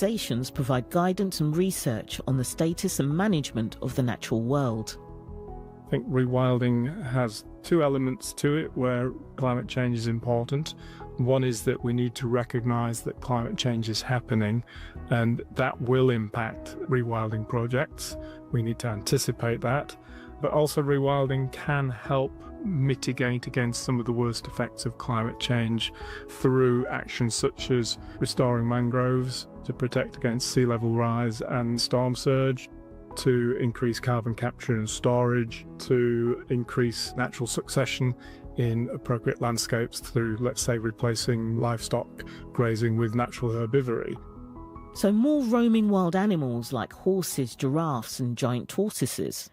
Organizations provide guidance and research on the status and management of the natural world. I think rewilding has two elements to it where climate change is important. One is that we need to recognise that climate change is happening and that will impact rewilding projects. We need to anticipate that. But also rewilding can help mitigate against some of the worst effects of climate change through actions such as restoring mangroves to protect against sea level rise and storm surge, to increase carbon capture and storage, to increase natural succession in appropriate landscapes through, let's say, replacing livestock grazing with natural herbivory. So more roaming wild animals like horses, giraffes and giant tortoises.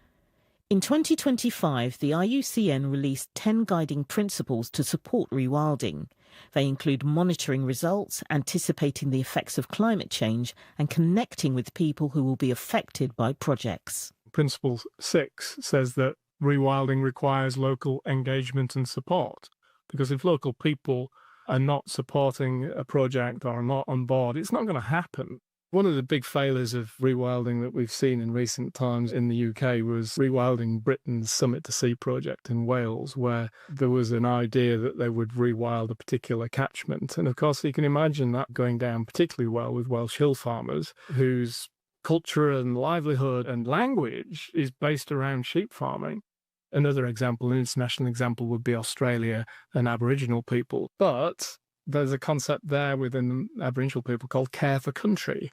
In 2025, the IUCN released 10 guiding principles to support rewilding. They include monitoring results, anticipating the effects of climate change, and connecting with people who will be affected by projects. Principle 6 says that rewilding requires local engagement and support, because if local people are not supporting a project or are not on board, it's not going to happen. One of the big failures of rewilding that we've seen in recent times in the UK was Rewilding Britain's Summit to Sea project in Wales, where there was an idea that they would rewild a particular catchment. And of course, you can imagine that going down particularly well with Welsh hill farmers, whose culture and livelihood and language is based around sheep farming. Another example, an international example, would be Australia and Aboriginal people. But there's a concept there within Aboriginal people called care for country.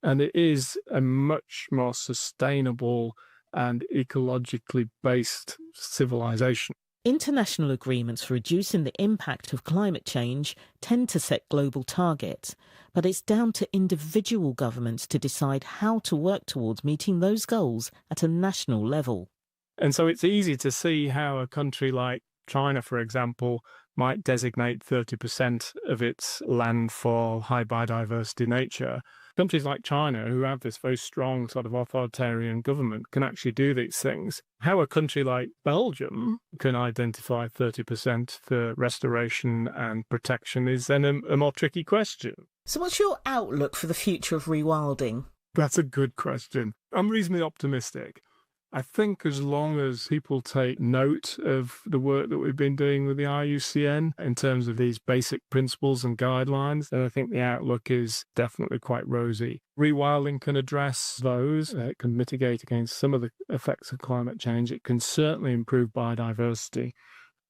And it is a much more sustainable and ecologically based civilization. International agreements for reducing the impact of climate change tend to set global targets, but it's down to individual governments to decide how to work towards meeting those goals at a national level. And so it's easy to see how a country like China, for example, might designate 30% of its land for high biodiversity nature. Countries like China, who have this very strong sort of authoritarian government, can actually do these things. How a country like Belgium can identify 30% for restoration and protection is then a more tricky question. So what's your outlook for the future of rewilding? That's a good question. I'm reasonably optimistic. I think as long as people take note of the work that we've been doing with the IUCN in terms of these basic principles and guidelines, then I think the outlook is definitely quite rosy. Rewilding can address those. It can mitigate against some of the effects of climate change. It can certainly improve biodiversity,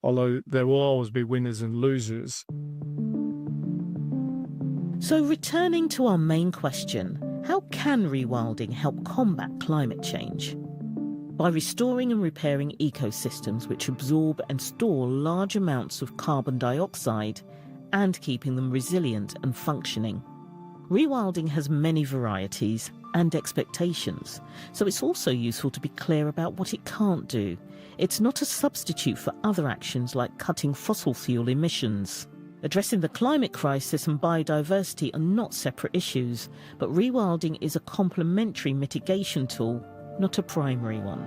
although there will always be winners and losers. So returning to our main question, how can rewilding help combat climate change? By restoring and repairing ecosystems which absorb and store large amounts of carbon dioxide and keeping them resilient and functioning. Rewilding has many varieties and expectations, so it's also useful to be clear about what it can't do. It's not a substitute for other actions like cutting fossil fuel emissions. Addressing the climate crisis and biodiversity are not separate issues, but rewilding is a complementary mitigation tool, not a primary one.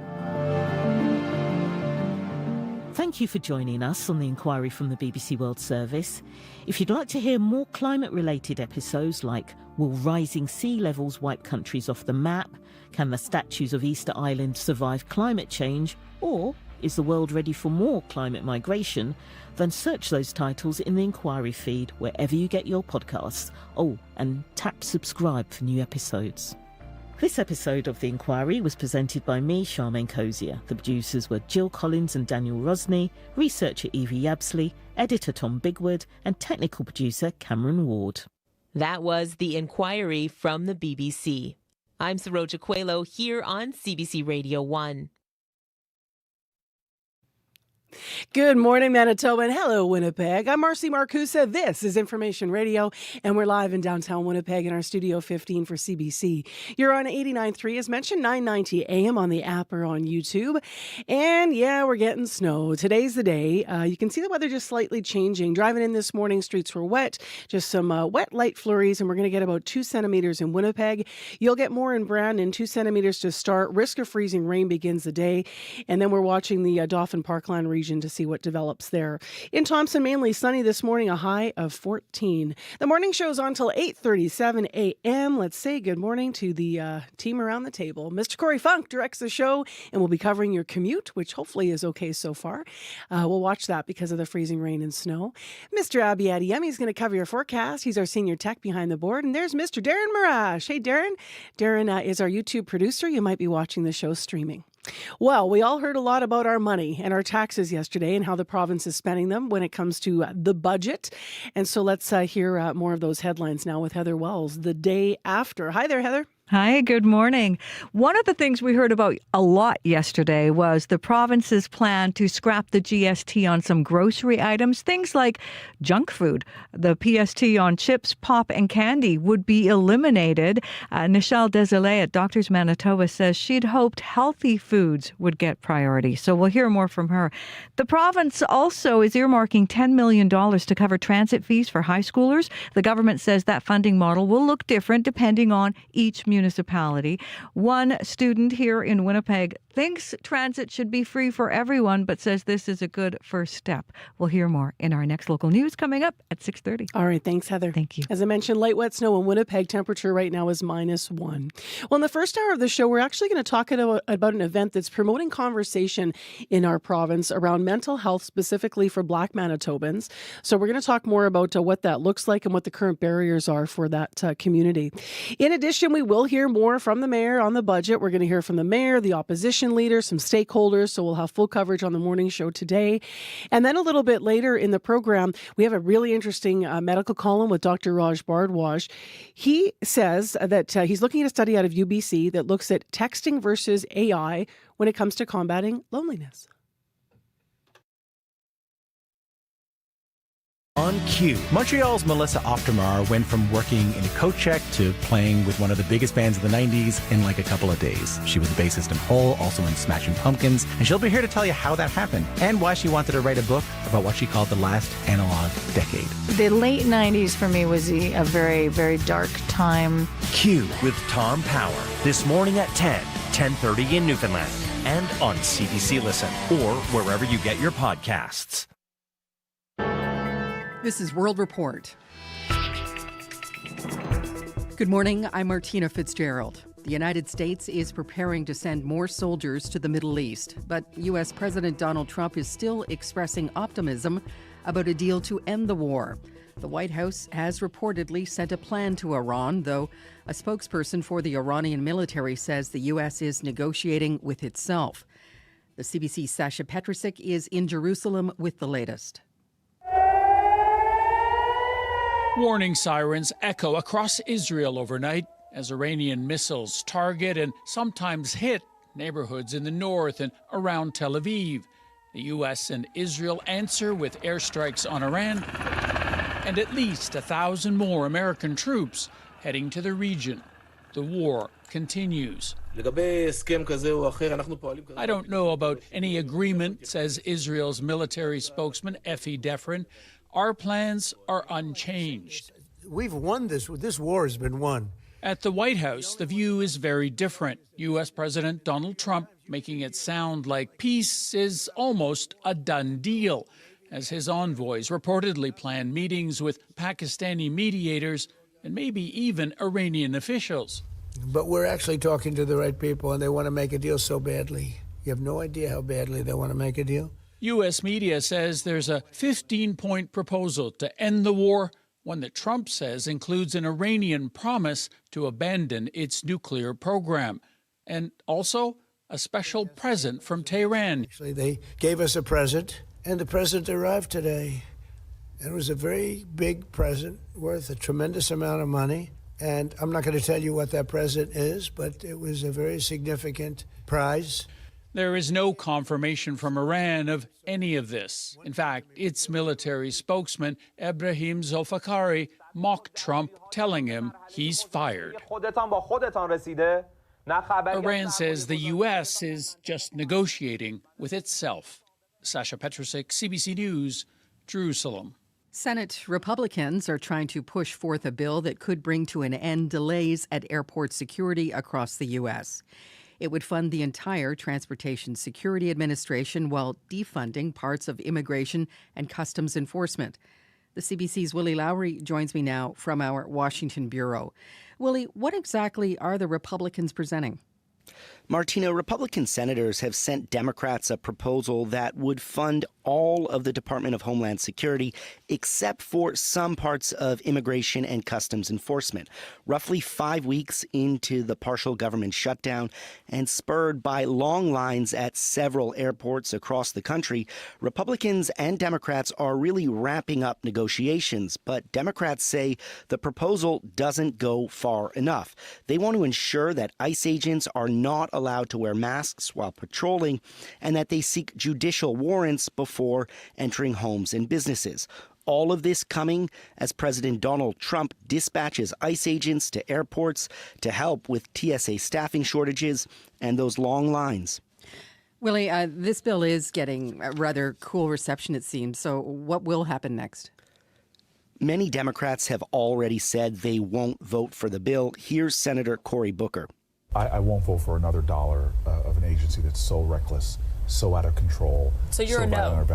Thank you for joining us on the Inquiry from the BBC World Service. If you'd like to hear more climate-related episodes like Will Rising Sea Levels Wipe Countries Off the Map? Can the statues of Easter Island survive climate change? Or is the world ready for more climate migration? Then search those titles in the Inquiry feed wherever you get your podcasts. Oh, and tap subscribe for new episodes. This episode of The Inquiry was presented by me, Charmaine Cozier. The producers were Jill Collins and Daniel Rosney, researcher Evie Yabsley, editor Tom Bigwood, and technical producer Cameron Ward. That was The Inquiry from the BBC. I'm Saroja Coelho here on CBC Radio 1. Good morning, Manitoba, and hello, Winnipeg. I'm Marcy Marcusa. This is Information Radio, and we're live in downtown Winnipeg in our Studio 15 for CBC. You're on 89.3, as mentioned, 990 AM on the app or on YouTube. And yeah, we're getting snow. Today's the day. You can see the weather just slightly changing. Driving in this morning, streets were wet. Just some wet, light flurries, and we're going to get about 2 centimeters in Winnipeg. You'll get more in Brandon, 2 centimeters to start. Risk of freezing rain begins the day. And then we're watching the Dauphin Parkland region region to see what develops there. In Thompson, mainly sunny this morning, a high of 14. The morning show's on till 8:37 a.m. Let's say good morning to the team around the table. Mr. Corey Funk directs the show and will be covering your commute, which hopefully is okay so far. We'll watch that because of the freezing rain and snow. Mr. Abby Adiyemi is going to cover your forecast. He's our senior tech behind the board. And there's Mr. Darren Marash. Hey, Darren. Darren is our YouTube producer. You might be watching the show streaming. Well, we all heard a lot about our money and our taxes yesterday and how the province is spending them when it comes to the budget. And so let's hear more of those headlines now with Heather Wells the day after. Hi there, Heather. Hi, good morning. One of the things we heard about a lot yesterday was the province's plan to scrap the GST on some grocery items, things like junk food. The PST on chips, pop, and candy would be eliminated. Nichelle Desilets at Doctors Manitoba says she'd hoped healthy foods would get priority. So we'll hear more from her. The province also is earmarking $10 million to cover transit fees for high schoolers. The government says that funding model will look different depending on each municipality. One student here in Winnipeg thinks transit should be free for everyone, but says this is a good first step. We'll hear more in our next local news coming up at 6:30. All right, thanks, Heather. Thank you. As I mentioned, light wet snow in Winnipeg. Temperature right now is -1. Well, in the first hour of the show, we're actually going to talk about an event that's promoting conversation in our province around mental health, specifically for Black Manitobans. So we're going to talk more about what that looks like and what the current barriers are for that community. In addition, we will hear more from the mayor on the budget. We're going to hear from the mayor, the opposition leader, some stakeholders. So we'll have full coverage on the morning show today. And then a little bit later in the program, we have a really interesting medical column with Dr. Raj Bhardwaj. He says that he's looking at a study out of UBC that looks at texting versus AI when it comes to combating loneliness. On cue, Montreal's Melissa Optimar went from working in a coat check to playing with one of the biggest bands of the 90s in like a couple of days. She was the bassist in Hole, also in Smashing Pumpkins, and she'll be here to tell you how that happened and why she wanted to write a book about what she called the last analog decade. The late 90s for me was a very, very dark time. Q with Tom Power, this morning at 10:30 in Newfoundland, and on CBC Listen, or wherever you get your podcasts. This is World Report. Good morning, I'm Martina Fitzgerald. The United States is preparing to send more soldiers to the Middle East, but U.S. President Donald Trump is still expressing optimism about a deal to end the war. The White House has reportedly sent a plan to Iran, though a spokesperson for the Iranian military says the U.S. is negotiating with itself. The CBC's Sasha Petrusik is in Jerusalem with the latest. Warning sirens echo across Israel overnight as Iranian missiles target and sometimes hit neighborhoods in the north and around Tel Aviv. The U.S. and Israel answer with airstrikes on Iran and at least 1,000 more American troops heading to the region. The war continues. I don't know about any agreement, says Israel's military spokesman, Effie Defrin. Our plans are unchanged. We've won this. This war has been won. At the White House, the view is very different. U.S. President Donald Trump making it sound like peace is almost a done deal, as his envoys reportedly plan meetings with Pakistani mediators and maybe even Iranian officials. But we're actually talking to the right people, and they want to make a deal so badly. You have no idea how badly they want to make a deal. U.S. media says there's a 15-point proposal to end the war, one that Trump says includes an Iranian promise to abandon its nuclear program, and also a special present from Tehran. Actually, they gave us a present, and the present arrived today. It was a very big present worth a tremendous amount of money, and I'm not going to tell you what that present is, but it was a very significant prize. There is no confirmation from Iran of any of this. In fact, its military spokesman, Ebrahim Zolfakari, mocked Trump, telling him he's fired. Iran says the U.S. is just negotiating with itself. Sasha Petrusik, CBC News, Jerusalem. Senate Republicans are trying to push forth a bill that could bring to an end delays at airport security across the U.S. It would fund the entire Transportation Security Administration while defunding parts of immigration and customs enforcement. The CBC's Willie Lowry joins me now from our Washington bureau. Willie, what exactly are the Republicans presenting? Martina, Republican senators have sent Democrats a proposal that would fund all of the Department of Homeland Security except for some parts of immigration and customs enforcement. Roughly 5 weeks into the partial government shutdown and spurred by long lines at several airports across the country, Republicans and Democrats are really ramping up negotiations. But Democrats say the proposal doesn't go far enough. They want to ensure that ICE agents are not allowed to wear masks while patrolling and that they seek judicial warrants before entering homes and businesses. All of this coming as President Donald Trump dispatches ICE agents to airports to help with TSA staffing shortages and those long lines. Willie, this bill is getting a rather cool reception, it seems. So what will happen next? Many Democrats have already said they won't vote for the bill. Here's Senator Cory Booker. I won't vote for another dollar of an agency that's so reckless, so out of control. So you're a no?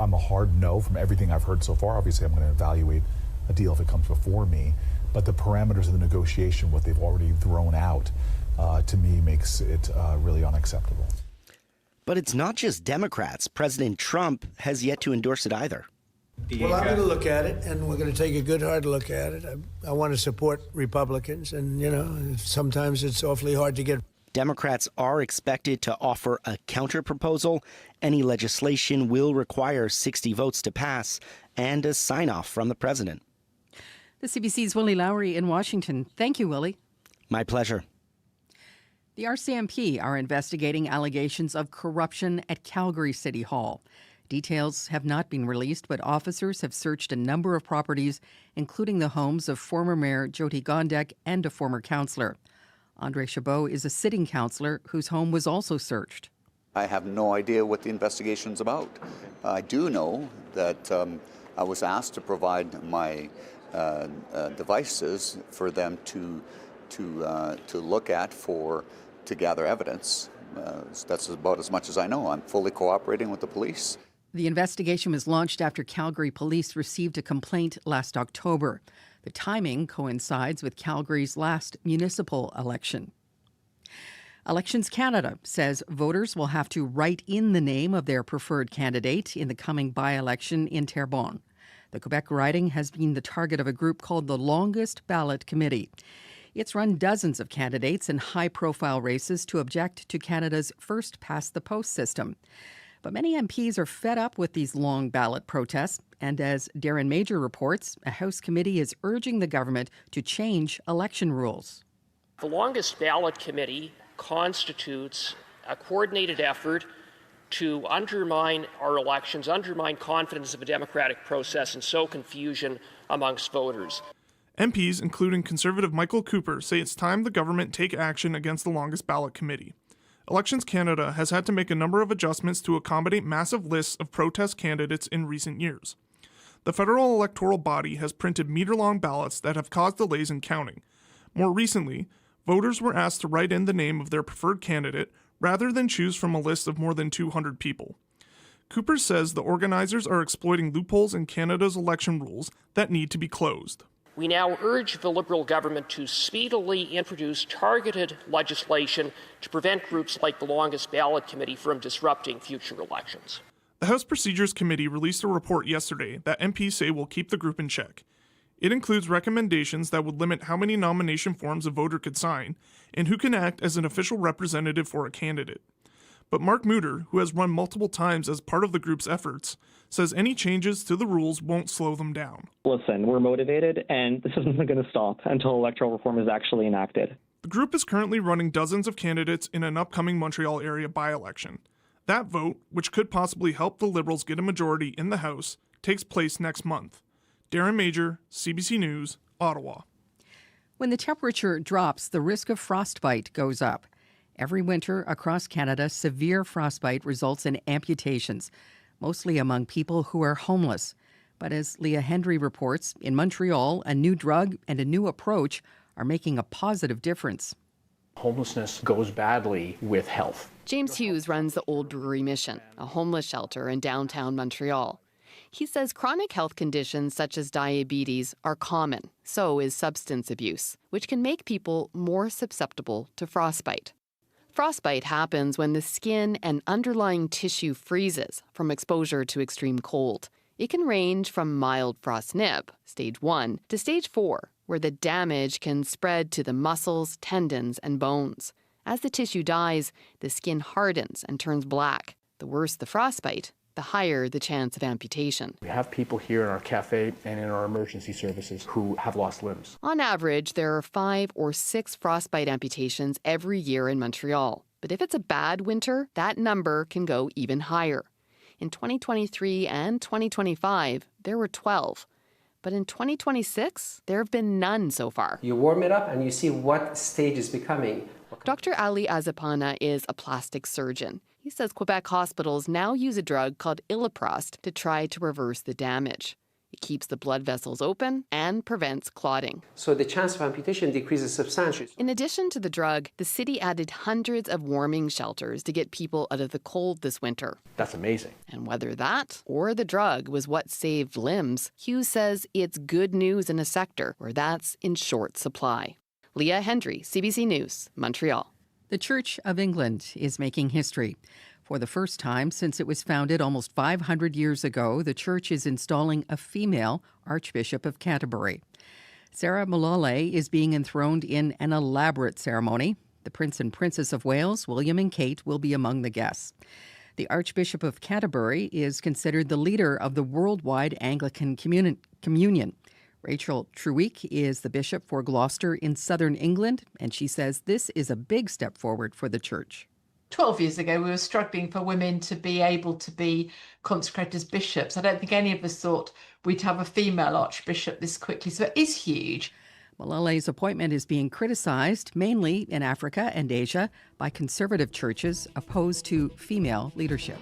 I'm a hard no from everything I've heard so far. Obviously, I'm going to evaluate a deal if it comes before me. But the parameters of the negotiation, what they've already thrown out, to me makes it really unacceptable. But it's not just Democrats. President Trump has yet to endorse it either. Well, I'm going to look at it, and we're going to take a good, hard look at it. I want to support Republicans, and, you know, sometimes it's awfully hard to get. Democrats are expected to offer a counter-proposal. Any legislation will require 60 votes to pass and a sign-off from the president. The CBC's Willie Lowry in Washington. Thank you, Willie. My pleasure. The RCMP are investigating allegations of corruption at Calgary City Hall. Details have not been released, but officers have searched a number of properties, including the homes of former Mayor Jyoti Gondek and a former councillor. Andre Chabot is a sitting councillor whose home was also searched. I have no idea what the investigation's about. I do know that I was asked to provide my devices for them to look at to gather evidence. That's about as much as I know. I'm fully cooperating with the police. The investigation was launched after Calgary police received a complaint last October. The timing coincides with Calgary's last municipal election. Elections Canada says voters will have to write in the name of their preferred candidate in the coming by-election in Terrebonne. The Quebec riding has been the target of a group called the Longest Ballot Committee. It's run dozens of candidates in high-profile races to object to Canada's first-past-the-post system. But many MPs are fed up with these long ballot protests, and as Darren Major reports, a House committee is urging the government to change election rules. The Longest Ballot Committee constitutes a coordinated effort to undermine our elections, undermine confidence of a democratic process, and sow confusion amongst voters. MPs, including Conservative Michael Cooper, say it's time the government take action against the Longest Ballot Committee. Elections Canada has had to make a number of adjustments to accommodate massive lists of protest candidates in recent years. The federal electoral body has printed meter-long ballots that have caused delays in counting. More recently, voters were asked to write in the name of their preferred candidate rather than choose from a list of more than 200 people. Cooper says the organizers are exploiting loopholes in Canada's election rules that need to be closed. We now urge the Liberal government to speedily introduce targeted legislation to prevent groups like the Longest Ballot Committee from disrupting future elections. The House Procedures Committee released a report yesterday that MPs say will keep the group in check. It includes recommendations that would limit how many nomination forms a voter could sign and who can act as an official representative for a candidate. But Mark Mutter, who has run multiple times as part of the group's efforts, says any changes to the rules won't slow them down. Listen, we're motivated, and this isn't going to stop until electoral reform is actually enacted. The group is currently running dozens of candidates in an upcoming Montreal area by-election. That vote, which could possibly help the Liberals get a majority in the House, takes place next month. Darren Major, CBC News, Ottawa. When the temperature drops, the risk of frostbite goes up. Every winter across Canada, severe frostbite results in amputations, mostly among people who are homeless. But as Leah Hendry reports, in Montreal, a new drug and a new approach are making a positive difference. Homelessness goes badly with health. James Hughes runs the Old Brewery Mission, a homeless shelter in downtown Montreal. He says chronic health conditions such as diabetes are common. So is substance abuse, which can make people more susceptible to frostbite. Frostbite happens when the skin and underlying tissue freezes from exposure to extreme cold. It can range from mild frost nip, stage 1, to stage 4, where the damage can spread to the muscles, tendons, and bones. As the tissue dies, the skin hardens and turns black. The worse the frostbite, the higher the chance of amputation. We have people here in our cafe and in our emergency services who have lost limbs. On average, there are 5 or 6 frostbite amputations every year in Montreal. But if it's a bad winter, that number can go even higher. In 2023 and 2025, there were 12. But in 2026, there have been none so far. You warm it up and you see what stage is becoming. Dr. Ali Azapana is a plastic surgeon. He says Quebec hospitals now use a drug called iloprost to try to reverse the damage. It keeps the blood vessels open and prevents clotting. So the chance of amputation decreases substantially. In addition to the drug, the city added hundreds of warming shelters to get people out of the cold this winter. That's amazing. And whether that or the drug was what saved limbs, Hughes says it's good news in a sector where that's in short supply. Leah Hendry, CBC News, Montreal. The Church of England is making history. For the first time since it was founded almost 500 years ago, the church is installing a female Archbishop of Canterbury. Sarah Mullally is being enthroned in an elaborate ceremony. The Prince and Princess of Wales, William and Kate, will be among the guests. The Archbishop of Canterbury is considered the leader of the worldwide Anglican communion. Rachel Truick is the bishop for Gloucester in southern England, and she says this is a big step forward for the church. 12 years ago, we were struggling for women to be able to be consecrated as bishops. I don't think any of us thought we'd have a female archbishop this quickly, so it is huge. Mullally's appointment is being criticized, mainly in Africa and Asia, by conservative churches opposed to female leadership.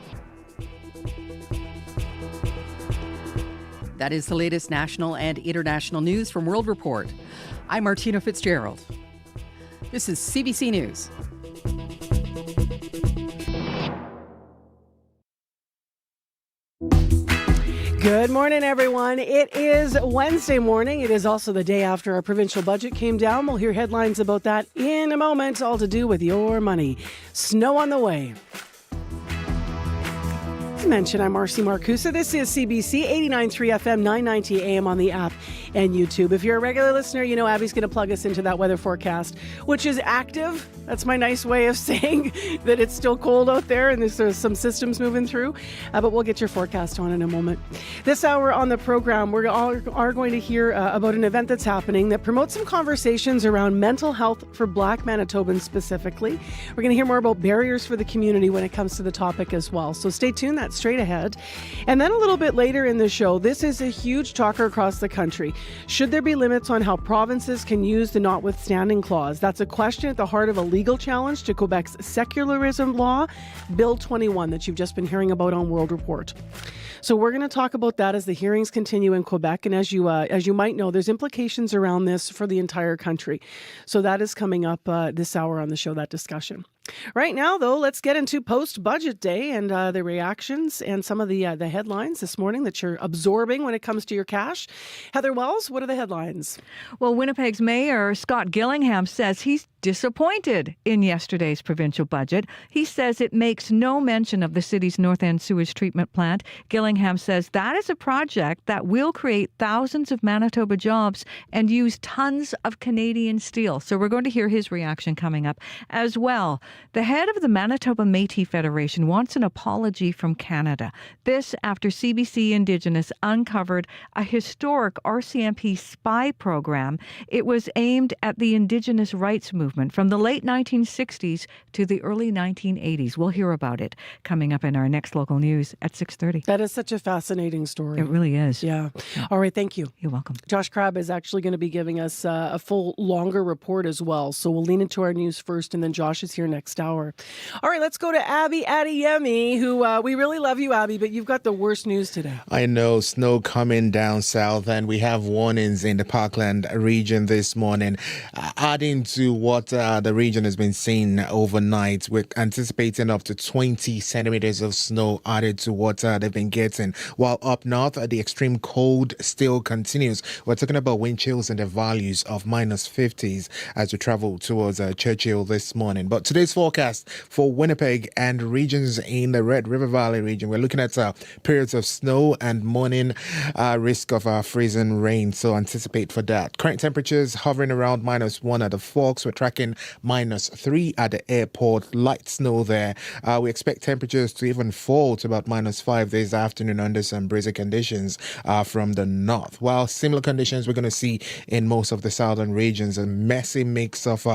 That is the latest national and international news from World Report. I'm Martina Fitzgerald. This is CBC News. Good morning, everyone. It is Wednesday morning. It is also the day after our provincial budget came down. We'll hear headlines about that in a moment, all to do with your money. Snow on the way. As mentioned, I'm Marcy Marcusa. This is CBC 89.3 FM, 990 AM on the app and YouTube. If you're a regular listener, you know Abby's going to plug us into that weather forecast, which is active. That's my nice way of saying that it's still cold out there and there's some systems moving through. But we'll get your forecast on in a moment. This hour on the program, we are going to hear about an event that's happening that promotes some conversations around mental health for Black Manitobans specifically. We're going to hear more about barriers for the community when it comes to the topic as well. So stay tuned. That's straight ahead. And then a little bit later in the show, this is a huge talker across the country. Should there be limits on how provinces can use the notwithstanding clause? That's a question at the heart of a legal challenge to Quebec's secularism law, Bill 21, that you've just been hearing about on World Report. So we're going to talk about that as the hearings continue in Quebec. And as you might know, there's implications around this for the entire country. So that is coming up this hour on the show, that discussion. Right now, though, let's get into post-budget day and the reactions and some of the headlines this morning that you're absorbing when it comes to your cash. Heather Wells, what are the headlines? Well, Winnipeg's Mayor Scott Gillingham says he's disappointed in yesterday's provincial budget. He says it makes no mention of the city's North End sewage treatment plant. Gillingham says that is a project that will create thousands of Manitoba jobs and use tons of Canadian steel. So we're going to hear his reaction coming up as well. The head of the Manitoba Métis Federation wants an apology from Canada. This after CBC Indigenous uncovered a historic RCMP spy program. It was aimed at the Indigenous rights movement from the late 1960s to the early 1980s. We'll hear about it coming up in our next local news at 6:30. That is such a fascinating story. It really is. Yeah. All right. Thank you. You're welcome. Josh Crabb is actually going to be giving us a full, longer report as well. So we'll lean into our news first, and then Josh is here next next hour. All right, let's go to Abby Adeyemi, who we really love you, Abby, but you've got the worst news today. I know, snow coming down south, and we have warnings in the Parkland region this morning. Adding to what the region has been seeing overnight, we're anticipating up to 20 centimeters of snow added to what they've been getting. While up north, the extreme cold still continues. We're talking about wind chills in the values of -50s as we travel towards Churchill this morning. But today's forecast for Winnipeg and regions in the Red River Valley region, we're looking at periods of snow and morning risk of freezing rain. So anticipate for that. Current temperatures hovering around -1 at the Forks. We're tracking -3 at the airport. Light snow there. We expect temperatures to even fall to about -5 this afternoon under some breezy conditions from the north. While similar conditions we're going to see in most of the southern regions, a messy mix of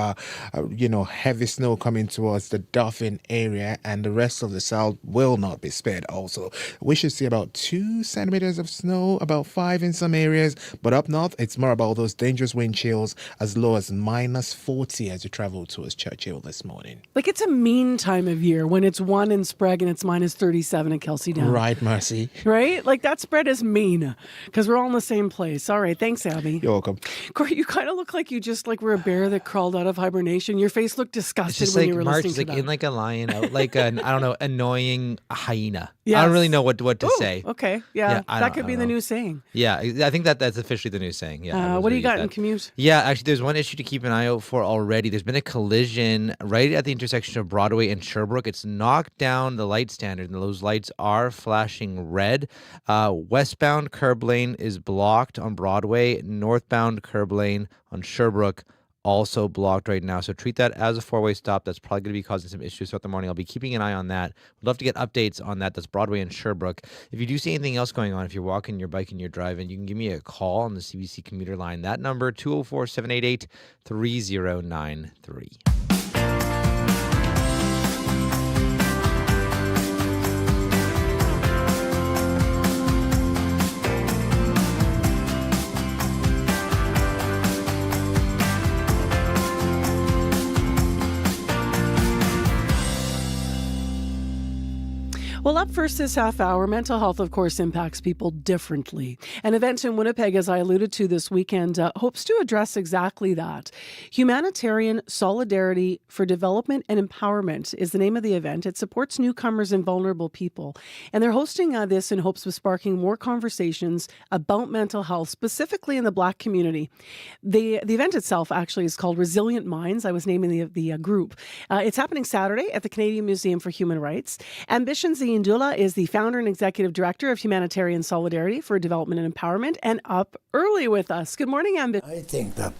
heavy snow coming towards the Dauphin area, and the rest of the south will not be spared also. We should see about 2 centimeters of snow, about 5 in some areas, but up north it's more about those dangerous wind chills as low as -40 as you travel towards Churchill this morning. Like, it's a mean time of year when it's 1 in Sprague and it's -37 in Kelsey Down. Right, Marcy. Right? Like, that spread is mean because we're all in the same place. All right. Thanks, Abby. You're welcome. Corey, you kind of look like you just were a bear that crawled out of hibernation. Your face looked disgusted when you were listening to that. In like a lion, like an, I don't know, annoying hyena. Yes. I don't really know what to say. Okay. Yeah. That could be the new saying. Yeah, I think that's officially the new saying. Yeah. What do you got in commute? Yeah, actually, there's one issue to keep an eye out for already. There's been a collision right at the intersection of Broadway and Sherbrooke. It's knocked down the light standard, and those lights are flashing red. Westbound curb lane is blocked on Broadway. Northbound curb lane on Sherbrooke also blocked right now. So treat that as a four-way stop. That's probably going to be causing some issues throughout the morning. I'll be keeping an eye on that. Would love to get updates on that. That's Broadway and Sherbrooke. If you do see anything else going on, if you're walking, you're biking, you're driving, you can give me a call on the CBC commuter line. That number, 204-788-3093. Well, up first this half hour, mental health, of course, impacts people differently. An event in Winnipeg, as I alluded to this weekend, hopes to address exactly that. Humanitarian Solidarity for Development and Empowerment is the name of the event. It supports newcomers and vulnerable people. And they're hosting this in hopes of sparking more conversations about mental health, specifically in the Black community. The event itself actually is called Resilient Minds. I was naming the group. It's happening Saturday at the Canadian Museum for Human Rights. Ambitions Ndula is the founder and executive director of Humanitarian Solidarity for Development and Empowerment, and up early with us. Good morning, Ambition. I think that...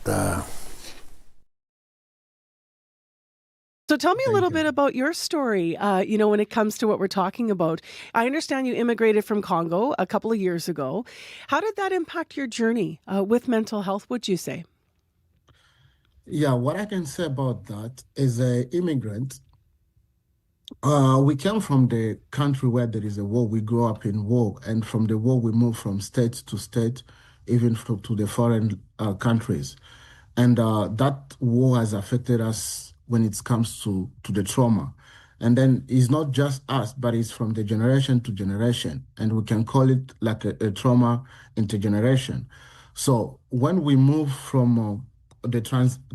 So tell me a little bit about your story, when it comes to what we're talking about. I understand you immigrated from Congo a couple of years ago. How did that impact your journey with mental health, would you say? Yeah, what I can say about that is an immigrant. We came from the country where there is a war. We grew up in war, and from the war we moved from state to state, even to the foreign countries. And that war has affected us when it comes to the trauma. And then it's not just us, but it's from the generation to generation. And we can call it like a trauma intergeneration. So when we move from the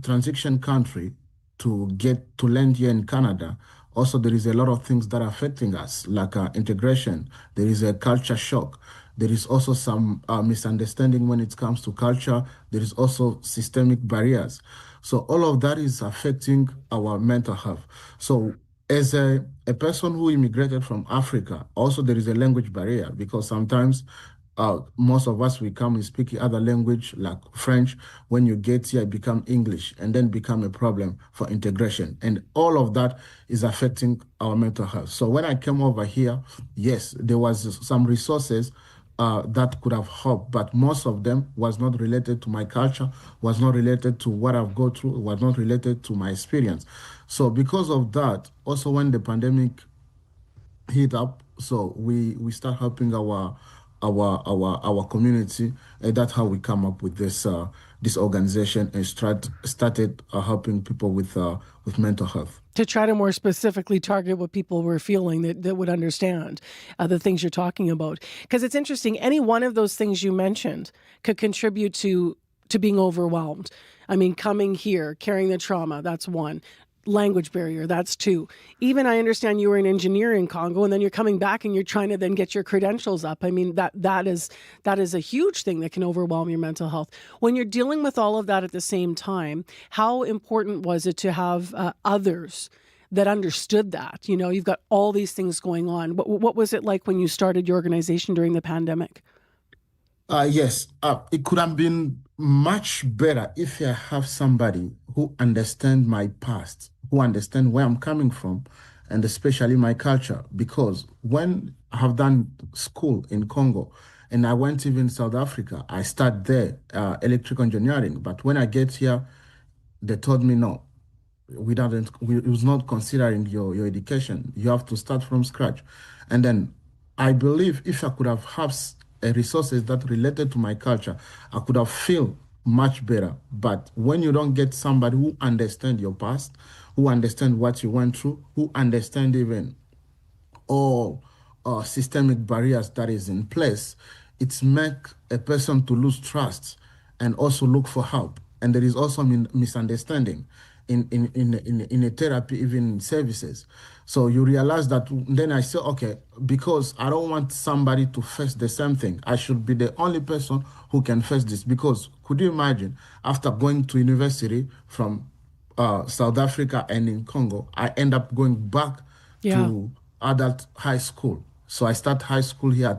transition country to get to land here in Canada, also, there is a lot of things that are affecting us, like integration. There is a culture shock. There is also some misunderstanding when it comes to culture. There is also systemic barriers. So all of that is affecting our mental health. So as a person who immigrated from Africa, also there is a language barrier because sometimes most of us, we come and speak other language like French. When you get here, it become English and then become a problem for integration. And all of that is affecting our mental health. So when I came over here, yes, there was some resources that could have helped, but most of them was not related to my culture, was not related to what I've gone through, was not related to my experience. So because of that, also when the pandemic hit up, so we start helping our community, and that's how we come up with this this organization and started helping people with mental health. To try to more specifically target what people were feeling that would understand the things you're talking about. Because it's interesting, any one of those things you mentioned could contribute to being overwhelmed. I mean, coming here, carrying the trauma, that's one. Language barrier, that's two. Even I understand you were an engineer in Congo, and then you're coming back and you're trying to then get your credentials up. I mean, that is a huge thing that can overwhelm your mental health. When you're dealing with all of that at the same time, how important was it to have others that understood that? You know, you've got all these things going on. What was it like when you started your organization during the pandemic? Yes, it could have been much better if I have somebody who understands my past, who understands where I'm coming from, and especially my culture. Because when I have done school in Congo, and I went even South Africa, I started there, electrical engineering. But when I get here, they told me no. It was not considering your education. You have to start from scratch. And then I believe if I could have had resources that related to my culture, I could have feel much better. But when you don't get somebody who understand your past, who understand what you went through, who understand even all systemic barriers that is in place, it's make a person to lose trust and also look for help. And there is also misunderstanding in a therapy, even in services. So you realize that. Then I say, okay, because I don't want somebody to face the same thing, I should be the only person who can face this. Because could you imagine, after going to university from South Africa and in Congo, I end up going back to adult high school. So I start high school here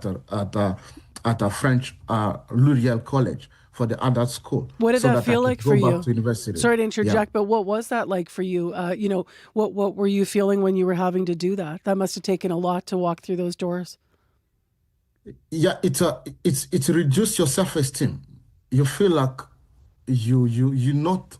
at a French L'Oreal College for the adult school. What did that feel like for you? Sorry to interject, but what was that like for you? What were you feeling when you were having to do that? That must have taken a lot to walk through those doors. Yeah, it's reduced your self-esteem. You feel like you not.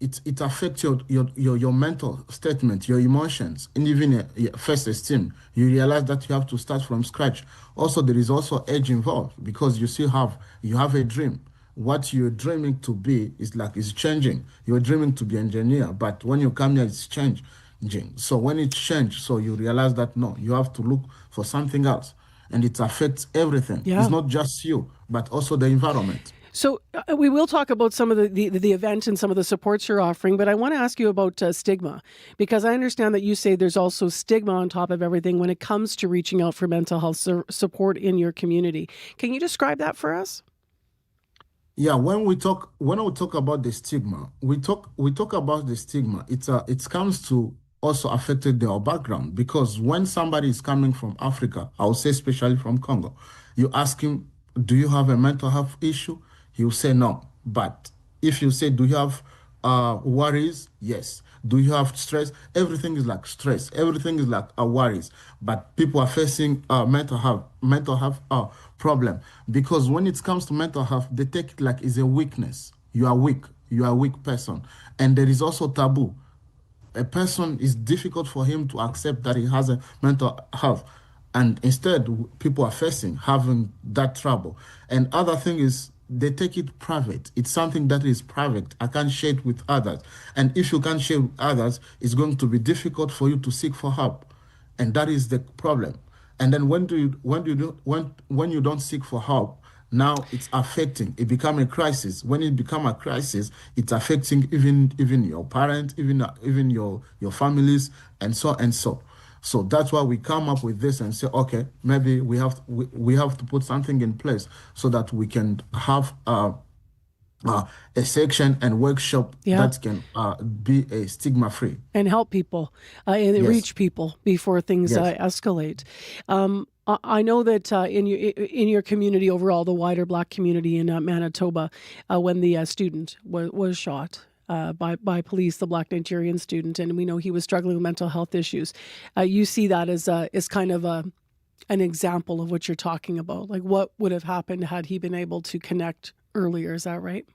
It affects your mental statement, your emotions, and even your self-esteem. You realize that you have to start from scratch. Also, there is also age involved because you have a dream. What you're dreaming to be is changing. You're dreaming to be an engineer, but when you come here, it's changing. So when it changes, so you realize that no, you have to look for something else, and it affects everything. Yeah. It's not just you, but also the environment. So we will talk about some of the event and some of the supports you're offering, but I want to ask you about stigma, because I understand that you say there's also stigma on top of everything when it comes to reaching out for mental health support in your community. Can you describe that for us? Yeah, when we talk about the stigma, we talk about the stigma. It comes to also affected their background, because when somebody is coming from Africa, I would say especially from Congo, you ask him, do you have a mental health issue? He will say no. But if you say, do you have worries? Yes. Do you have stress? Everything is like stress. Everything is like worries. But people are facing mental health problem, because when it comes to mental health, they take it like it's a weakness. You are weak. You are a weak person. And there is also taboo. A person is difficult for him to accept that he has a mental health. And instead, people are having that trouble. And other thing is, they take it private. It's something that is private. I can't share it with others. And if you can't share with others, it's going to be difficult for you to seek for help. And that is the problem. And then when you don't seek for help, now it's affecting. It become a crisis. When it become a crisis, it's affecting even your parents, even your families, and so and so. So that's why we come up with this and say, okay, maybe we have to put something in place so that we can have a section and workshop that can be a stigma-free. And help people and reach people before things escalate. I know that in your community overall, the wider Black community in Manitoba, when the student was shot by police, the Black Nigerian student, and we know he was struggling with mental health issues. You see that as kind of an example of what you're talking about. Like, what would have happened had he been able to connect earlier? Is that right?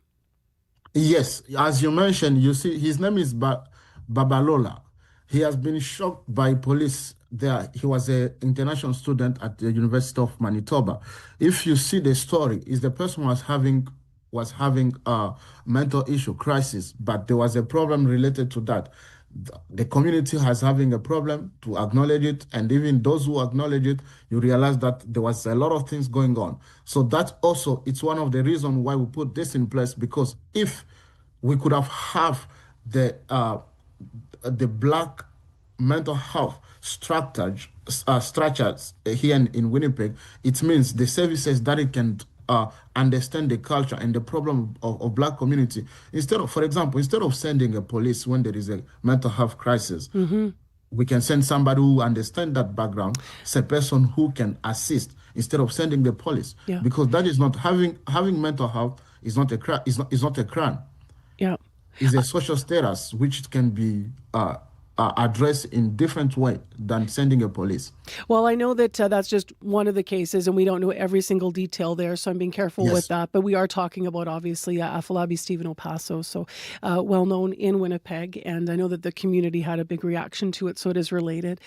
Yes, as you mentioned, you see, his name is Babalola. He has been shot by police there. He was an international student at the University of Manitoba. If you see the story, is the person was having was having a mental issue crisis, but there was a problem related to that. The community has having a problem to acknowledge it, and even those who acknowledge it, you realize that there was a lot of things going on. So that's also, it's one of the reasons why we put this in place, because if we could have the Black mental health structures here in Winnipeg, it means the services that it can understand the culture and the problem of Black community. For example, instead of sending a police when there is a mental health crisis, we can send somebody who understands that background, a person who can assist instead of sending the police. Yeah. Because that is not having mental health is not a crime. Is not a crime. Yeah. It's a social status which can be addressed in different way than sending a police. Well, I know that that's just one of the cases, and we don't know every single detail there, so I'm being careful with that. But we are talking about, obviously, Afolabi Stephen Opaso, so well-known in Winnipeg, and I know that the community had a big reaction to it, so it is related.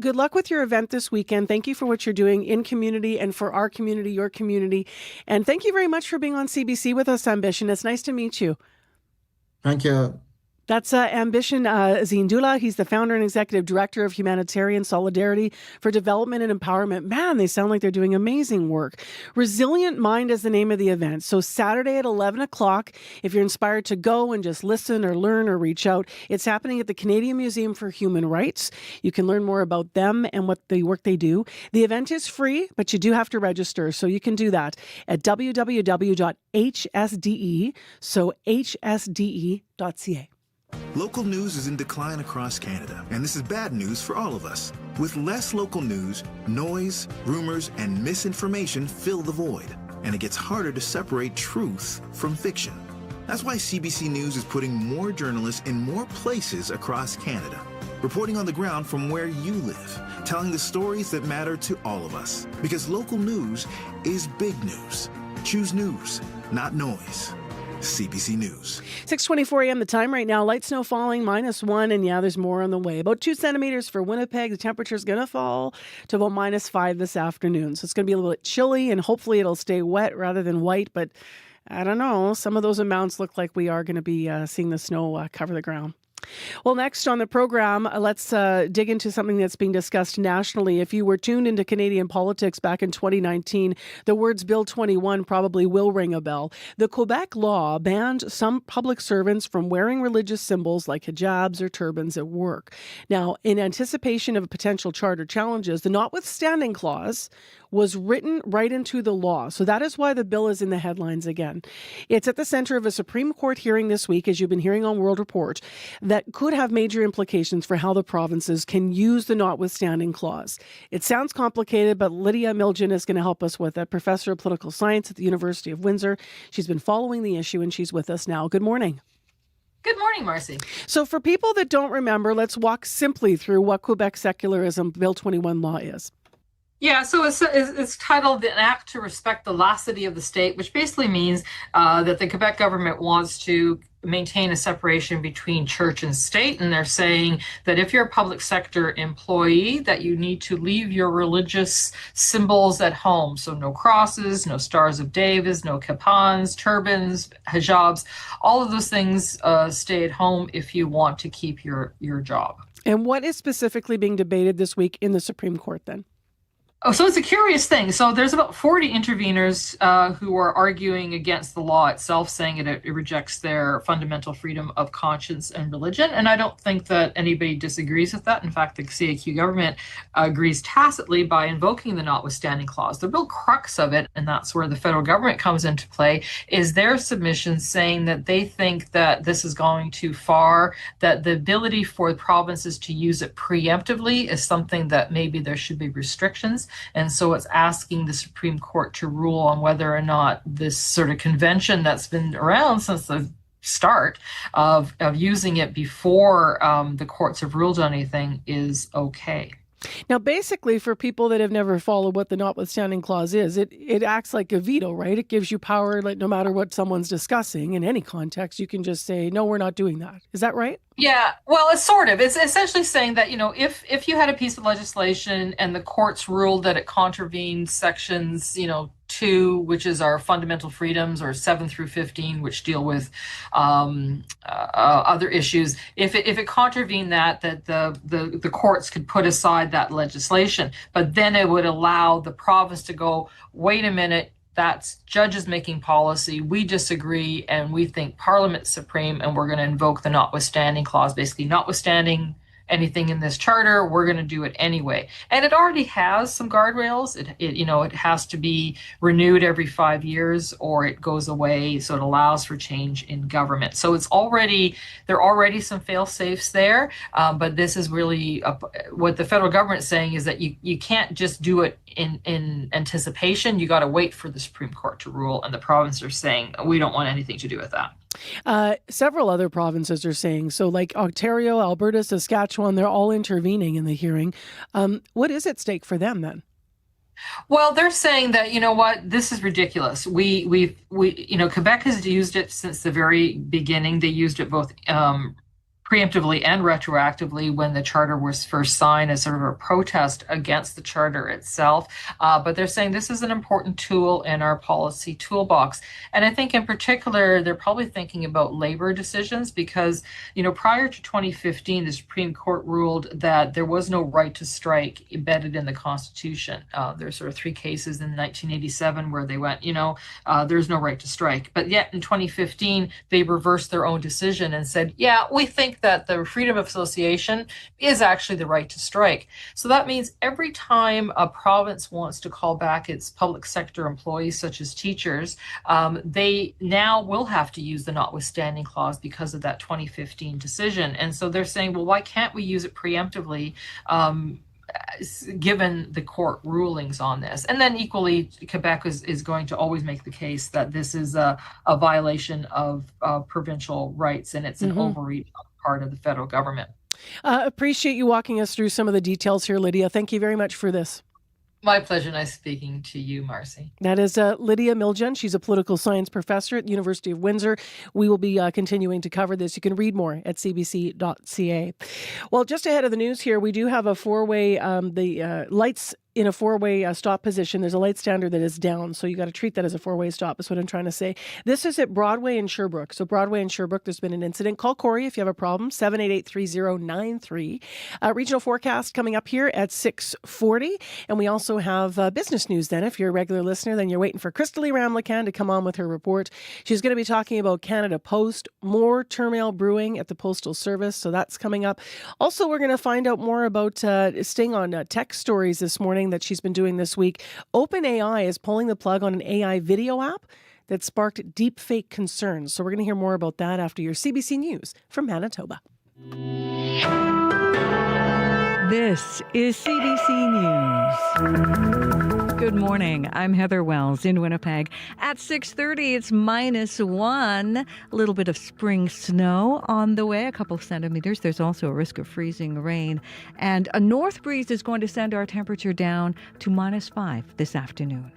Good luck with your event this weekend. Thank you for what you're doing in community and for our community, your community. And thank you very much for being on CBC with us, Ambition. It's nice to meet you. Thank you. That's Ambition Zindula. He's the founder and executive director of Humanitarian Solidarity for Development and Empowerment. Man, they sound like they're doing amazing work. Resilient Mind is the name of the event. So Saturday at 11 o'clock, if you're inspired to go and just listen or learn or reach out, it's happening at the Canadian Museum for Human Rights. You can learn more about them and what the work they do. The event is free, but you do have to register. So you can do that at www.hsde, so hsde.ca. Local news is in decline across Canada, and this is bad news for all of us. With less local news, noise, rumors, and misinformation fill the void, and it gets harder to separate truth from fiction. That's why CBC News is putting more journalists in more places across Canada, reporting on the ground from where you live, telling the stories that matter to all of us. Because local news is big news. Choose news, not noise. CBC News. 6:24 a.m. the time right now. Light snow falling, -1, and yeah, there's more on the way. About 2 centimeters for Winnipeg. The temperature's going to fall to about -5 this afternoon. So it's going to be a little bit chilly, and hopefully it'll stay wet rather than white. But I don't know. Some of those amounts look like we are going to be seeing the snow cover the ground. Well, next on the program, let's dig into something that's being discussed nationally. If you were tuned into Canadian politics back in 2019, the words Bill 21 probably will ring a bell. The Quebec law banned some public servants from wearing religious symbols like hijabs or turbans at work. Now, in anticipation of potential charter challenges, the notwithstanding clause was written right into the law. So that is why the bill is in the headlines again. It's at the center of a Supreme Court hearing this week, as you've been hearing on World Report, that could have major implications for how the provinces can use the notwithstanding clause. It sounds complicated, but Lydia Miljan is going to help us with it, professor of political science at the University of Windsor. She's been following the issue, and she's with us now. Good morning. Good morning, Marcy. So for people that don't remember, let's walk simply through what Quebec secularism Bill 21 law is. Yeah, so it's titled An Act to Respect the Laicity of the State, which basically means that the Quebec government wants to maintain a separation between church and state. And they're saying that if you're a public sector employee, that you need to leave your religious symbols at home. So no crosses, no Stars of David, no capons, turbans, hijabs, all of those things stay at home if you want to keep your job. And what is specifically being debated this week in the Supreme Court then? Oh, so it's a curious thing. So there's about 40 interveners who are arguing against the law itself, saying it rejects their fundamental freedom of conscience and religion. And I don't think that anybody disagrees with that. In fact, the CAQ government agrees tacitly by invoking the notwithstanding clause. The real crux of it, and that's where the federal government comes into play, is their submission saying that they think that this is going too far, that the ability for the provinces to use it preemptively is something that maybe there should be restrictions. And so it's asking the Supreme Court to rule on whether or not this sort of convention that's been around since the start of using it before the courts have ruled on anything is okay. Now, basically, for people that have never followed what the notwithstanding clause is, it acts like a veto, right? It gives you power, like no matter what someone's discussing in any context, you can just say, no, we're not doing that. Is that right? Yeah, well, it's sort of. It's essentially saying that, you know, if you had a piece of legislation and the courts ruled that it contravened sections, 2 2, which is our fundamental freedoms, or 7 through 15, which deal with other issues, if it contravened that the courts could put aside that legislation, but then it would allow the province to go, wait a minute, that's judges making policy. We disagree, and we think Parliament's supreme, and we're going to invoke the notwithstanding clause, basically notwithstanding anything in this charter, we're going to do it anyway. And it already has some guardrails. It has to be renewed every 5 years or it goes away. So it allows for change in government. So there are already some fail safes there. But this is really what the federal government is saying, is that you can't just do it in anticipation. You got to wait for the Supreme Court to rule. And the provinces are saying, we don't want anything to do with that. Several other provinces are saying, so like Ontario, Alberta, Saskatchewan, they're all intervening in the hearing. What is at stake for them then? Well, they're saying that, you know what, this is ridiculous. Quebec has used it since the very beginning. They used it both preemptively and retroactively when the charter was first signed as sort of a protest against the charter itself. But they're saying this is an important tool in our policy toolbox. And I think in particular, they're probably thinking about labor decisions because, prior to 2015, the Supreme Court ruled that there was no right to strike embedded in the Constitution. There's sort of 3 cases in 1987 where they went, there's no right to strike. But yet in 2015, they reversed their own decision and said, yeah, we think that the freedom of association is actually the right to strike. So that means every time a province wants to call back its public sector employees, such as teachers, they now will have to use the notwithstanding clause because of that 2015 decision. And so they're saying, well, why can't we use it preemptively? Given the court rulings on this. And then equally, Quebec is going to always make the case that this is a violation of provincial rights, and it's an overreach on the part of the federal government. Appreciate you walking us through some of the details here, Lydia. Thank you very much for this. My pleasure. Nice speaking to you, Marcy. That is Lydia Miljan. She's a political science professor at the University of Windsor. We will be continuing to cover this. You can read more at cbc.ca. Well, just ahead of the news here, we do have a 4-way, lights in a 4-way stop position. There's a light standard that is down, so you got to treat that as a 4-way stop is what I'm trying to say. This is at Broadway and Sherbrooke. So Broadway and Sherbrooke, there's been an incident. Call Corey if you have a problem, 788-3093. Regional forecast coming up here at 6:40. And we also have business news then. If you're a regular listener, then you're waiting for Crystalie Ramlakan to come on with her report. She's going to be talking about Canada Post, more turmoil brewing at the Postal Service. So that's coming up. Also, we're going to find out more about staying on tech stories this morning that she's been doing this week. OpenAI is pulling the plug on an AI video app that sparked deepfake concerns. So we're going to hear more about that after your CBC News from Manitoba. This is CBC News. Good morning. I'm Heather Wells in Winnipeg. At 6:30, it's -1. A little bit of spring snow on the way, a couple of centimeters. There's also a risk of freezing rain. And a north breeze is going to send our temperature down to -5 this afternoon.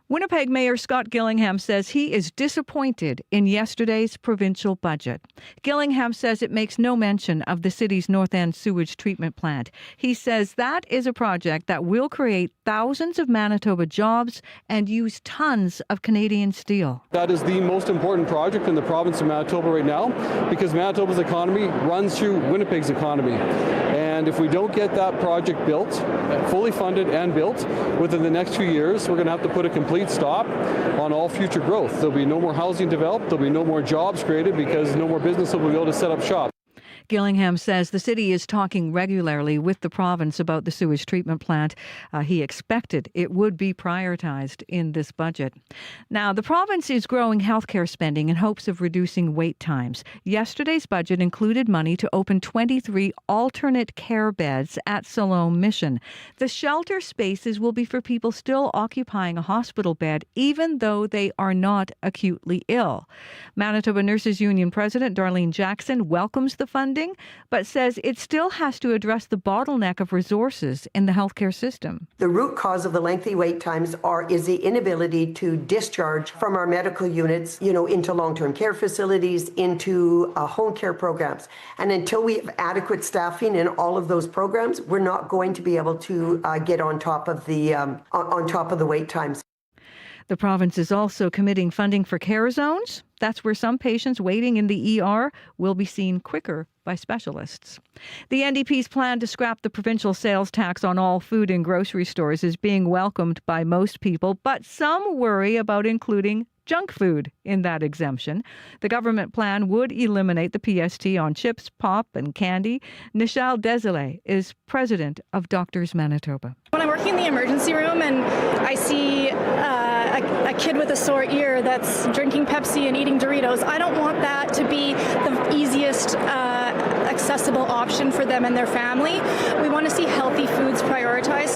Winnipeg Mayor Scott Gillingham says he is disappointed in yesterday's provincial budget. Gillingham says it makes no mention of the city's North End sewage treatment plant. He says that is a project that will create thousands of Manitoba jobs and use tons of Canadian steel. That is the most important project in the province of Manitoba right now because Manitoba's economy runs through Winnipeg's economy. And if we don't get that project built, fully funded and built, within the next few years, we're going to have to put a complete stop on all future growth. There'll be no more housing developed, there'll be no more jobs created because no more business will be able to set up shop. Gillingham says the city is talking regularly with the province about the sewage treatment plant. He expected it would be prioritized in this budget. Now, the province is growing healthcare spending in hopes of reducing wait times. Yesterday's budget included money to open 23 alternate care beds at Siloam Mission. The shelter spaces will be for people still occupying a hospital bed, even though they are not acutely ill. Manitoba Nurses Union President Darlene Jackson welcomes the funding, but says it still has to address the bottleneck of resources in the healthcare system. The root cause of the lengthy wait times is the inability to discharge from our medical units, into long-term care facilities, into home care programs. And until we have adequate staffing in all of those programs, we're not going to be able to get on top of the wait times. The province is also committing funding for care zones. That's where some patients waiting in the ER will be seen quicker by specialists. The NDP's plan to scrap the provincial sales tax on all food in grocery stores is being welcomed by most people, but some worry about including junk food in that exemption. The government plan would eliminate the PST on chips, pop, and candy. Nichelle Desilets is president of Doctors Manitoba. When I'm working in the emergency room and I see a kid with a sore ear that's drinking Pepsi and eating Doritos, I don't want that to be the easiest accessible option for them and their family. We want to see healthy foods prioritized.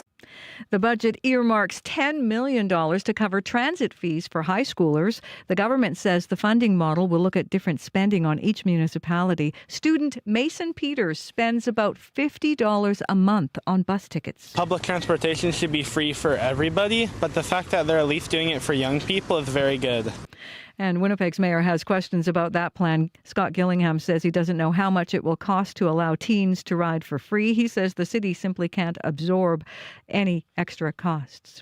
The budget earmarks $10 million to cover transit fees for high schoolers. The government says the funding model will look at different spending on each municipality. Student Mason Peters spends about $50 a month on bus tickets. Public transportation should be free for everybody, but the fact that they're at least doing it for young people is very good. And Winnipeg's mayor has questions about that plan. Scott Gillingham says he doesn't know how much it will cost to allow teens to ride for free. He says the city simply can't absorb any extra costs.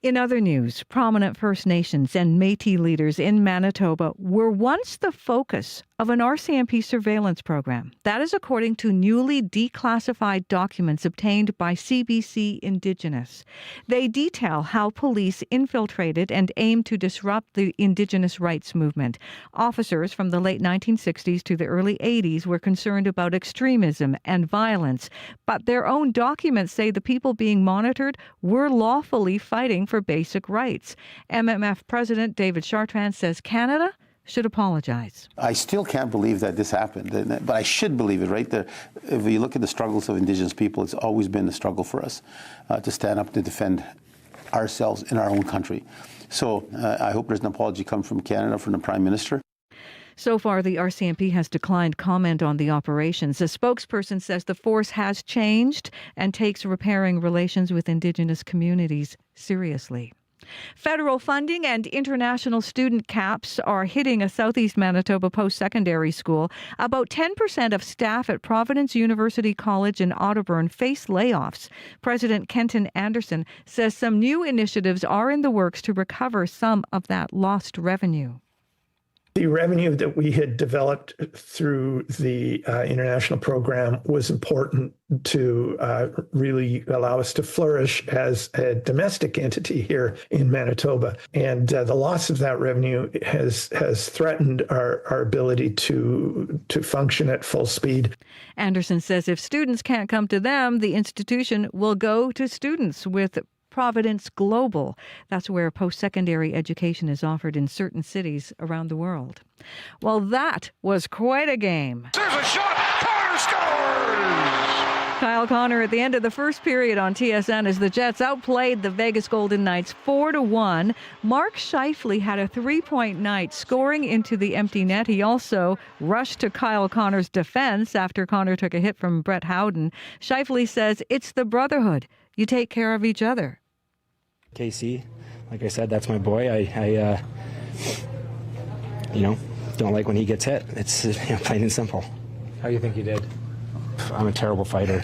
In other news, prominent First Nations and Métis leaders in Manitoba were once the focus of an RCMP surveillance program. That is according to newly declassified documents obtained by CBC Indigenous. They detail how police infiltrated and aimed to disrupt the Indigenous rights movement. Officers from the late 1960s to the early 80s were concerned about extremism and violence, but their own documents say the people being monitored were lawfully fighting for basic rights. MMF President David Chartrand says Canada should apologize. I still can't believe that this happened, but I should believe it, right? If you look at the struggles of Indigenous people, it's always been a struggle for us to stand up to defend ourselves in our own country. So I hope there's an apology come from Canada, from the Prime Minister. So far, the RCMP has declined comment on the operations. A spokesperson says the force has changed and takes repairing relations with Indigenous communities seriously. Federal funding and international student caps are hitting a southeast Manitoba post-secondary school. About 10% of staff at Providence University College in Otterburn face layoffs. President Kenton Anderson says some new initiatives are in the works to recover some of that lost revenue. The revenue that we had developed through the international program was important to really allow us to flourish as a domestic entity here in Manitoba. And the loss of that revenue has threatened our ability to function at full speed. Anderson says if students can't come to them, the institution will go to students with Providence Global. That's where post-secondary education is offered in certain cities around the world. Well, that was quite a game. There's a shot. Connor scores! Kyle Connor at the end of the first period on TSN as the Jets outplayed the Vegas Golden Knights 4-1. Mark Scheifele had a three-point night, scoring into the empty net. He also rushed to Kyle Connor's defense after Connor took a hit from Brett Howden. Scheifele says it's the brotherhood. You take care of each other. KC, like I said, that's my boy. I don't like when he gets hit. It's plain and simple. How do you think you did? I'm a terrible fighter.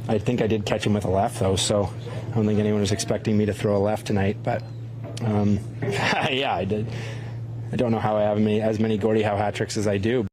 I think I did catch him with a left, though, so I don't think anyone was expecting me to throw a left tonight, but yeah, I did. I don't know how I have as many Gordie Howe hat tricks as I do.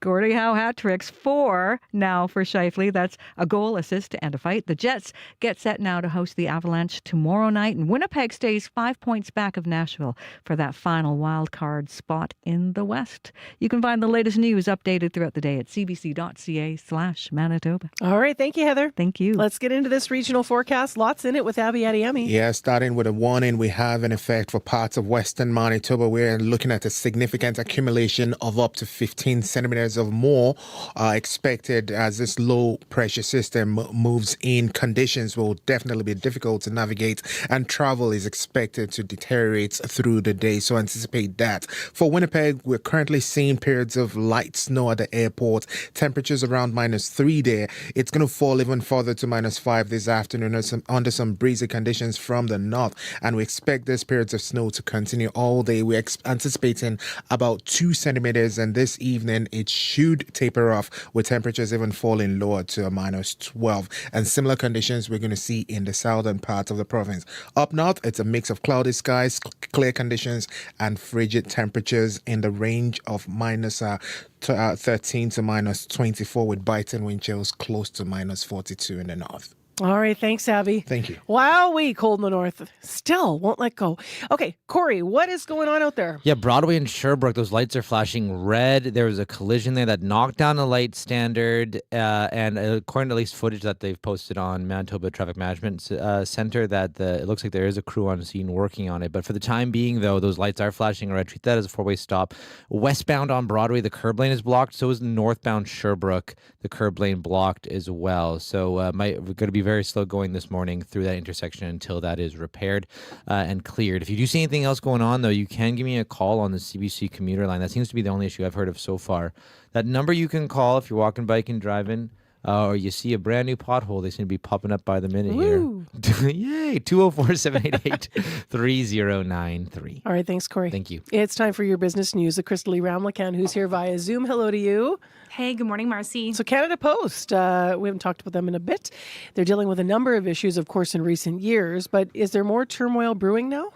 Gordie Howe hat tricks, 4 now for Scheifele. That's a goal, assist, and a fight. The Jets get set now to host the Avalanche tomorrow night, and Winnipeg stays 5 points back of Nashville for that final wild card spot in the West. You can find the latest news updated throughout the day at cbc.ca/Manitoba. All right. Thank you, Heather. Thank you. Let's get into this regional forecast. Lots in it with Abby Adiyemi. Yeah, starting with a warning we have in effect for parts of western Manitoba. We're looking at a significant accumulation of up to 15 centimeters of more expected as this low pressure system moves in. Conditions will definitely be difficult to navigate and travel is expected to deteriorate through the day, so anticipate that. For Winnipeg, we're currently seeing periods of light snow at the airport, temperatures around -3 there. It's going to fall even further to -5 this afternoon under some breezy conditions from the north, and we expect these periods of snow to continue all day. We're anticipating about 2 centimeters, and this evening it should taper off, with temperatures even falling lower to a -12. And similar conditions we're going to see in the southern part of the province. Up north, it's a mix of cloudy skies, clear conditions, and frigid temperatures in the range of -13 to -24, with biting wind chills close to -42 in the north. All right. Thanks, Abby. Thank you. Wowee, cold in the north. Still won't let go. Okay, Corey, what is going on out there? Yeah, Broadway and Sherbrooke, those lights are flashing red. There was a collision there that knocked down a light standard, and according to at least footage that they've posted on Manitoba Traffic Management Center, that it looks like there is a crew on scene working on it. But for the time being, though, those lights are flashing red. Treat that as a four-way stop. Westbound on Broadway, the curb lane is blocked. So is northbound Sherbrooke, the curb lane blocked as well. So we're going to be very slow going this morning through that intersection until that is repaired and cleared. If you do see anything else going on, though, you can give me a call on the CBC commuter line. That seems to be the only issue I've heard of so far. That number you can call if you're walking, biking, driving, or you see a brand new pothole. They seem to be popping up by the minute Woo. here. Yay! 204-788-3093. All right, thanks, Corey. Thank you. It's time for your business news. Crystal Lee Ramlakan, who's here via Zoom. Hello to you. Hey, good morning, Marcy. So Canada Post, we haven't talked about them in a bit. They're dealing with a number of issues, of course, in recent years, but is there more turmoil brewing now?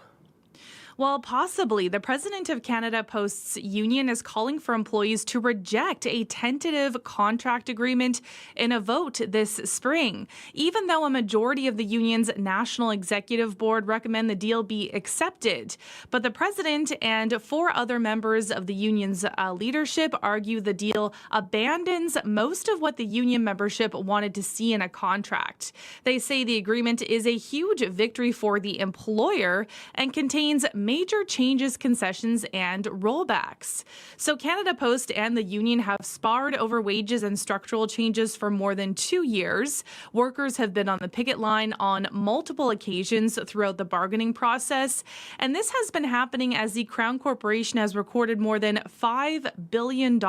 Well, possibly. The president of Canada Post's union is calling for employees to reject a tentative contract agreement in a vote this spring, even though a majority of the union's national executive board recommend the deal be accepted. But the president and 4 other members of the union's leadership argue the deal abandons most of what the union membership wanted to see in a contract. They say the agreement is a huge victory for the employer and contains major changes, concessions, and rollbacks. So Canada Post and the union have sparred over wages and structural changes for more than 2 years. Workers have been on the picket line on multiple occasions throughout the bargaining process. And this has been happening as the Crown Corporation has recorded more than $5 billion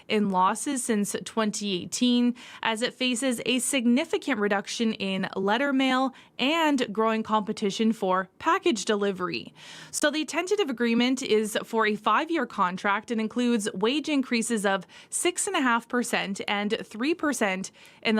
in losses since 2018, as it faces a significant reduction in letter mail and growing competition for package delivery. So the tentative agreement is for a 5-year contract and includes wage increases of 6.5% and 3% in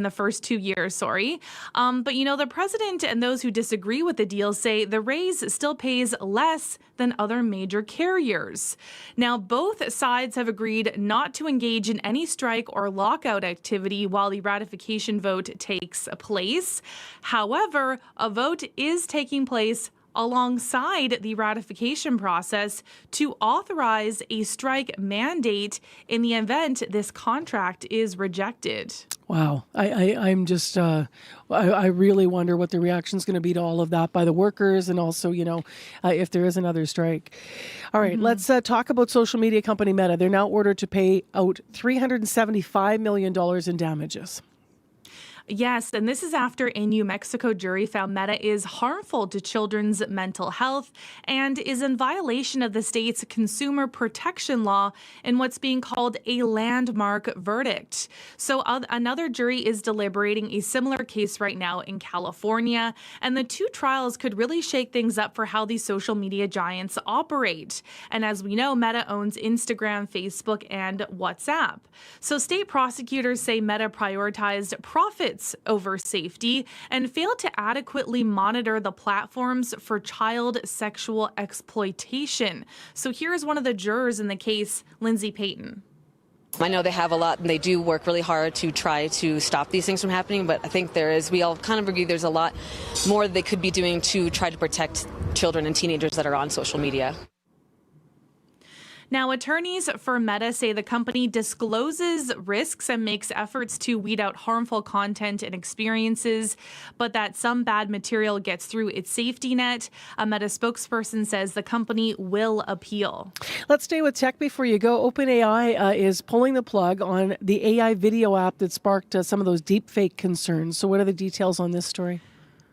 the first 2 years. But the president and those who disagree with the deal say the raise still pays less than other major carriers. Now, both sides have agreed not to engage in any strike or lockout activity while the ratification vote takes place. However, a vote is taking place alongside the ratification process to authorize a strike mandate in the event this contract is rejected. Wow. I'm just, I really wonder what the reaction is going to be to all of that by the workers and also, if there is another strike. All right, let's talk about social media company Meta. They're now ordered to pay out $375 million in damages. Yes, and this is after a New Mexico jury found Meta is harmful to children's mental health and is in violation of the state's consumer protection law in what's being called a landmark verdict. So another jury is deliberating a similar case right now in California, and the 2 trials could really shake things up for how these social media giants operate. And as we know, Meta owns Instagram, Facebook, and WhatsApp. So state prosecutors say Meta prioritized profit over safety and failed to adequately monitor the platforms for child sexual exploitation. So here's one of the jurors in the case, Lindsay Payton. I know they have a lot and they do work really hard to try to stop these things from happening, but I think we all kind of agree there's a lot more they could be doing to try to protect children and teenagers that are on social media. Now, attorneys for Meta say the company discloses risks and makes efforts to weed out harmful content and experiences, but that some bad material gets through its safety net. A Meta spokesperson says the company will appeal. Let's stay with tech before you go. OpenAI is pulling the plug on the AI video app that sparked some of those deepfake concerns. So what are the details on this story?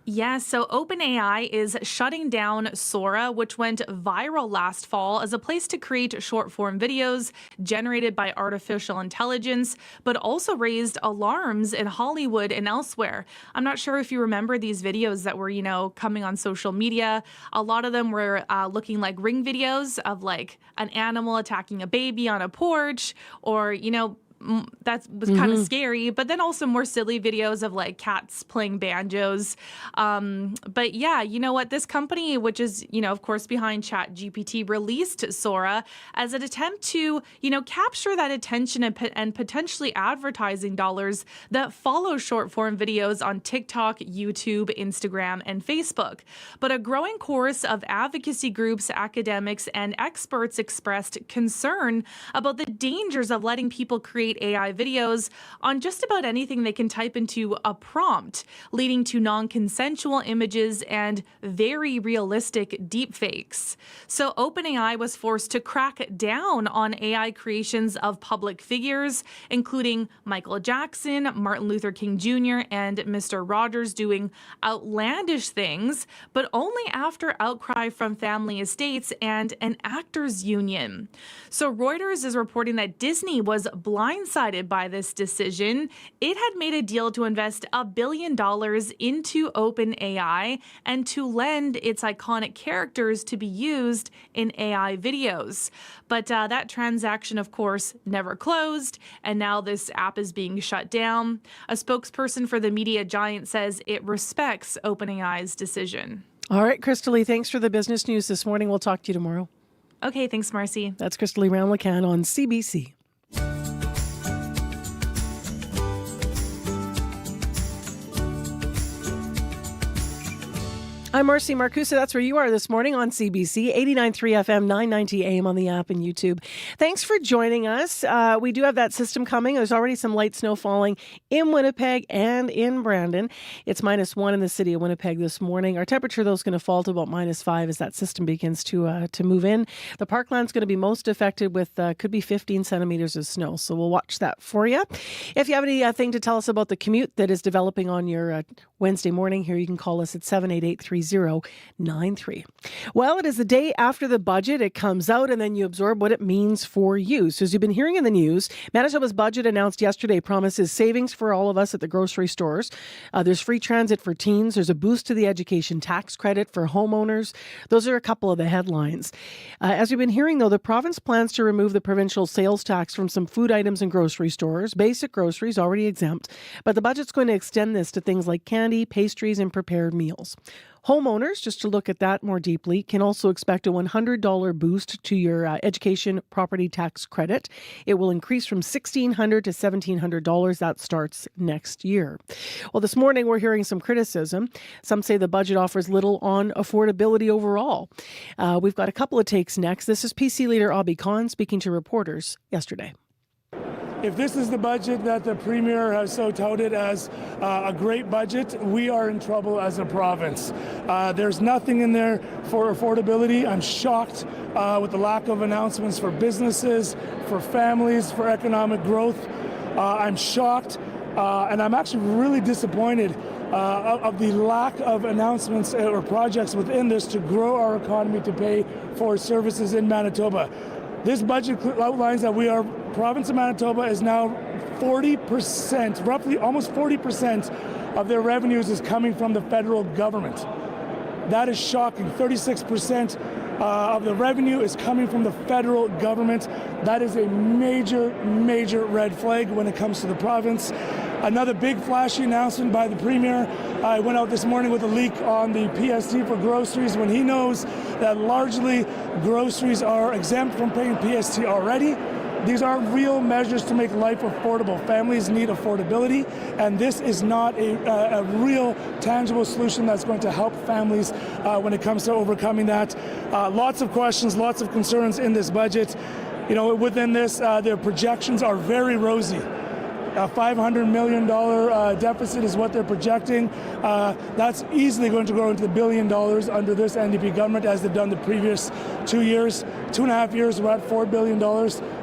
Yeah, so OpenAI is shutting down Sora, which went viral last fall as a place to create short-form videos generated by artificial intelligence, but also raised alarms in Hollywood and elsewhere. I'm not sure if you remember these videos that were, coming on social media. A lot of them were looking like Ring videos of like an animal attacking a baby on a porch, or, that was kind of scary, but then also more silly videos of like cats playing banjos. But yeah, you know what? This company, which is, of course, behind ChatGPT, released Sora as an attempt to, capture that attention and potentially advertising dollars that follow short form videos on TikTok, YouTube, Instagram, and Facebook. But a growing chorus of advocacy groups, academics, and experts expressed concern about the dangers of letting people create AI videos on just about anything they can type into a prompt, leading to non-consensual images and very realistic deepfakes. So OpenAI was forced to crack down on AI creations of public figures, including Michael Jackson, Martin Luther King Jr., and Mr. Rogers doing outlandish things, but only after outcry from family estates and an actors union. So Reuters is reporting that Disney was blindsided by this decision. It had made a deal to invest $1 billion into OpenAI and to lend its iconic characters to be used in AI videos. But that transaction, of course, never closed, and now this app is being shut down. A spokesperson for the media giant says it respects OpenAI's decision. All right, Crystal Lee, thanks for the business news this morning. We'll talk to you tomorrow. Okay, thanks, Marcy. That's Crystal Lee Roundlacan on CBC. I'm Marcy Marcusa. That's where you are this morning on CBC, 89.3 FM, 990 AM on the app and YouTube. Thanks for joining us. We do have that system coming. There's already some light snow falling in Winnipeg and in Brandon. It's -1 in the city of Winnipeg this morning. Our temperature, though, is going to fall to about -5 as that system begins to move in. The parkland's going to be most affected with could be 15 centimeters of snow. So we'll watch that for you. If you have anything to tell us about the commute that is developing on your Wednesday morning here, you can call us at 788-3093. Well, it is the day after the budget. It comes out and then you absorb what it means for you. So as you've been hearing in the news, Manitoba's budget announced yesterday promises savings for all of us at the grocery stores. There's free transit for teens. There's a boost to the education tax credit for homeowners. Those are a couple of the headlines. As we've been hearing, though, the province plans to remove the provincial sales tax from some food items in grocery stores. Basic groceries already exempt, but the budget's going to extend this to things like candy, pastries, and prepared meals. Homeowners, just to look at that more deeply, can also expect a $100 boost to your education property tax credit. It will increase from $1,600 to $1,700. That starts next year. Well, this morning we're hearing some criticism. Some say the budget offers little on affordability overall. We've got a couple of takes next. This is PC leader Abhi Khan speaking to reporters yesterday. If this is the budget that the Premier has so touted as a great budget, we are in trouble as a province. There's nothing in there for affordability. I'm shocked with the lack of announcements for businesses, for families, for economic growth. I'm shocked and I'm actually really disappointed of the lack of announcements or projects within this to grow our economy to pay for services in Manitoba. This budget outlines that province of Manitoba is now 40%, roughly almost 40% of their revenues is coming from the federal government. That is shocking. 36% of the revenue is coming from the federal government. That is a major, major red flag when it comes to the province. Another big flashy announcement by the Premier. I went out this morning with a leak on the PST for groceries when he knows that largely groceries are exempt from paying PST already. These are real measures to make life affordable. Families need affordability, and this is not a real tangible solution that's going to help families when it comes to overcoming that. Lots of questions, lots of concerns in this budget. Within this, their projections are very rosy. A $500 million deficit is what they're projecting. That's easily going to grow into $1 billion under this NDP government, as they've done the previous 2 years. 2.5 years, we're at $4 billion.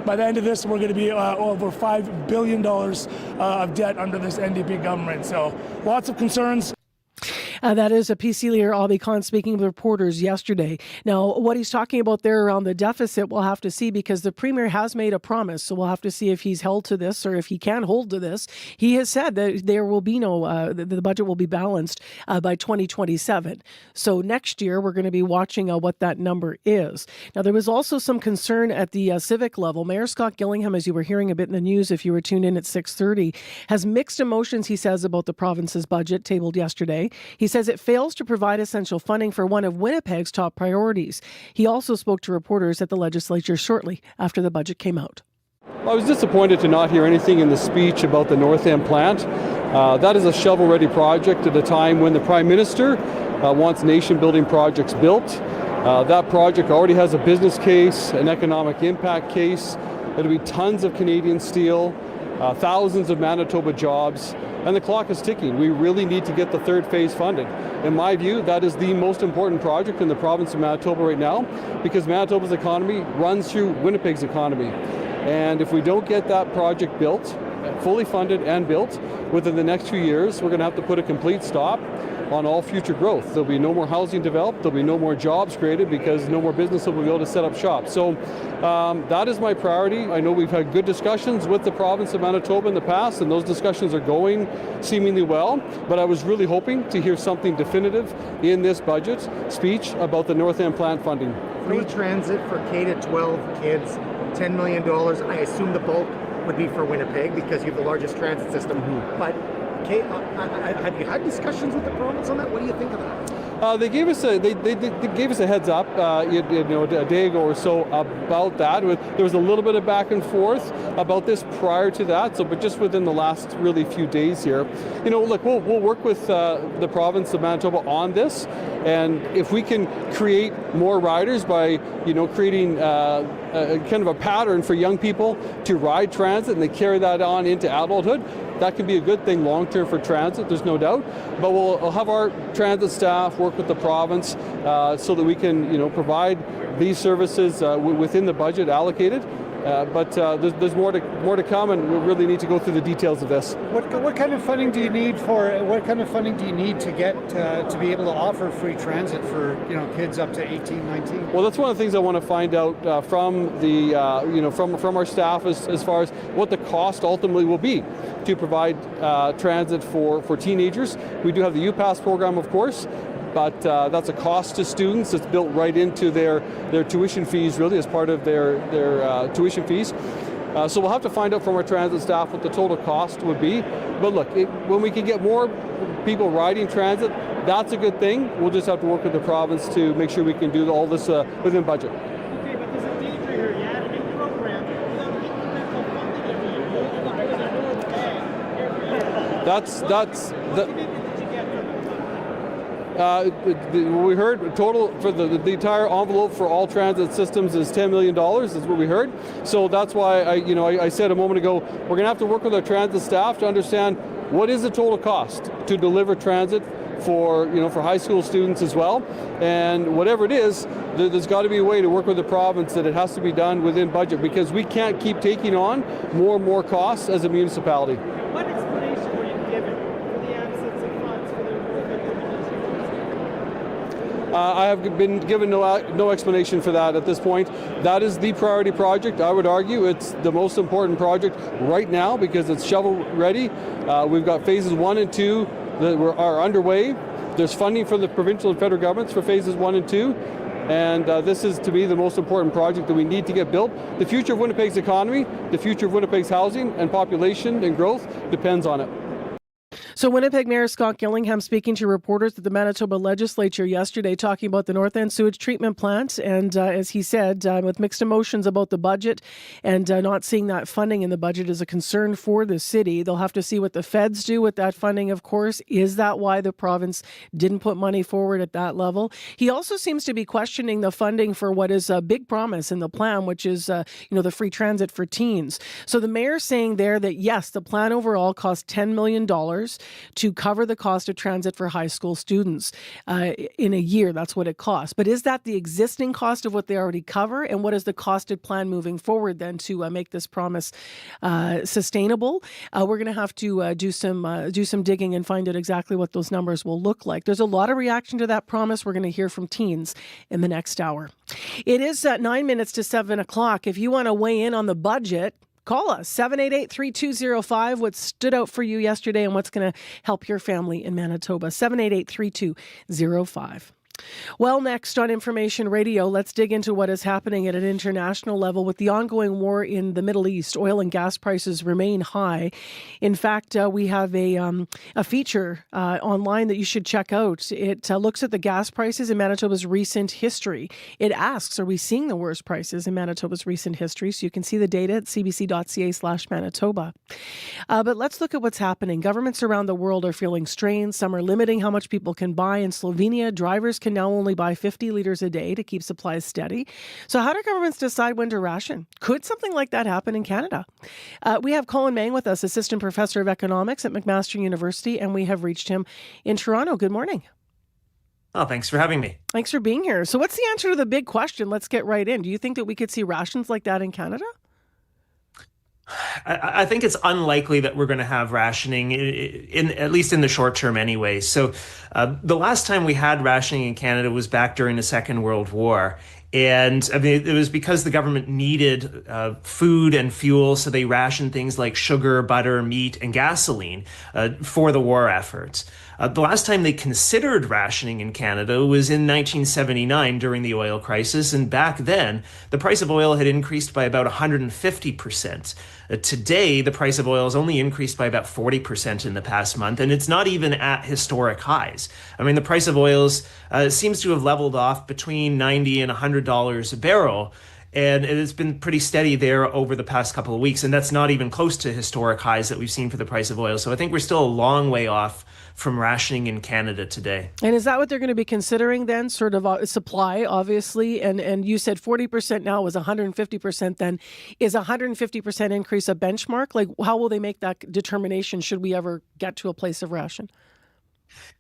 By the end of this, we're going to be over $5 billion of debt under this NDP government. So lots of concerns. That is a PC leader, Abi Khan, speaking with reporters yesterday. Now, what he's talking about there around the deficit, we'll have to see, because the Premier has made a promise. So we'll have to see if he's held to this or if he can hold to this. He has said that there will be the budget will be balanced by 2027. So next year, we're going to be watching what that number is. Now, there was also some concern at the civic level. Mayor Scott Gillingham, as you were hearing a bit in the news if you were tuned in at 6:30, has mixed emotions, he says, about the province's budget tabled yesterday. He says it fails to provide essential funding for one of Winnipeg's top priorities. He also spoke to reporters at the legislature shortly after the budget came out. I was disappointed to not hear anything in the speech about the North End plant. That is a shovel-ready project at a time when the Prime Minister wants nation-building projects built. That project already has a business case, an economic impact case. It'll be tons of Canadian steel, thousands of Manitoba jobs, and the clock is ticking. We really need to get the third phase funded. In my view, that is the most important project in the province of Manitoba right now, because Manitoba's economy runs through Winnipeg's economy. And if we don't get that project built, fully funded and built within the next few years, we're going to have to put a complete stop on all future growth. There'll be no more housing developed, there'll be no more jobs created, because no more business will be able to set up shop. So that is my priority. I know we've had good discussions with the province of Manitoba in the past, and those discussions are going seemingly well, but I was really hoping to hear something definitive in this budget speech about the North End plant funding. Free transit for K-12 kids, $10 million. I assume the bulk would be for Winnipeg because you have the largest transit system. But have you had discussions with the province on that? What do you think of that? They gave us a heads up, a day ago or so about that. There was a little bit of back and forth about this prior to that. But just within the last really few days here, look, we'll work with the province of Manitoba on this, and if we can create more riders by creating kind of a pattern for young people to ride transit, and they carry that on into adulthood, that can be a good thing long-term for transit, there's no doubt. But we'll have our transit staff work with the province so that we can, provide these services within the budget allocated. But there's more to come, and we really need to go through the details of this. What kind of funding do you need to get to be able to offer free transit for kids up to 18, 19? Well, that's one of the things I want to find out from the from our staff as far as what the cost ultimately will be to provide transit for teenagers. We do have the UPass program, of course. But that's a cost to students. It's built right into their tuition fees, really, as part of their tuition fees. So we'll have to find out from our transit staff what the total cost would be. But look, when we can get more people riding transit, that's a good thing. We'll just have to work with the province to make sure we can do all this within budget. Okay, but there's a danger here. You had a big program without incremental funding. That's we heard total for the entire envelope for all transit systems is $10 million, is what we heard. So that's why I said a moment ago, we're going to have to work with our transit staff to understand what is the total cost to deliver transit for high school students as well. And whatever it is, there's got to be a way to work with the province that it has to be done within budget, because we can't keep taking on more and more costs as a municipality. What explanation were you given for the absence of funds for the I have been given no explanation for that at this point. That is the priority project. I would argue it's the most important project right now because it's shovel ready. We've got phases 1 and 2 that are underway. There's funding from the provincial and federal governments for phases 1 and 2. And this is, to me, the most important project that we need to get built. The future of Winnipeg's economy, the future of Winnipeg's housing and population and growth depends on it. So Winnipeg Mayor Scott Gillingham speaking to reporters at the Manitoba Legislature yesterday, talking about the North End sewage treatment plant. And as he said, with mixed emotions about the budget and not seeing that funding in the budget is a concern for the city. They'll have to see what the feds do with that funding, of course. Is that why the province didn't put money forward at that level? He also seems to be questioning the funding for what is a big promise in the plan, which is, the free transit for teens. So the mayor saying there that, yes, the plan overall cost $10 million. to cover the cost of transit for high school students in a year. That's what it costs. But is that the existing cost of what they already cover? And what is the costed plan moving forward then to make this promise sustainable? We're going to have to do some digging and find out exactly what those numbers will look like. There's a lot of reaction to that promise. We're going to hear from teens in the next hour. It is 9 minutes to 7 o'clock. If you want to weigh in on the budget, call us, 788-3205. What stood out for you yesterday and what's going to help your family in Manitoba? 788-3205. Well, next on Information Radio, let's dig into what is happening at an international level with the ongoing war in the Middle East. Oil and gas prices remain high. In fact, we have a feature online that you should check out. It looks at the gas prices in Manitoba's recent history. It asks, are we seeing the worst prices in Manitoba's recent history? So you can see the data at cbc.ca/Manitoba. But let's look at what's happening. Governments around the world are feeling strained. Some are limiting how much people can buy. In Slovenia, drivers can now only buy 50 litres a day to keep supplies steady. So how do governments decide when to ration? Could something like that happen in Canada? We have Colin Mang with us, Assistant Professor of Economics at McMaster University, and we have reached him in Toronto. Good morning. Oh, thanks for having me. Thanks for being here. So what's the answer to the big question? Let's get right in. Do you think that we could see rations like that in Canada? I think it's unlikely that we're going to have rationing, at least in the short term anyway. So the last time we had rationing in Canada was back during the Second World War. And I mean, it was because the government needed food and fuel, so they rationed things like sugar, butter, meat, and gasoline for the war efforts. The last time they considered rationing in Canada was in 1979 during the oil crisis, and back then, the price of oil had increased by about 150%. Today, the price of oil has only increased by about 40% in the past month, and it's not even at historic highs. I mean, the price of oils seems to have leveled off between $90 and $100 a barrel, and it has been pretty steady there over the past couple of weeks, and that's not even close to historic highs that we've seen for the price of oil. So I think we're still a long way off from rationing in Canada today. And is that what they're going to be considering then, sort of supply, obviously? And you said 40% now was 150% then. Is 150% increase a benchmark? Like, how will they make that determination should we ever get to a place of ration?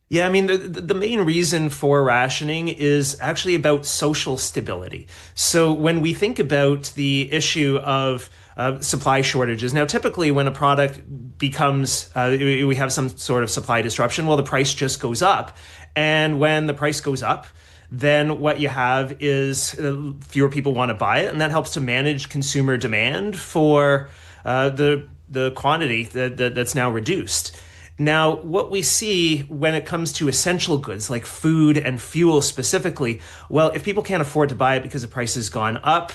Yeah, I mean, the main reason for rationing is actually about social stability. So when we think about the issue of supply shortages. Now, typically when a product becomes, we have some sort of supply disruption, well, the price just goes up. And when the price goes up, then what you have is fewer people want to buy it. And that helps to manage consumer demand for the quantity that's now reduced. Now, what we see when it comes to essential goods like food and fuel specifically, well, if people can't afford to buy it because the price has gone up,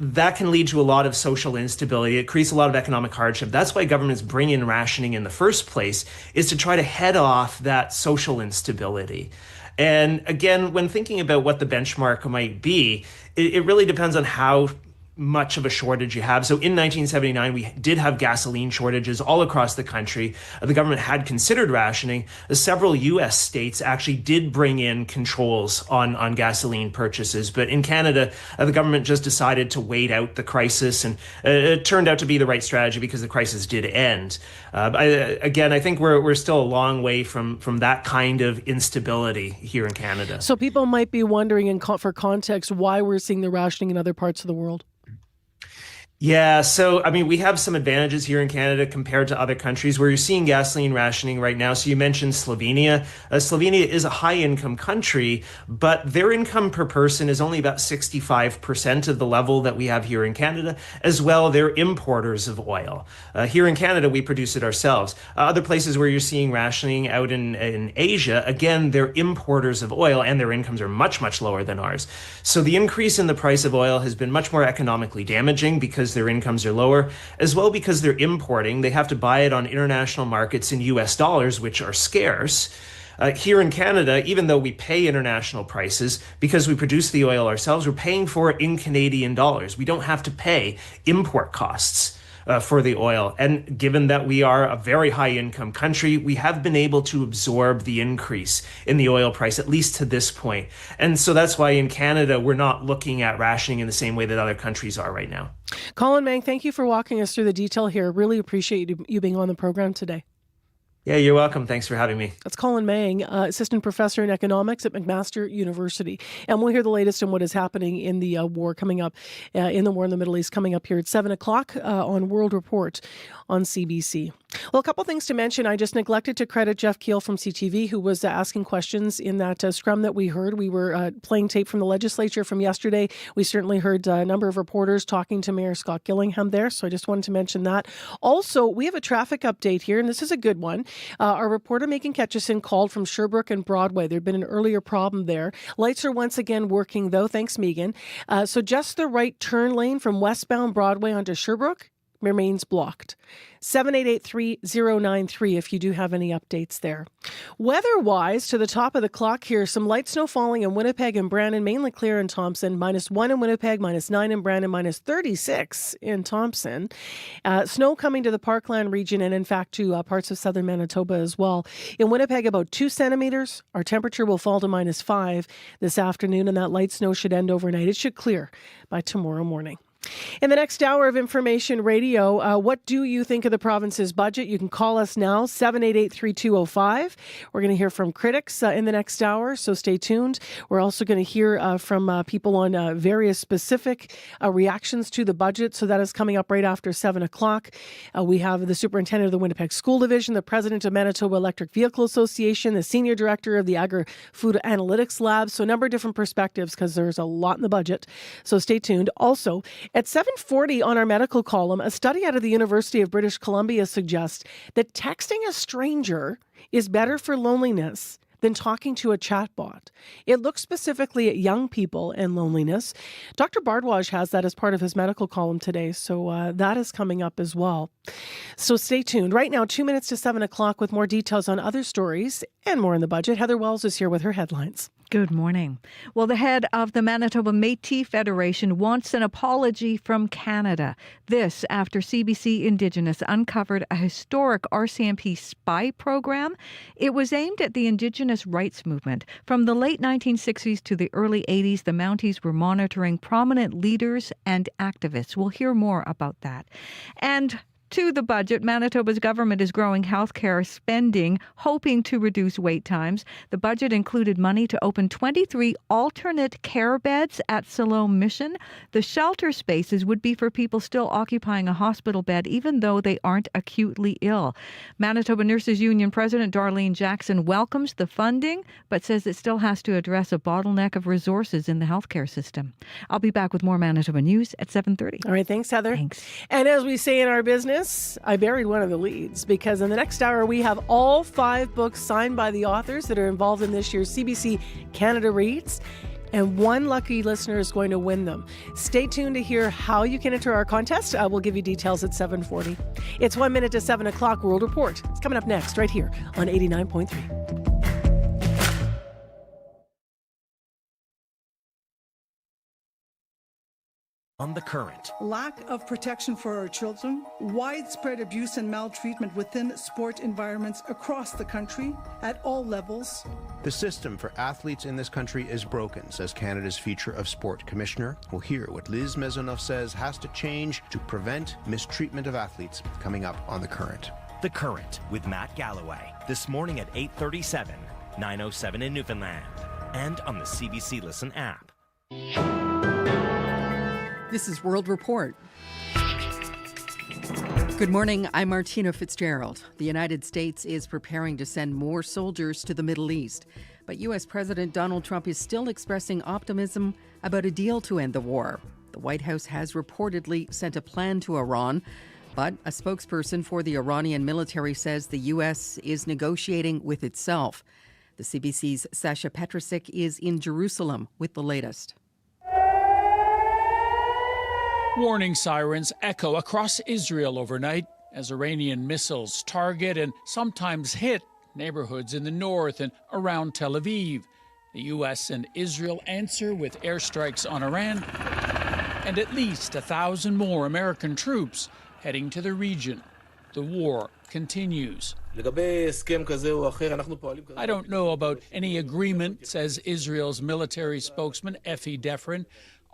that can lead to a lot of social instability. It creates a lot of economic hardship. That's why governments bring in rationing in the first place, is to try to head off that social instability. And again, when thinking about what the benchmark might be, it really depends on how much of a shortage you have. So in 1979, we did have gasoline shortages all across the country. The government had considered rationing. Several U.S. states actually did bring in controls on gasoline purchases. But in Canada, the government just decided to wait out the crisis. And it turned out to be the right strategy because the crisis did end. I think we're still a long way from that kind of instability here in Canada. So people might be wondering, for context, why we're seeing the rationing in other parts of the world. Yeah, so I mean, we have some advantages here in Canada compared to other countries where you're seeing gasoline rationing right now. So you mentioned Slovenia. Slovenia is a high-income country, but their income per person is only about 65% of the level that we have here in Canada. As well, they're importers of oil. Here in Canada, we produce it ourselves. Other places where you're seeing rationing out in Asia, again, they're importers of oil and their incomes are much, much lower than ours. So the increase in the price of oil has been much more economically damaging because their incomes are lower, as well because they're importing. They have to buy it on international markets in US dollars, which are scarce. Here in Canada, even though we pay international prices, because we produce the oil ourselves, we're paying for it in Canadian dollars. We don't have to pay import costs for the oil. And given that we are a very high income country, we have been able to absorb the increase in the oil price, at least to this point. And so that's why in Canada, we're not looking at rationing in the same way that other countries are right now. Colin Mang, thank you for walking us through the detail here. Really appreciate you being on the program today. Yeah, you're welcome. Thanks for having me. That's Colin Mang, assistant professor in economics at McMaster University. And we'll hear the latest on what is happening in the war coming up, in the war in the Middle East coming up here at 7 o'clock on World Report on CBC. Well, a couple things to mention. I just neglected to credit Jeff Keel from CTV, who was asking questions in that scrum that we heard. We were playing tape from the legislature from yesterday. We certainly heard a number of reporters talking to Mayor Scott Gillingham there, so I just wanted to mention that. Also, we have a traffic update here, and this is a good one. Our reporter Megan Ketchison called from Sherbrooke and Broadway. There had been an earlier problem there. Lights are once again working, though. Thanks, Megan. So just the right turn lane from westbound Broadway onto Sherbrooke remains blocked. 788-3093 if you do have any updates there. Weather-wise, to the top of the clock here, some light snow falling in Winnipeg and Brandon, mainly clear in Thompson, -1 in Winnipeg, -9 in Brandon, -36 in Thompson. Snow coming to the Parkland region and, in fact, to parts of southern Manitoba as well. In Winnipeg, about 2 centimeters. Our temperature will fall to -5 this afternoon, and that light snow should end overnight. It should clear by tomorrow morning. In the next hour of Information Radio, what do you think of the province's budget? You can call us now, 788-3205. We're going to hear from critics in the next hour, so stay tuned. We're also going to hear from people on various specific reactions to the budget, so that is coming up right after 7 o'clock. We have the superintendent of the Winnipeg School Division, the president of Manitoba Electric Vehicle Association, the senior director of the Agri-Food Analytics Lab, so a number of different perspectives because there's a lot in the budget, so stay tuned. Also, at 7:40 on our medical column, a study out of the University of British Columbia suggests that texting a stranger is better for loneliness than talking to a chatbot. It looks specifically at young people and loneliness. Dr. Bardwaj has that as part of his medical column today, so that is coming up as well. So stay tuned. Right now, 2 minutes to 7 o'clock with more details on other stories and more in the budget. Heather Wells is here with her headlines. Good morning. Well, the head of the Manitoba Métis Federation wants an apology from Canada. This after CBC Indigenous uncovered a historic RCMP spy program. It was aimed at the Indigenous rights movement. From the late 1960s to the early 80s, the Mounties were monitoring prominent leaders and activists. We'll hear more about that. And to the budget, Manitoba's government is growing healthcare spending, hoping to reduce wait times. The budget included money to open 23 alternate care beds at Siloam Mission. The shelter spaces would be for people still occupying a hospital bed, even though they aren't acutely ill. Manitoba Nurses Union President Darlene Jackson welcomes the funding, but says it still has to address a bottleneck of resources in the healthcare system. I'll be back with more Manitoba News at 7:30. All right, thanks, Heather. Thanks. And as we say in our business, I buried one of the leads because in the next hour we have all 5 books signed by the authors that are involved in this year's CBC Canada Reads, and one lucky listener is going to win them. Stay tuned to hear how you can enter our contest. We'll give you details at 7:40. It's 1 minute to 7 o'clock. World Report. It's coming up next right here on 89.3. On the current. Lack of protection for our children, widespread abuse and maltreatment within sport environments across the country at all levels. The system for athletes in this country is broken, says Canada's Future of Sport Commissioner. We'll hear what Liz Maisonneuve says has to change to prevent mistreatment of athletes, coming up on The Current. The Current with Matt Galloway, this morning at 8:37, 9:07 in Newfoundland, and on the CBC Listen app. This is World Report. Good morning, I'm Martina Fitzgerald. The United States is preparing to send more soldiers to the Middle East. But U.S. President Donald Trump is still expressing optimism about a deal to end the war. The White House has reportedly sent a plan to Iran, but a spokesperson for the Iranian military says the U.S. is negotiating with itself. The CBC's Sasha Petrusik is in Jerusalem with the latest. Warning sirens echo across Israel overnight as Iranian missiles target and sometimes hit neighborhoods in the north and around Tel Aviv. The U.S. and Israel answer with airstrikes on Iran and at least 1,000 more American troops heading to the region. The war continues. I don't know about any agreement, says Israel's military spokesman, Effie Defrin.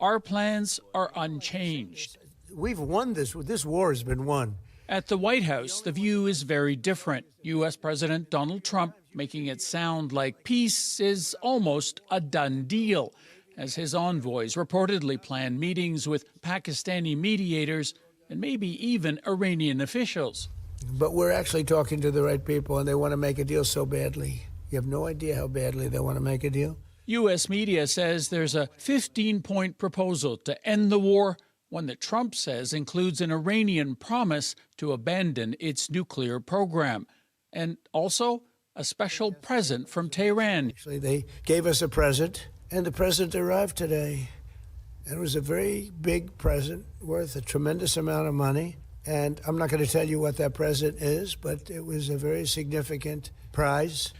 Our plans are unchanged. We've won this. This war has been won. At the White House, the view is very different. U.S. President Donald Trump making it sound like peace is almost a done deal, as his envoys reportedly plan meetings with Pakistani mediators and maybe even Iranian officials. But we're actually talking to the right people, and they want to make a deal so badly. You have no idea how badly they want to make a deal. U.S. media says there's a 15-point proposal to end the war, one that Trump says includes an Iranian promise to abandon its nuclear program, and also a special present from Tehran. Actually, they gave us a present, and the present arrived today. It was a very big present worth a tremendous amount of money, and I'm not going to tell you what that present is, but it was a very significant prize.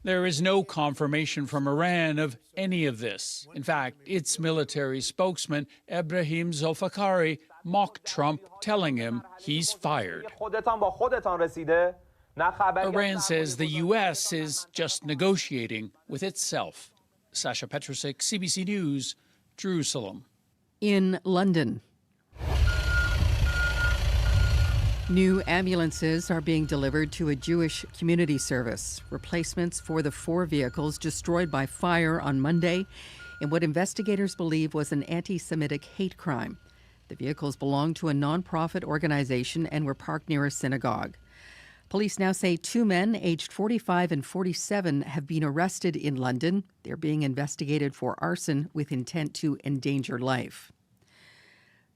There is no confirmation from Iran of any of this. In fact, its military spokesman, Ebrahim Zolfakhari, mocked Trump, telling him he's fired. Iran says the U.S. is just negotiating with itself. Sasha Petrusik, CBC News, Jerusalem. In London, new ambulances are being delivered to a Jewish community service, replacements for the 4 vehicles destroyed by fire on Monday in what investigators believe was an anti-Semitic hate crime. The vehicles belonged to a non-profit organization and were parked near a synagogue. Police now say 2 men, aged 45 and 47, have been arrested in London. They're being investigated for arson with intent to endanger life.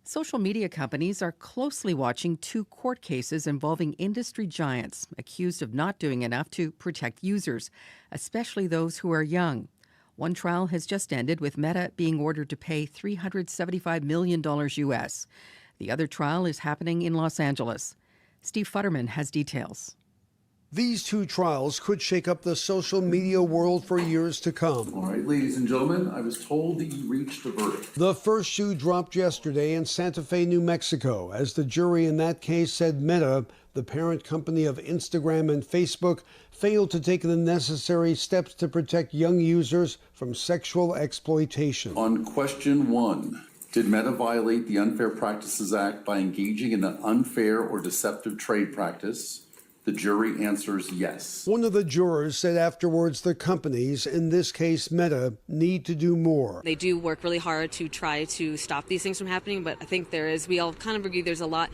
Social media companies are closely watching 2 court cases involving industry giants accused of not doing enough to protect users, especially those who are young. One trial has just ended with Meta being ordered to pay $375 million US. The other trial is happening in Los Angeles. Steve Futterman has details. These 2 trials could shake up the social media world for years to come. All right, ladies and gentlemen, I was told that you reached a verdict. The first shoe dropped yesterday in Santa Fe, New Mexico, as the jury in that case said Meta, the parent company of Instagram and Facebook, failed to take the necessary steps to protect young users from sexual exploitation. On question 1, did Meta violate the Unfair Practices Act by engaging in an unfair or deceptive trade practice? The jury answers yes. One of the jurors said afterwards the companies, in this case Meta, need to do more. They do work really hard to try to stop these things from happening, but I think we all kind of agree there's a lot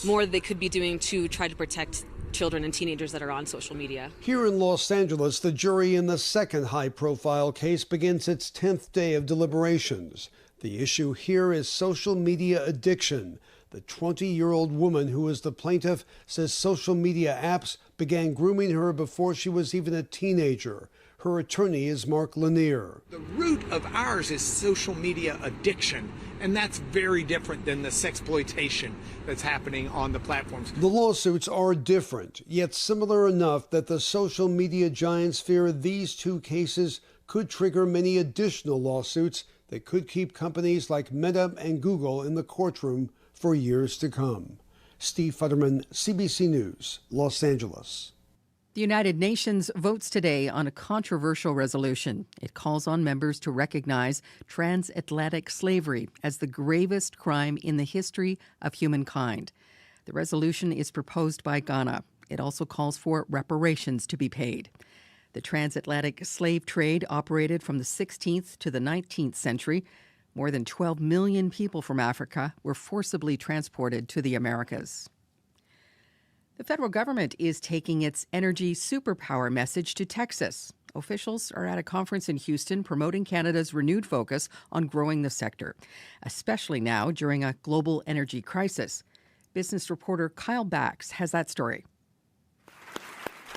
more they could be doing to try to protect children and teenagers that are on social media. Here in Los Angeles, the jury in the second high-profile case begins its 10th day of deliberations. The issue here is social media addiction. The 20-year-old woman who is the plaintiff says social media apps began grooming her before she was even a teenager. Her attorney is Mark Lanier. The root of ours is social media addiction, and that's very different than the sexploitation that's happening on the platforms. The lawsuits are different, yet similar enough that the social media giants fear these 2 cases could trigger many additional lawsuits that could keep companies like Meta and Google in the courtroom for years to come. Steve Futterman, CBC News, Los Angeles. The United Nations votes today on a controversial resolution. It calls on members to recognize transatlantic slavery as the gravest crime in the history of humankind. The resolution is proposed by Ghana. It also calls for reparations to be paid. The transatlantic slave trade operated from the 16th to the 19th century. More than 12 million people from Africa were forcibly transported to the Americas. The federal government is taking its energy superpower message to Texas. Officials are at a conference in Houston promoting Canada's renewed focus on growing the sector, especially now during a global energy crisis. Business reporter Kyle Bax has that story.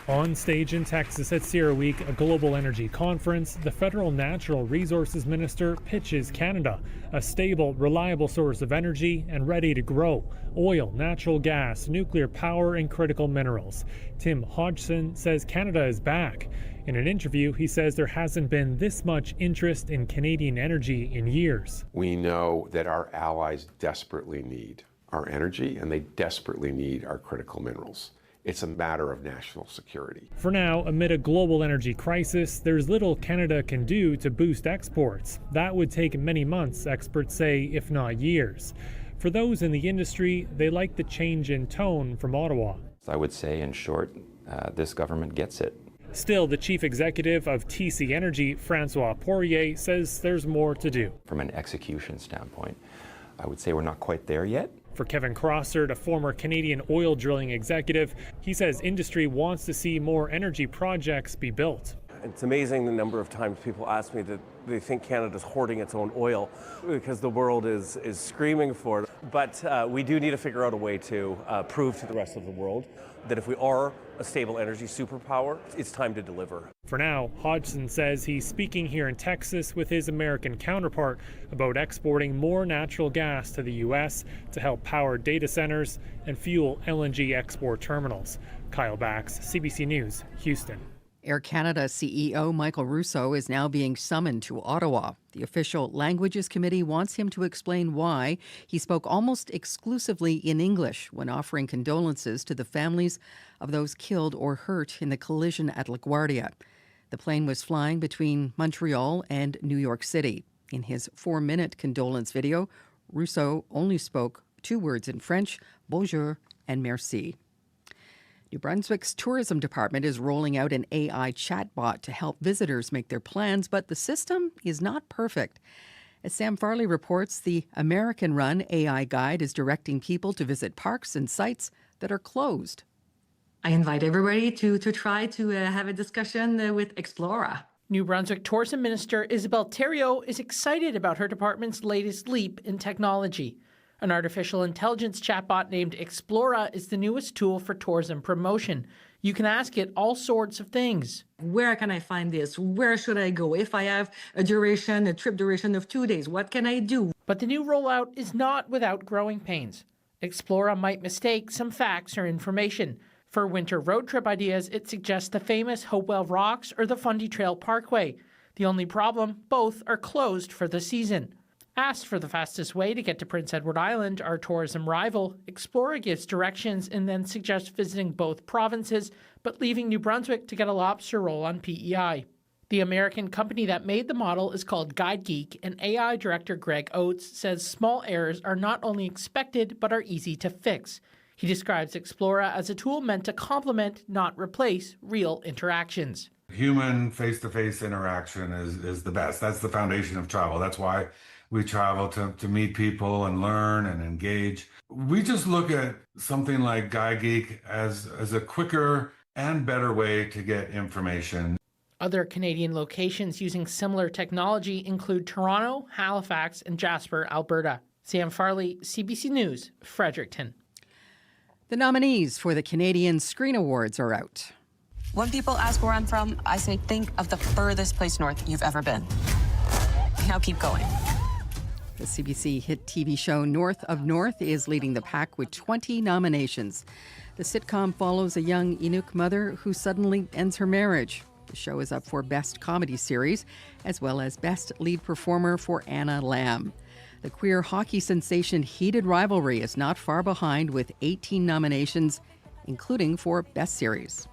On stage in Texas at CERAWeek, a global energy conference, the federal natural resources minister pitches Canada a stable, reliable source of energy and ready to grow: oil, natural gas, nuclear power, and critical minerals. Tim Hodgson says Canada is back. In an interview, he says there hasn't been this much interest in Canadian energy in years. We know that our allies desperately need our energy, and they desperately need our critical minerals. It's a matter of national security. For now, amid a global energy crisis, there's little Canada can do to boost exports. That would take many months, experts say, if not years. For those in the industry, they like the change in tone from Ottawa. I would say, in short, this government gets it. Still, the chief executive of TC Energy, Francois Poirier, says there's more to do. From an execution standpoint, I would say we're not quite there yet. For Kevin Crossard, a former Canadian oil drilling executive, he says industry wants to see more energy projects be built. It's amazing the number of times people ask me that they think Canada's hoarding its own oil because the world is screaming for it. But we do need to figure out a way to prove to the rest of the world that if we are a stable energy superpower, it's time to deliver. For now, Hodgson says he's speaking here in Texas with his American counterpart about exporting more natural gas to the U.S. to help power data centers and fuel LNG export terminals. Kyle Bax, CBC News, Houston. Air Canada CEO Michael Rousseau is now being summoned to Ottawa. The official Languages Committee wants him to explain why he spoke almost exclusively in English when offering condolences to the families of those killed or hurt in the collision at LaGuardia. The plane was flying between Montreal and New York City. In his 4-minute condolence video, Rousseau only spoke 2 words in French, bonjour and merci. New Brunswick's tourism department is rolling out an AI chatbot to help visitors make their plans, but the system is not perfect. As Sam Farley reports, the American-run AI guide is directing people to visit parks and sites that are closed. I invite everybody to try to have a discussion with Explora. New Brunswick Tourism Minister Isabelle Thériault is excited about her department's latest leap in technology. An artificial intelligence chatbot named Explora is the newest tool for tourism promotion. You can ask it all sorts of things. Where can I find this? Where should I go? If I have a trip duration of 2 days, what can I do? But the new rollout is not without growing pains. Explora might mistake some facts or information. For winter road trip ideas, it suggests the famous Hopewell Rocks or the Fundy Trail Parkway. The only problem, both are closed for the season. Asked for the fastest way to get to Prince Edward Island, our tourism rival, Explora gives directions and then suggests visiting both provinces, but leaving New Brunswick to get a lobster roll on PEI. The American company that made the model is called GuideGeek, and AI director Greg Oates says small errors are not only expected, but are easy to fix. He describes Explora as a tool meant to complement, not replace, real interactions. Human face-to-face interaction is the best. That's the foundation of travel. That's why we travel to meet people and learn and engage. We just look at something like GuideGeek as a quicker and better way to get information. Other Canadian locations using similar technology include Toronto, Halifax, and Jasper, Alberta. Sam Farley, CBC News, Fredericton. The nominees for the Canadian Screen Awards are out. When people ask where I'm from, I say think of the furthest place north you've ever been. Now keep going. The CBC hit TV show North of North is leading the pack with 20 nominations. The sitcom follows a young Inuk mother who suddenly ends her marriage. The show is up for Best Comedy Series, as well as Best Lead Performer for Anna Lamb. The queer hockey sensation Heated Rivalry is not far behind with 18 nominations, including for Best Series.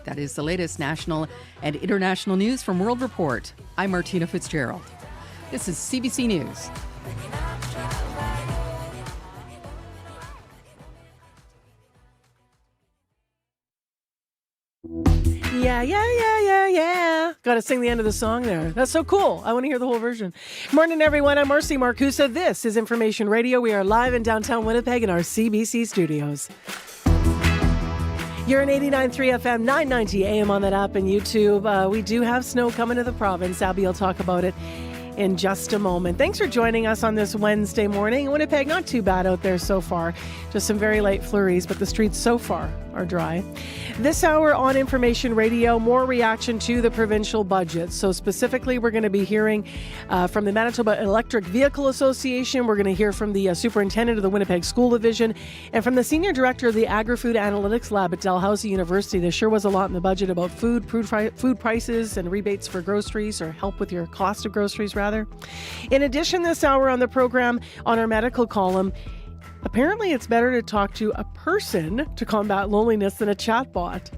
That is the latest national and international news from World Report. I'm Martina Fitzgerald. This is CBC News. Yeah. Got to sing the end of the song there. That's so cool. I want to hear the whole version. Morning, everyone. I'm Marcy Marcusa. This is Information Radio. We are live in downtown Winnipeg in our CBC studios. You're in 89.3 FM, 990 AM on that app and YouTube. We do have snow coming to the province. Abby will talk about it in just a moment. Thanks for joining us on this Wednesday morning. Winnipeg, not too bad out there so far. Just some very light flurries, but the streets so far are dry. This hour on Information Radio, more reaction to the provincial budget. So specifically, we're going to be hearing from the Manitoba Electric Vehicle Association. We're going to hear from the superintendent of the Winnipeg School Division and from the senior director of the Agri-Food Analytics Lab at Dalhousie University. There sure was a lot in the budget about food prices and rebates for groceries, or help with your cost of groceries, rather. In addition, this hour on the program, on our medical column, apparently it's better to talk to a person to combat loneliness than a chatbot.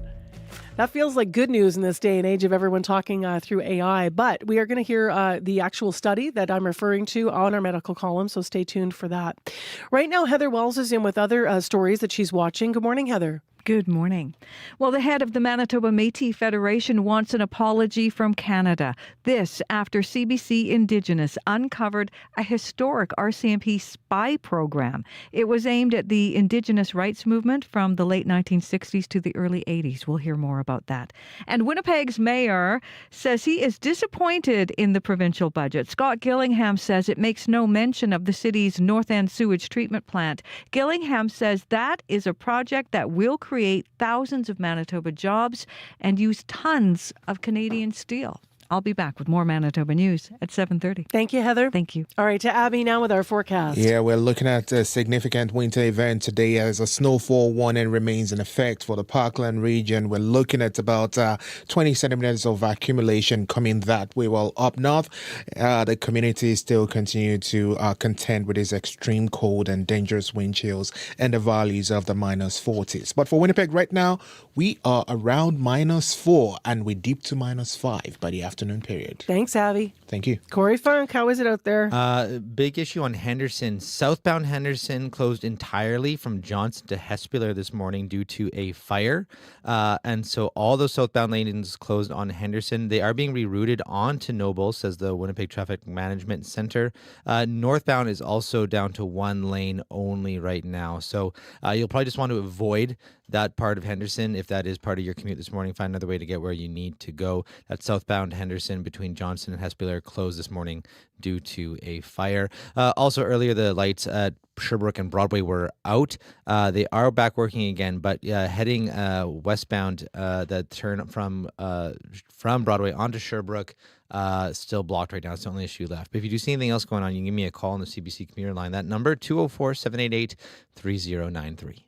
That feels like good news in this day and age of everyone talking through AI. But we are going to hear the actual study that I'm referring to on our medical column, so stay tuned for that. Right now, Heather Wells is in with other stories that she's watching. Good morning, Heather. Good morning. Well, the head of the Manitoba Métis Federation wants an apology from Canada. This after CBC Indigenous uncovered a historic RCMP spy program. It was aimed at the Indigenous rights movement from the late 1960s to the early 80s. We'll hear more about that. And Winnipeg's mayor says he is disappointed in the provincial budget. Scott Gillingham says it makes no mention of the city's North End sewage treatment plant. Gillingham says that is a project that will create thousands of Manitoba jobs and use tons of Canadian steel. I'll be back with more Manitoba news at 7:30. Thank you, Heather. Thank you. All right, to Abby now with our forecast. Yeah, we're looking at a significant winter event today as a snowfall warning remains in effect for the Parkland region. We're looking at about 20 centimeters of accumulation coming that way. Well, up north, the community still continue to contend with these extreme cold and dangerous wind chills in the valleys of the -40s. But for Winnipeg right now, we are around -4 and we deep to -5 by the afternoon period. Thanks, Abby. Thank you. Corey Funk, how is it out there? Big issue on Henderson. Southbound Henderson closed entirely from Johnson to Hespeler this morning due to a fire. And so all those southbound lanes closed on Henderson. They are being rerouted on to Noble, says the Winnipeg Traffic Management Center. Northbound is also down to one lane only right now. So you'll probably just want to avoid that part of Henderson. If that is part of your commute this morning, find another way to get where you need to go. That southbound Henderson between Johnson and Hespeler closed this morning due to a fire. Also earlier, the lights at Sherbrooke and Broadway were out. They are back working again, but heading westbound, that turn from Broadway onto Sherbrooke, still blocked right now. It's the only issue left. But if you do see anything else going on, you can give me a call on the CBC commuter line. That number, 204-788-3093.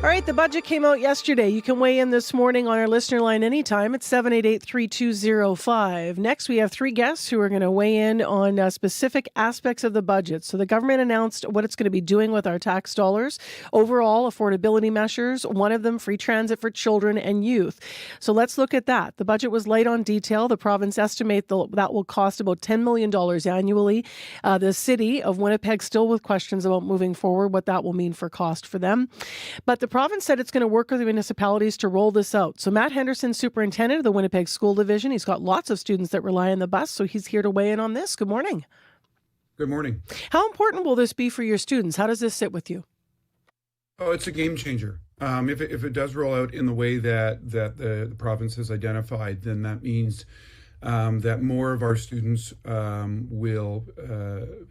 All right, the budget came out yesterday. You can weigh in this morning on our listener line anytime. It's 788-3205. Next, we have three guests who are going to weigh in on specific aspects of the budget. So the government announced what it's going to be doing with our tax dollars. Overall, affordability measures, one of them free transit for children and youth. So let's look at that. The budget was light on detail. The province estimates that will cost about $10 million annually. The city of Winnipeg still with questions about moving forward, what that will mean for cost for them. But the province said it's going to work with the municipalities to roll this out. So Matt Henderson, superintendent of the Winnipeg School Division, he's got lots of students that rely on the bus, so he's here to weigh in on this. Good morning. Good morning. How important will this be for your students? How does this sit with you? Oh, it's a game changer. If it does roll out in the way that the province has identified, then that means that more of our students will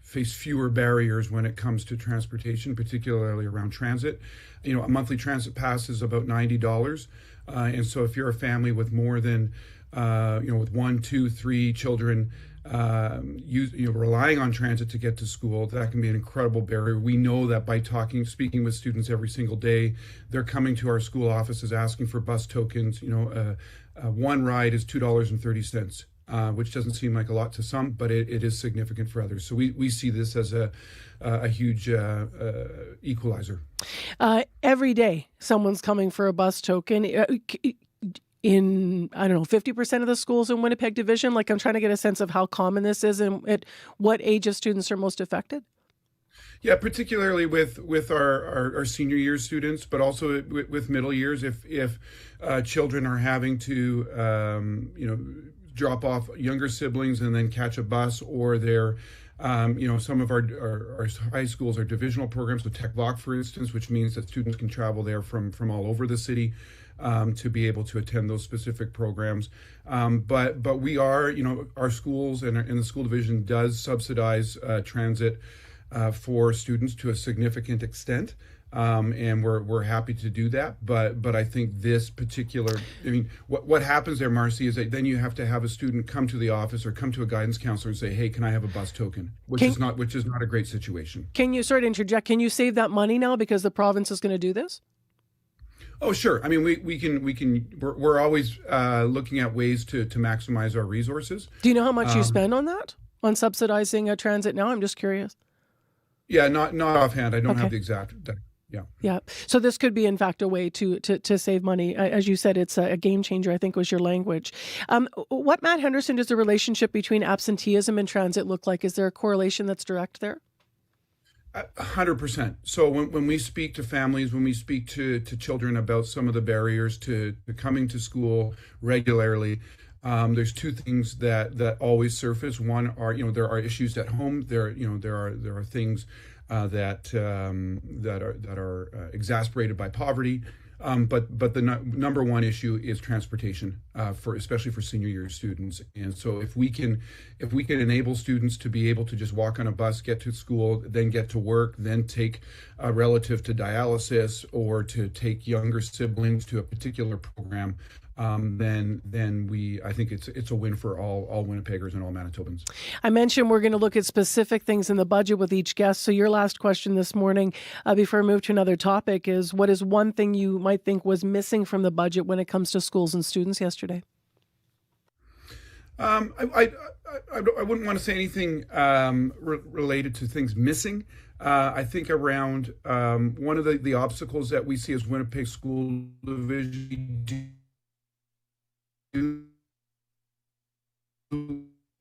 face fewer barriers when it comes to transportation, particularly around transit. You know, a monthly transit pass is about $90. And so if you're a family with more than, with 1, 2, 3 children, relying on transit to get to school, that can be an incredible barrier. We know that by speaking with students every single day, they're coming to our school offices asking for bus tokens. One ride is $2.30, which doesn't seem like a lot to some, but it is significant for others. So we see this as a huge equalizer. Every day, someone's coming for a bus token. In, 50% of the schools in Winnipeg Division? Like, I'm trying to get a sense of how common this is and at what age of students are most affected. Yeah, particularly with our senior year students, but also with middle years. If children are having to, drop off younger siblings and then catch a bus, or they're, some of our high schools are divisional programs, so Tech Voc, for instance, which means that students can travel there from all over the city to be able to attend those specific programs. But we are, our schools and the school division does subsidize transit for students to a significant extent. And we're happy to do that, but I think this particular, what happens there, Marcy, is that then you have to have a student come to the office or come to a guidance counselor and say, hey, can I have a bus token? Which is not a great situation. Can you sort of interject? Can you save that money now because the province is going to do this? Oh, sure. I mean, we're always looking at ways to maximize our resources. Do you know how much you spend on that? on subsidizing transit now? I'm just curious. Yeah, not offhand. I don't Okay. have the exact. Yeah. Yeah. So this could be, in fact, a way to save money. As you said, it's a game changer, I think was your language. What, Matt Henderson, does the relationship between absenteeism and transit look like? Is there a correlation that's direct there? 100%. So when we speak to families, when we speak to children about some of the barriers to coming to school regularly, there's two things that always surface. One are, there are issues at home. There are things that are exasperated by poverty. But the number one issue is transportation, especially for senior year students. And so if we can enable students to be able to just walk on a bus, get to school, then get to work, then take a relative to dialysis, or to take younger siblings to a particular program, then I think it's a win for all Winnipeggers and all Manitobans. I mentioned we're going to look at specific things in the budget with each guest. So your last question this morning, before I move to another topic, is what is one thing you might think was missing from the budget when it comes to schools and students yesterday? I wouldn't want to say anything related to things missing. I think around one of the obstacles that we see as Winnipeg School Division,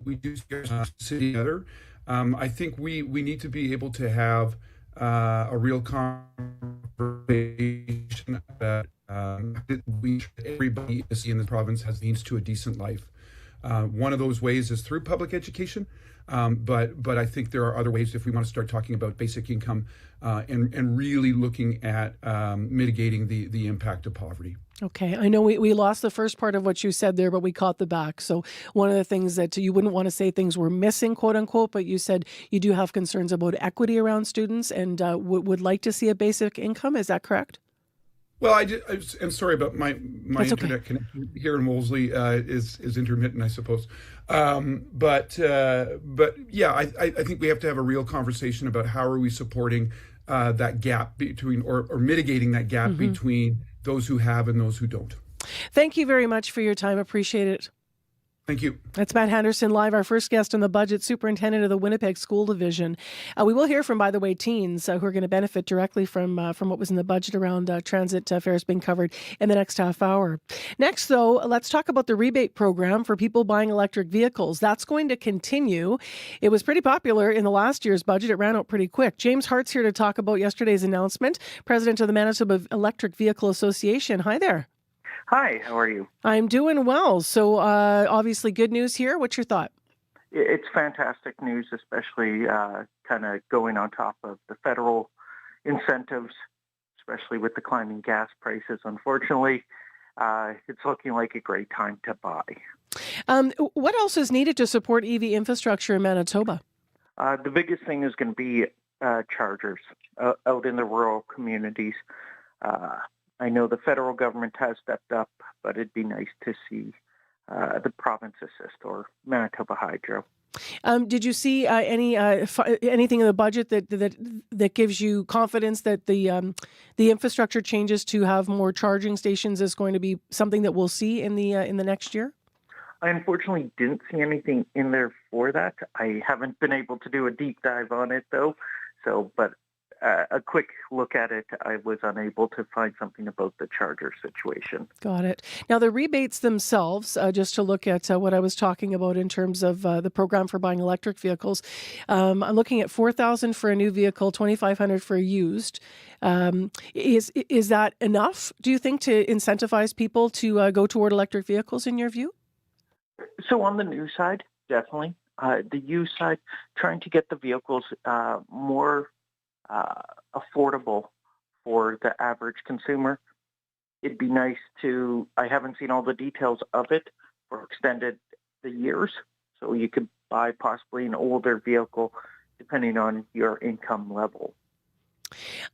we do sit together. I think we need to be able to have a real conversation that everybody in the province has means to a decent life. One of those ways is through public education, but I think there are other ways if we want to start talking about basic income and really looking at mitigating the impact of poverty. Okay. I know we lost the first part of what you said there, but we caught the back. So one of the things that you wouldn't want to say things were missing, quote unquote, but you said you do have concerns about equity around students and would like to see a basic income. Is that correct? Well, I'm sorry about my internet connection here in Wolseley is intermittent, I suppose. But yeah, I think we have to have a real conversation about how are we supporting that gap between or mitigating that gap between those who have and those who don't. Thank you very much for your time. Appreciate it. Thank you. That's Matt Henderson, live, our first guest on the budget, superintendent of the Winnipeg School Division. We will hear from, by the way, teens who are going to benefit directly from what was in the budget around transit fares being covered in the next half hour. Next, though, let's talk about the rebate program for people buying electric vehicles. That's going to continue. It was pretty popular in the last year's budget. It ran out pretty quick. James Hart's here to talk about yesterday's announcement, president of the Manitoba Electric Vehicle Association. Hi there. Hi, how are you? I'm doing well. So obviously good news here. What's your thought? It's fantastic news, especially kind of going on top of the federal incentives, especially with the climbing gas prices. Unfortunately, it's looking like a great time to buy. What else is needed to support EV infrastructure in Manitoba? The biggest thing is going to be chargers out in the rural communities. I know the federal government has stepped up, but it'd be nice to see the province assist or Manitoba Hydro. Did you see anything in the budget that gives you confidence that the infrastructure changes to have more charging stations is going to be something that we'll see in the next year? I unfortunately didn't see anything in there for that. I haven't been able to do a deep dive on it though. But a quick look at it, I was unable to find something about the charger situation. Got it. Now, the rebates themselves, just to look at what I was talking about in terms of the program for buying electric vehicles, I'm looking at $4,000 for a new vehicle, $2,500 for a used. Is that enough, do you think, to incentivize people to go toward electric vehicles in your view? So on the new side, definitely. The used side, trying to get the vehicles more affordable for the average consumer. It'd be nice to, I haven't seen all the details of it, for extended the years. So you could buy possibly an older vehicle depending on your income level.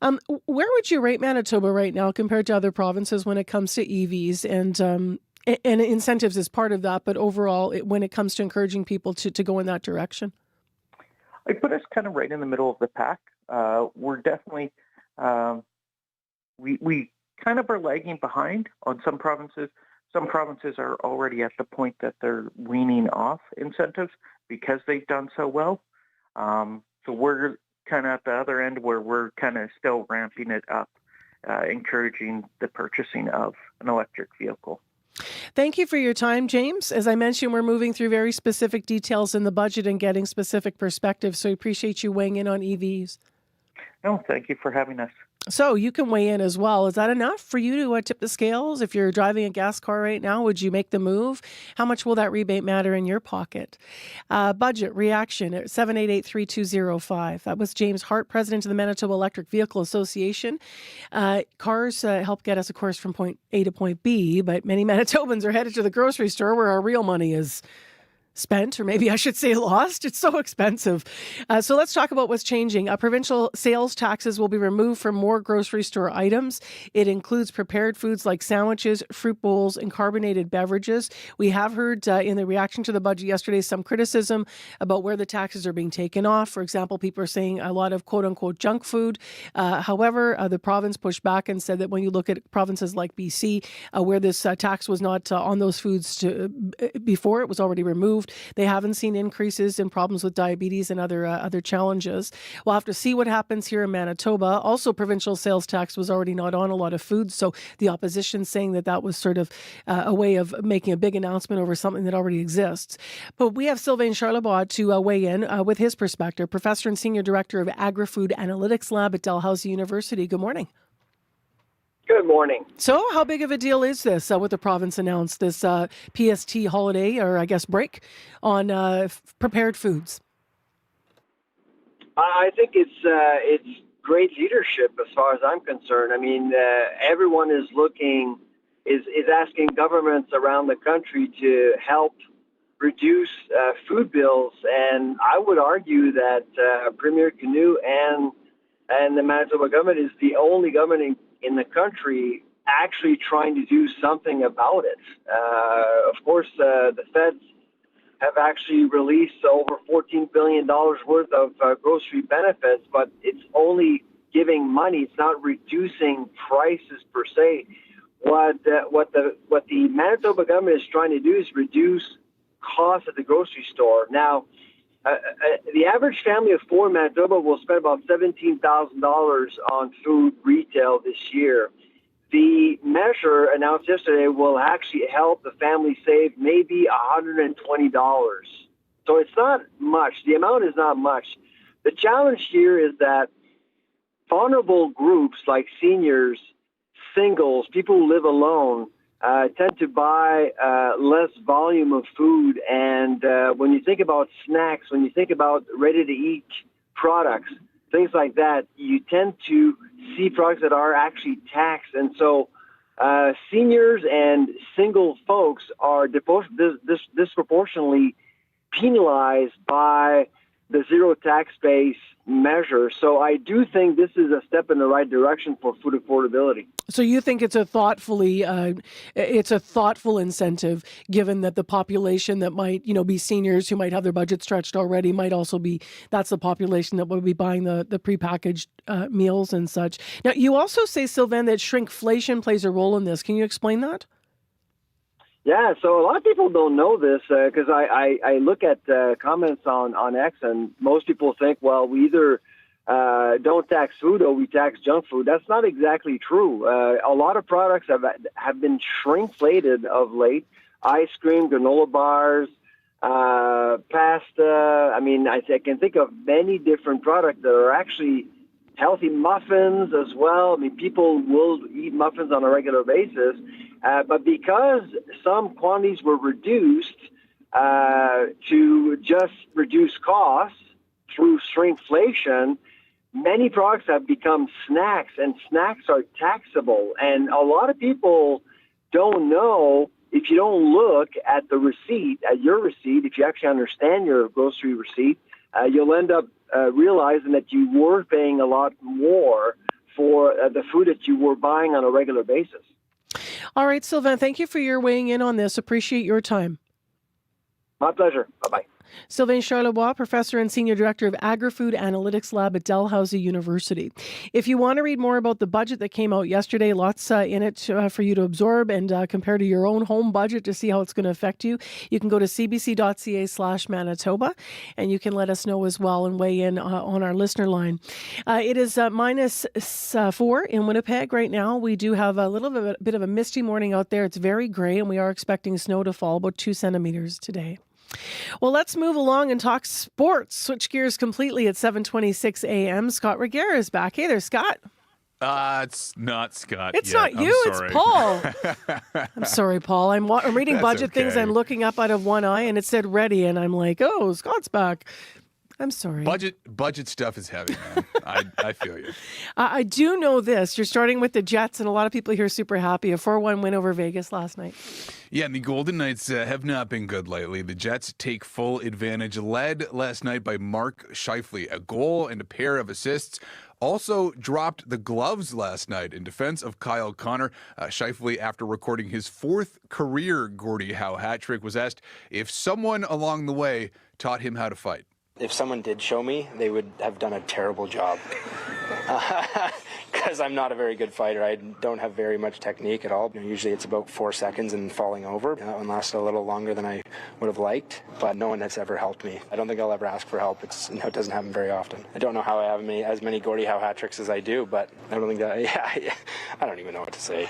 Where would you rate Manitoba right now compared to other provinces when it comes to EVs and incentives is part of that, but overall when it comes to encouraging people to go in that direction? I put us kind of right in the middle of the pack. We're definitely, we kind of are lagging behind on some provinces. Some provinces are already at the point that they're weaning off incentives because they've done so well. So we're kind of at the other end where we're kind of still ramping it up, encouraging the purchasing of an electric vehicle. Thank you for your time, James. As I mentioned, we're moving through very specific details in the budget and getting specific perspectives, so I appreciate you weighing in on EVs. No, thank you for having us. So you can weigh in as well. Is that enough for you to tip the scales? If you're driving a gas car right now, would you make the move? How much will that rebate matter in your pocket? Budget reaction at 788-3205. That was James Hart, president of the Manitoba Electric Vehicle Association. Cars help get us, of course, from point A to point B, but many Manitobans are headed to the grocery store where our real money is spent, or maybe I should say lost. It's so expensive. So let's talk about what's changing. Provincial sales taxes will be removed from more grocery store items. It includes prepared foods like sandwiches, fruit bowls, and carbonated beverages. We have heard in the reaction to the budget yesterday some criticism about where the taxes are being taken off. For example, people are saying a lot of quote-unquote junk food. However, the province pushed back and said that when you look at provinces like BC, where this tax was not on those foods before, it was already removed. They haven't seen increases in problems with diabetes and other challenges. We'll have to see what happens here in Manitoba. Also, provincial sales tax was already not on a lot of foods, so the opposition saying that was sort of a way of making a big announcement over something that already exists. But we have Sylvain Charlebois to weigh in with his perspective, professor and senior director of Agri-Food Analytics Lab at Dalhousie University. Good morning. Good morning. So how big of a deal is this, what the province announced, this PST holiday, or I guess break, on prepared foods? I think it's great leadership as far as I'm concerned. I mean, everyone is asking governments around the country to help reduce food bills, and I would argue that Premier Canoe and the Manitoba government is the only government in the country actually trying to do something about it. Of course, the feds have actually released over $14 billion worth of grocery benefits, but it's only giving money. It's not reducing prices per se. What the Manitoba government is trying to do is reduce costs at the grocery store. Now, the average family of four in Manitoba will spend about $17,000 on food retail this year. The measure announced yesterday will actually help the family save maybe $120. So it's not much. The amount is not much. The challenge here is that vulnerable groups like seniors, singles, people who live alone, tend to buy less volume of food. And when you think about snacks, when you think about ready-to-eat products, things like that, you tend to see products that are actually taxed. And so seniors and single folks are disproportionately penalized by the zero tax base measure. So I do think this is a step in the right direction for food affordability. So you think it's a thoughtful incentive, given that the population that might, be seniors who might have their budget stretched already might also be, that's the population that will be buying the prepackaged meals and such. Now, you also say, Sylvain, that shrinkflation plays a role in this. Can you explain that? Yeah, so a lot of people don't know this because I look at comments on X, and most people think, well, we either don't tax food or we tax junk food. That's not exactly true. A lot of products have been shrinkflated of late. Ice cream, granola bars, pasta. I mean, I can think of many different products that are actually healthy. Muffins as well. I mean, people will eat muffins on a regular basis. But because some quantities were reduced to just reduce costs through shrinkflation, many products have become snacks, and snacks are taxable. And a lot of people don't know, if you don't look at the receipt, at your receipt, if you actually understand your grocery receipt, you'll end up realizing that you were paying a lot more for the food that you were buying on a regular basis. All right, Sylvain, thank you for your weighing in on this. Appreciate your time. My pleasure. Bye-bye. Sylvain Charlebois, Professor and Senior Director of Agri-Food Analytics Lab at Dalhousie University. If you want to read more about the budget that came out yesterday, lots in it for you to absorb and compare to your own home budget to see how it's going to affect you, you can go to cbc.ca/Manitoba, and you can let us know as well and weigh in on our listener line. It is -4 in Winnipeg right now. We do have a little bit of a misty morning out there. It's very gray, and we are expecting snow to fall about 2 centimeters today. Well, let's move along and talk sports. Switch gears completely at 7:26 a.m. Scott Reguera is back. Hey there, Scott. It's not Scott. It's yet. not you, I'm sorry. it's Paul. I'm sorry, Paul. I'm reading That's budget things. okay. I'm looking up out of one eye, and it said ready, and I'm like, oh, Scott's back. I'm sorry. Budget stuff is heavy, man. I feel you. I do know this. You're starting with the Jets, and a lot of people here are super happy. A 4-1 win over Vegas last night. Yeah, and the Golden Knights have not been good lately. The Jets take full advantage, led last night by Mark Scheifele, a goal and a pair of assists. Also dropped the gloves last night in defense of Kyle Connor. Scheifele, after recording his 4th career Gordie Howe hat trick, was asked if someone along the way taught him how to fight. If someone did show me, they would have done a terrible job. Because I'm not a very good fighter. I don't have very much technique at all. Usually it's about 4 seconds and falling over. That one lasted a little longer than I would have liked, but no one has ever helped me. I don't think I'll ever ask for help. It doesn't happen very often. I don't know how I have as many Gordie Howe hat tricks as I do, but I don't think that, I don't even know what to say.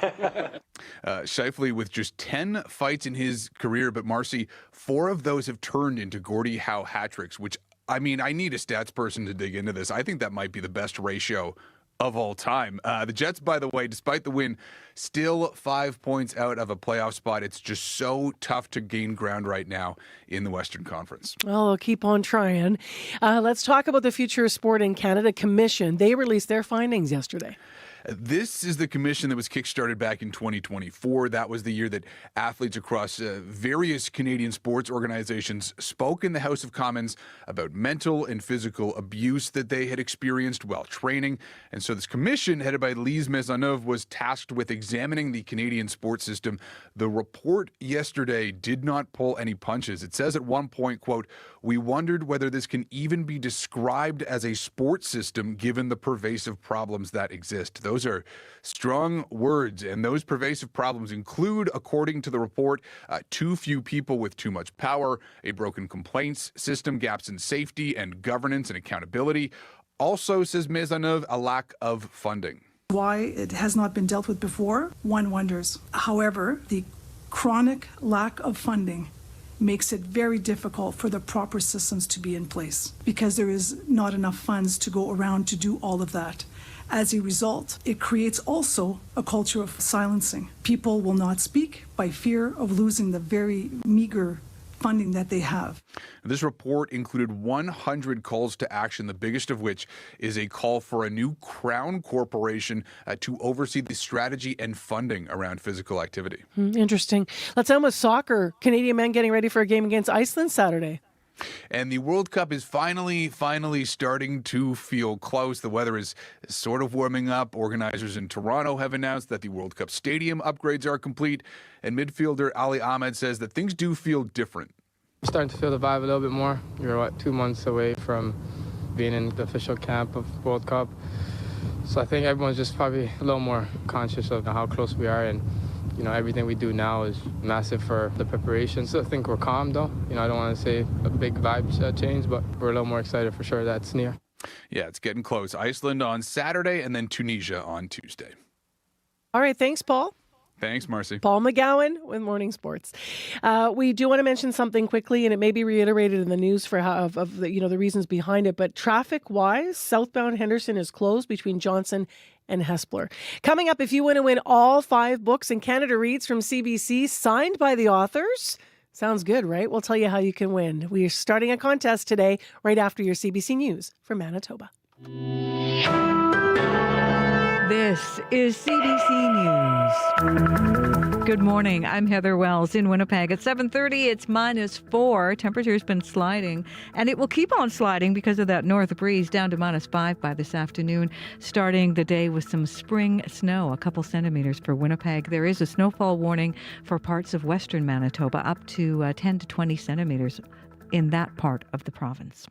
Scheifele with just 10 fights in his career, but Marcy, 4 of those have turned into Gordie Howe hat tricks, which, I mean, I need a stats person to dig into this. I think that might be the best ratio of all time. The Jets, by the way, despite the win, still 5 points out of a playoff spot. It's just so tough to gain ground right now in the Western Conference. Well, I'll keep on trying. Let's talk about the Future of Sport in Canada Commission. They released their findings yesterday. This is the commission that was kickstarted back in 2024. That was the year that athletes across various Canadian sports organizations spoke in the House of Commons about mental and physical abuse that they had experienced while training. And so this commission, headed by Lise Maisonneuve, was tasked with examining the Canadian sports system. The report yesterday did not pull any punches. It says at one point, quote, "We wondered whether this can even be described as a sports system given the pervasive problems that exist." Those are strong words, and those pervasive problems include, according to the report, too few people with too much power, a broken complaints system, gaps in safety and governance and accountability. Also, says Maisonneuve, a lack of funding. Why it has not been dealt with before, one wonders. However, the chronic lack of funding makes it very difficult for the proper systems to be in place because there is not enough funds to go around to do all of that. As a result, it creates also a culture of silencing. People will not speak by fear of losing the very meager funding that they have. This report included 100 calls to action, the biggest of which is a call for a new Crown Corporation to oversee the strategy and funding around physical activity. Interesting. Let's end with soccer. Canadian men getting ready for a game against Iceland Saturday. And the World Cup is finally starting to feel close. The weather is sort of warming up. Organizers in Toronto have announced that the World Cup stadium upgrades are complete. And midfielder Ali Ahmed says that things do feel different. I'm starting to feel the vibe a little bit more. You're, 2 months away from being in the official camp of World Cup. So I think everyone's just probably a little more conscious of how close we are. And everything we do now is massive for the preparation. So I think we're calm, though. I don't want to say a big vibe change, but we're a little more excited for sure that's near. Yeah, it's getting close. Iceland on Saturday and then Tunisia on Tuesday. All right. Thanks, Paul. Thanks, Marcy. Paul McGowan with Morning Sports. We do want to mention something quickly, and it may be reiterated in the news for how of the the reasons behind it. But traffic-wise, southbound Henderson is closed between Johnson and Hespeler. Coming up, if you want to win all 5 books in Canada Reads from CBC, signed by the authors. Sounds good, right? We'll tell you how you can win. We are starting a contest today, right after your CBC News from Manitoba. This is CBC News. Good morning. I'm Heather Wells in Winnipeg. At 7:30, it's -4. Temperature's been sliding, and it will keep on sliding because of that north breeze down to -5 by this afternoon, starting the day with some spring snow, a couple centimeters for Winnipeg. There is a snowfall warning for parts of western Manitoba, up to 10 to 20 centimeters in that part of the province.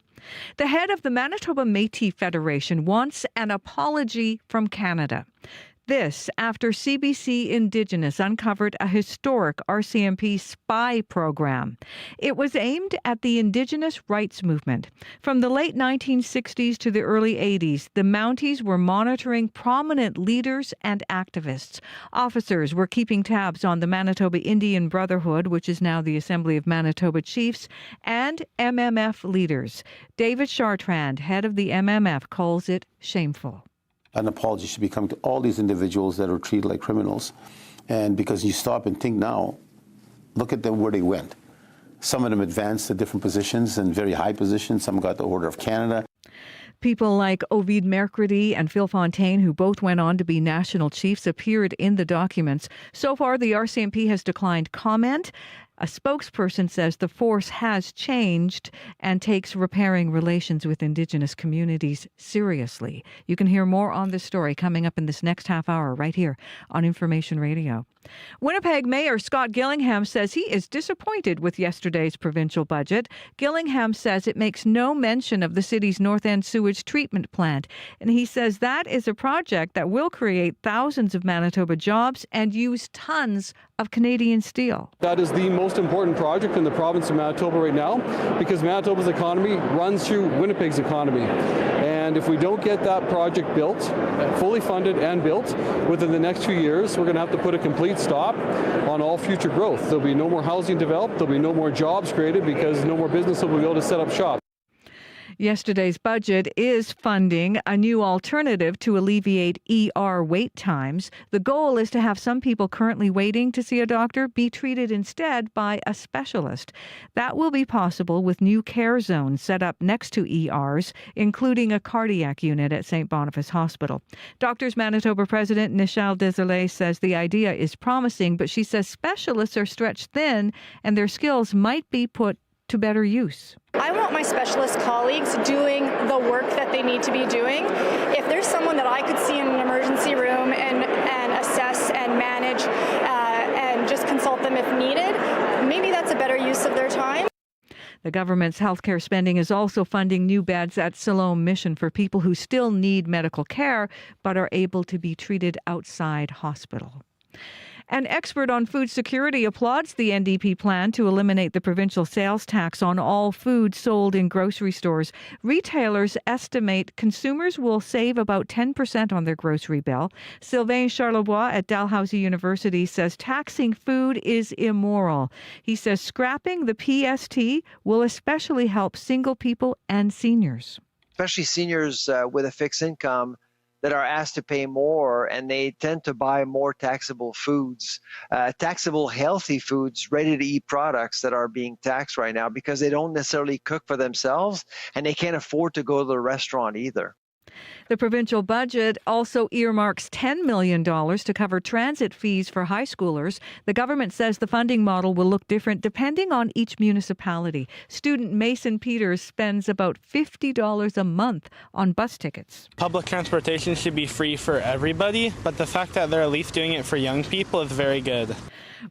The head of the Manitoba Métis Federation wants an apology from Canada. This after CBC Indigenous uncovered a historic RCMP spy program. It was aimed at the Indigenous rights movement. From the late 1960s to the early 80s, the Mounties were monitoring prominent leaders and activists. Officers were keeping tabs on the Manitoba Indian Brotherhood, which is now the Assembly of Manitoba Chiefs, and MMF leaders. David Chartrand, head of the MMF, calls it shameful. An apology should be coming to all these individuals that are treated like criminals. And because you stop and think now, look at where they went. Some of them advanced to different positions and very high positions. Some got the Order of Canada. People like Ovid Mercredi and Phil Fontaine, who both went on to be national chiefs, appeared in the documents. So far, the RCMP has declined comment. A spokesperson says the force has changed and takes repairing relations with Indigenous communities seriously. You can hear more on this story coming up in this next half hour right here on Information Radio. Winnipeg Mayor Scott Gillingham says he is disappointed with yesterday's provincial budget. Gillingham says it makes no mention of the city's North End sewage treatment plant, and he says that is a project that will create thousands of Manitoba jobs and use tons of Canadian steel. That is the most important project in the province of Manitoba right now, because Manitoba's economy runs through Winnipeg's economy. And if we don't get that project built, fully funded and built within the next few years, we're going to have to put a complete stop on all future growth. There'll be no more housing developed, there'll be no more jobs created because no more business will be able to set up shop. Yesterday's budget is funding a new alternative to alleviate ER wait times. The goal is to have some people currently waiting to see a doctor be treated instead by a specialist. That will be possible with new care zones set up next to ERs, including a cardiac unit at St. Boniface Hospital. Doctors Manitoba President Nichelle Desolé says the idea is promising, but she says specialists are stretched thin and their skills might be put to better use. I want my specialist colleagues doing the work that they need to be doing. If there's someone that I could see in an emergency room and assess and manage and just consult them if needed, maybe that's a better use of their time. The government's healthcare spending is also funding new beds at Siloam Mission for people who still need medical care but are able to be treated outside hospital. An expert on food security applauds the NDP plan to eliminate the provincial sales tax on all food sold in grocery stores. Retailers estimate consumers will save about 10% on their grocery bill. Sylvain Charlebois at Dalhousie University says taxing food is immoral. He says scrapping the PST will especially help single people and seniors. Especially seniors with a fixed income that are asked to pay more, and they tend to buy more taxable foods, taxable healthy foods, ready-to-eat products that are being taxed right now because they don't necessarily cook for themselves and they can't afford to go to the restaurant either. The provincial budget also earmarks $10 million to cover transit fees for high schoolers. The government says the funding model will look different depending on each municipality. Student Mason Peters spends about $50 a month on bus tickets. Public transportation should be free for everybody, but the fact that they're at least doing it for young people is very good.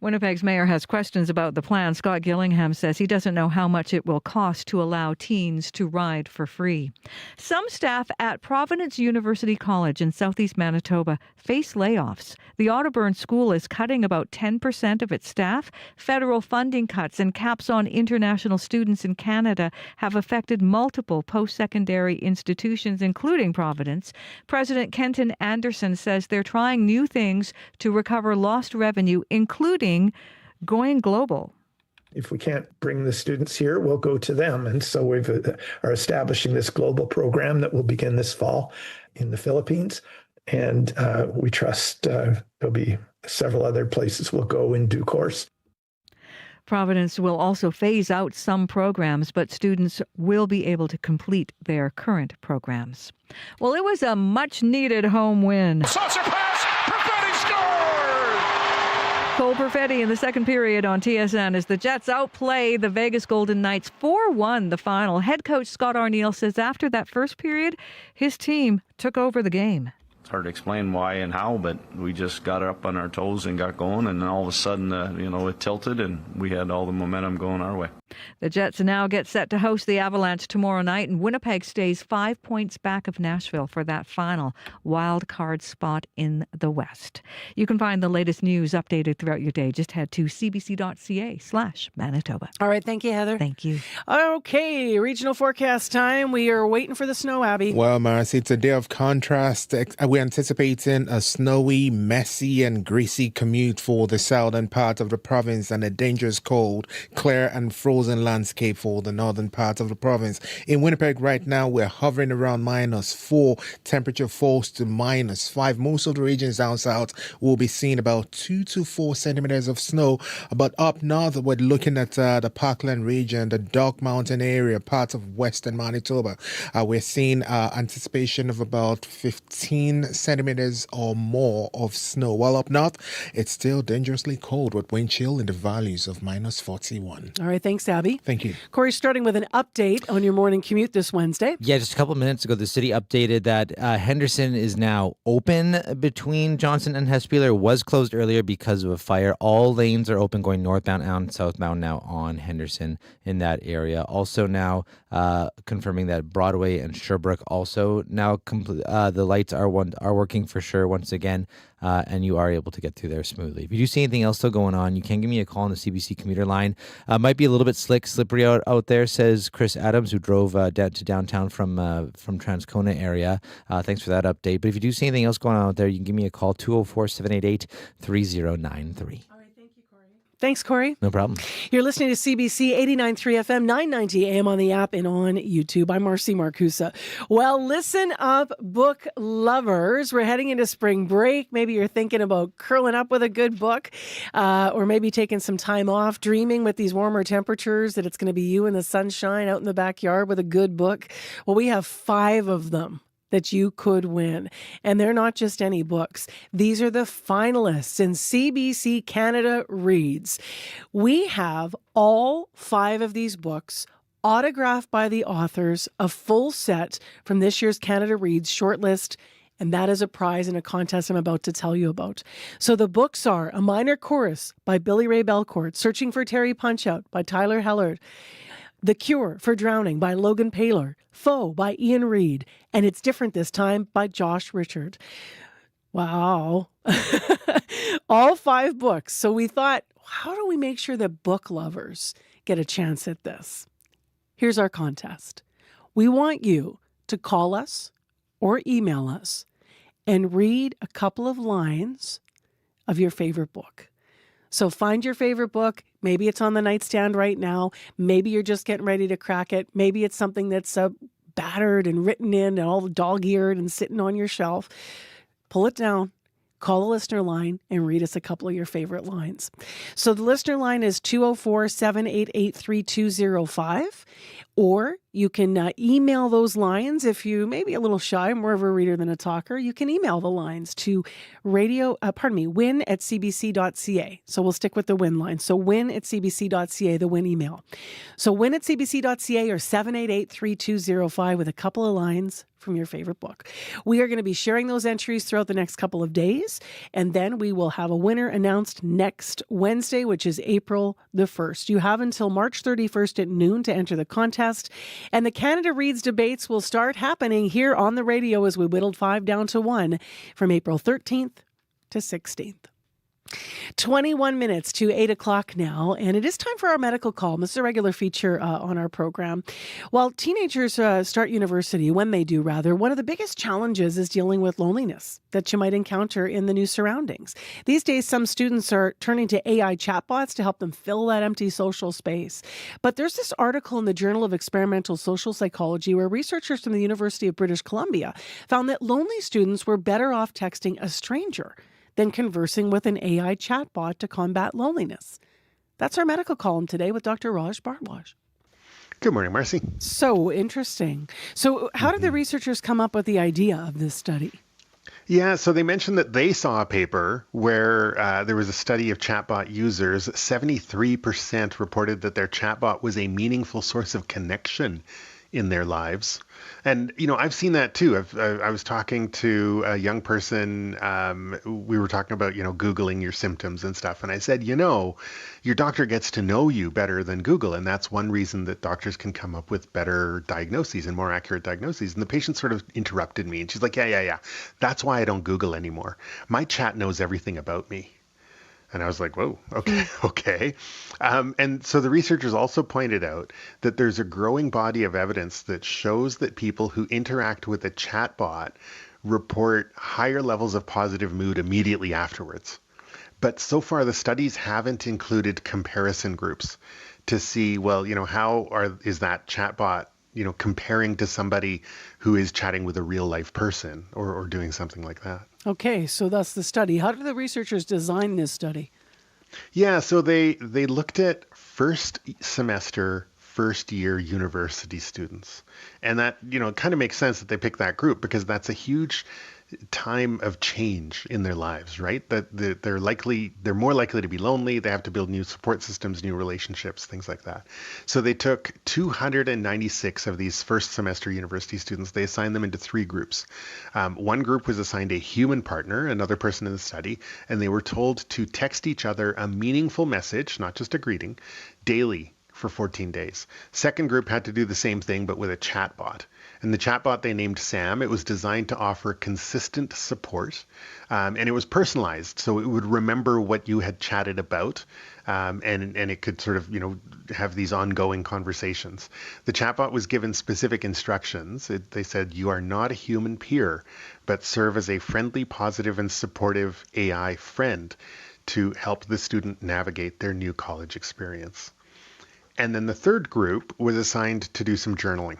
Winnipeg's mayor has questions about the plan. Scott Gillingham says he doesn't know how much it will cost to allow teens to ride for free. Some staff at Providence University College in southeast Manitoba face layoffs. The Otterburn School is cutting about 10% of its staff. Federal funding cuts and caps on international students in Canada have affected multiple post-secondary institutions, including Providence. President Kenton Anderson says they're trying new things to recover lost revenue, including going global. If we can't bring the students here, we'll go to them. And so we are establishing this global program that will begin this fall in the Philippines. And we trust there'll be several other places we'll go in due course. Providence will also phase out some programs, but students will be able to complete their current programs. Well, it was a much-needed home win. Saucer pass! Perfetti scores! Cole Perfetti in the second period on TSN as the Jets outplay the Vegas Golden Knights 4-1 the final. Head coach Scott Arniel says after that first period, his team took over the game. It's hard to explain why and how, but we just got up on our toes and got going, and then all of a sudden, it tilted, and we had all the momentum going our way. The Jets now get set to host the Avalanche tomorrow night, and Winnipeg stays 5 points back of Nashville for that final wild card spot in the West. You can find the latest news updated throughout your day. Just head to cbc.ca/Manitoba. All right. Thank you, Heather. Thank you. Okay. Regional forecast time. We are waiting for the snow, Abby. Well, Marcy, it's a day of contrast. We're anticipating a snowy, messy, and greasy commute for the southern part of the province and a dangerous cold, clear, and frozen landscape for the northern part of the province. In Winnipeg right now, we're hovering around -4. Temperature falls to -5. Most of the regions down south will be seeing about 2 to 4 centimeters of snow. But up north, we're looking at the Parkland region, the Dog Mountain area, parts of western Manitoba. We're seeing anticipation of about 15 centimeters or more of snow. While up north, it's still dangerously cold with wind chill in the valleys of -41. All right. Thanks, Abby. Thank you. Corey, starting with an update on your morning commute this Wednesday. Yeah, just a couple minutes ago, the city updated that Henderson is now open between Johnson and Hespeler. Was closed earlier because of a fire. All lanes are open going northbound and southbound now on Henderson in that area. Also now confirming that Broadway and Sherbrooke also now the lights are working for sure once again. And you are able to get through there smoothly. If you do see anything else still going on, you can give me a call on the CBC commuter line. Might be a little bit slippery out there, says Chris Adams, who drove down to downtown from Transcona area. Thanks for that update. But if you do see anything else going on out there, you can give me a call, 204-788-3093. Thanks, Corey. No problem. You're listening to CBC 89.3 FM, 990 AM on the app and on YouTube. I'm Marcy Marcusa. Well, listen up, book lovers. We're heading into spring break. Maybe you're thinking about curling up with a good book or maybe taking some time off, dreaming with these warmer temperatures that it's going to be you in the sunshine out in the backyard with a good book. Well, we have 5 of them that you could win. And they're not just any books. These are the finalists in CBC Canada Reads. We have all 5 of these books autographed by the authors, a full set from this year's Canada Reads shortlist. And that is a prize in a contest I'm about to tell you about. So the books are A Minor Chorus by Billy Ray Belcourt, Searching for Terry Punch-Out by Tyler Hellard, The Cure for Drowning by Logan Paylor, Foe by Ian Reid, and It's Different This Time by Josh Richard. Wow. All 5 books. So we thought, how do we make sure that book lovers get a chance at this? Here's our contest. We want you to call us or email us and read a couple of lines of your favorite book. So find your favorite book. Maybe it's on the nightstand right now. Maybe you're just getting ready to crack it. Maybe it's something that's battered and written in and all dog-eared and sitting on your shelf. Pull it down, call the listener line, and read us a couple of your favorite lines. So the listener line is 204-788-3205. Or you can email those lines if you may be a little shy, more of a reader than a talker. You can email the lines to win@cbc.ca. So we'll stick with the win line. So win@cbc.ca, the win email. So win@cbc.ca or 788-3205 with a couple of lines from your favorite book. We are going to be sharing those entries throughout the next couple of days, and then we will have a winner announced next Wednesday, which is April the 1st. You have until March 31st at noon to enter the contest, and the Canada Reads debates will start happening here on the radio as we whittled 5 down to 1 from April 13th to 16th. 21 minutes to 8 o'clock now, and it is time for our medical call. This is a regular feature on our program. While teenagers start university, when they do rather, one of the biggest challenges is dealing with loneliness that you might encounter in the new surroundings. These days, some students are turning to AI chatbots to help them fill that empty social space. But there's this article in the Journal of Experimental Social Psychology where researchers from the University of British Columbia found that lonely students were better off texting a stranger than conversing with an AI chatbot to combat loneliness. That's our medical column today with Dr. Raj Bhardwaj. Good morning, Marcy. So interesting. So how did the researchers come up with the idea of this study? Yeah, so they mentioned that they saw a paper where there was a study of chatbot users. 73% reported that their chatbot was a meaningful source of connection in their lives. And, I've seen that too. I was talking to a young person. We were talking about, Googling your symptoms and stuff. And I said, your doctor gets to know you better than Google. And that's one reason that doctors can come up with better diagnoses and more accurate diagnoses. And the patient sort of interrupted me. And she's like, yeah. That's why I don't Google anymore. My chat knows everything about me. And I was like, whoa, okay. And so the researchers also pointed out that there's a growing body of evidence that shows that people who interact with a chatbot report higher levels of positive mood immediately afterwards. But so far, the studies haven't included comparison groups to see, well, is that chatbot, comparing to somebody who is chatting with a real life person or doing something like that. Okay, so that's the study. How did the researchers design this study? Yeah, so they looked at first semester, first year university students. And that, kind of makes sense that they picked that group because that's a huge time of change in their lives, right? That they're more likely to be lonely. They have to build new support systems, new relationships, things like that. So they took 296 of these first semester university students. They assigned them into three groups. One group was assigned a human partner, another person in the study, and they were told to text each other a meaningful message, not just a greeting, daily for 14 days. Second group had to do the same thing, but with a chatbot. And the chatbot they named Sam. It was designed to offer consistent support, and it was personalized, so it would remember what you had chatted about, and it could sort of have these ongoing conversations. The chatbot was given specific instructions. They said, "You are not a human peer, but serve as a friendly, positive, and supportive AI friend to help the student navigate their new college experience." And then the third group was assigned to do some journaling.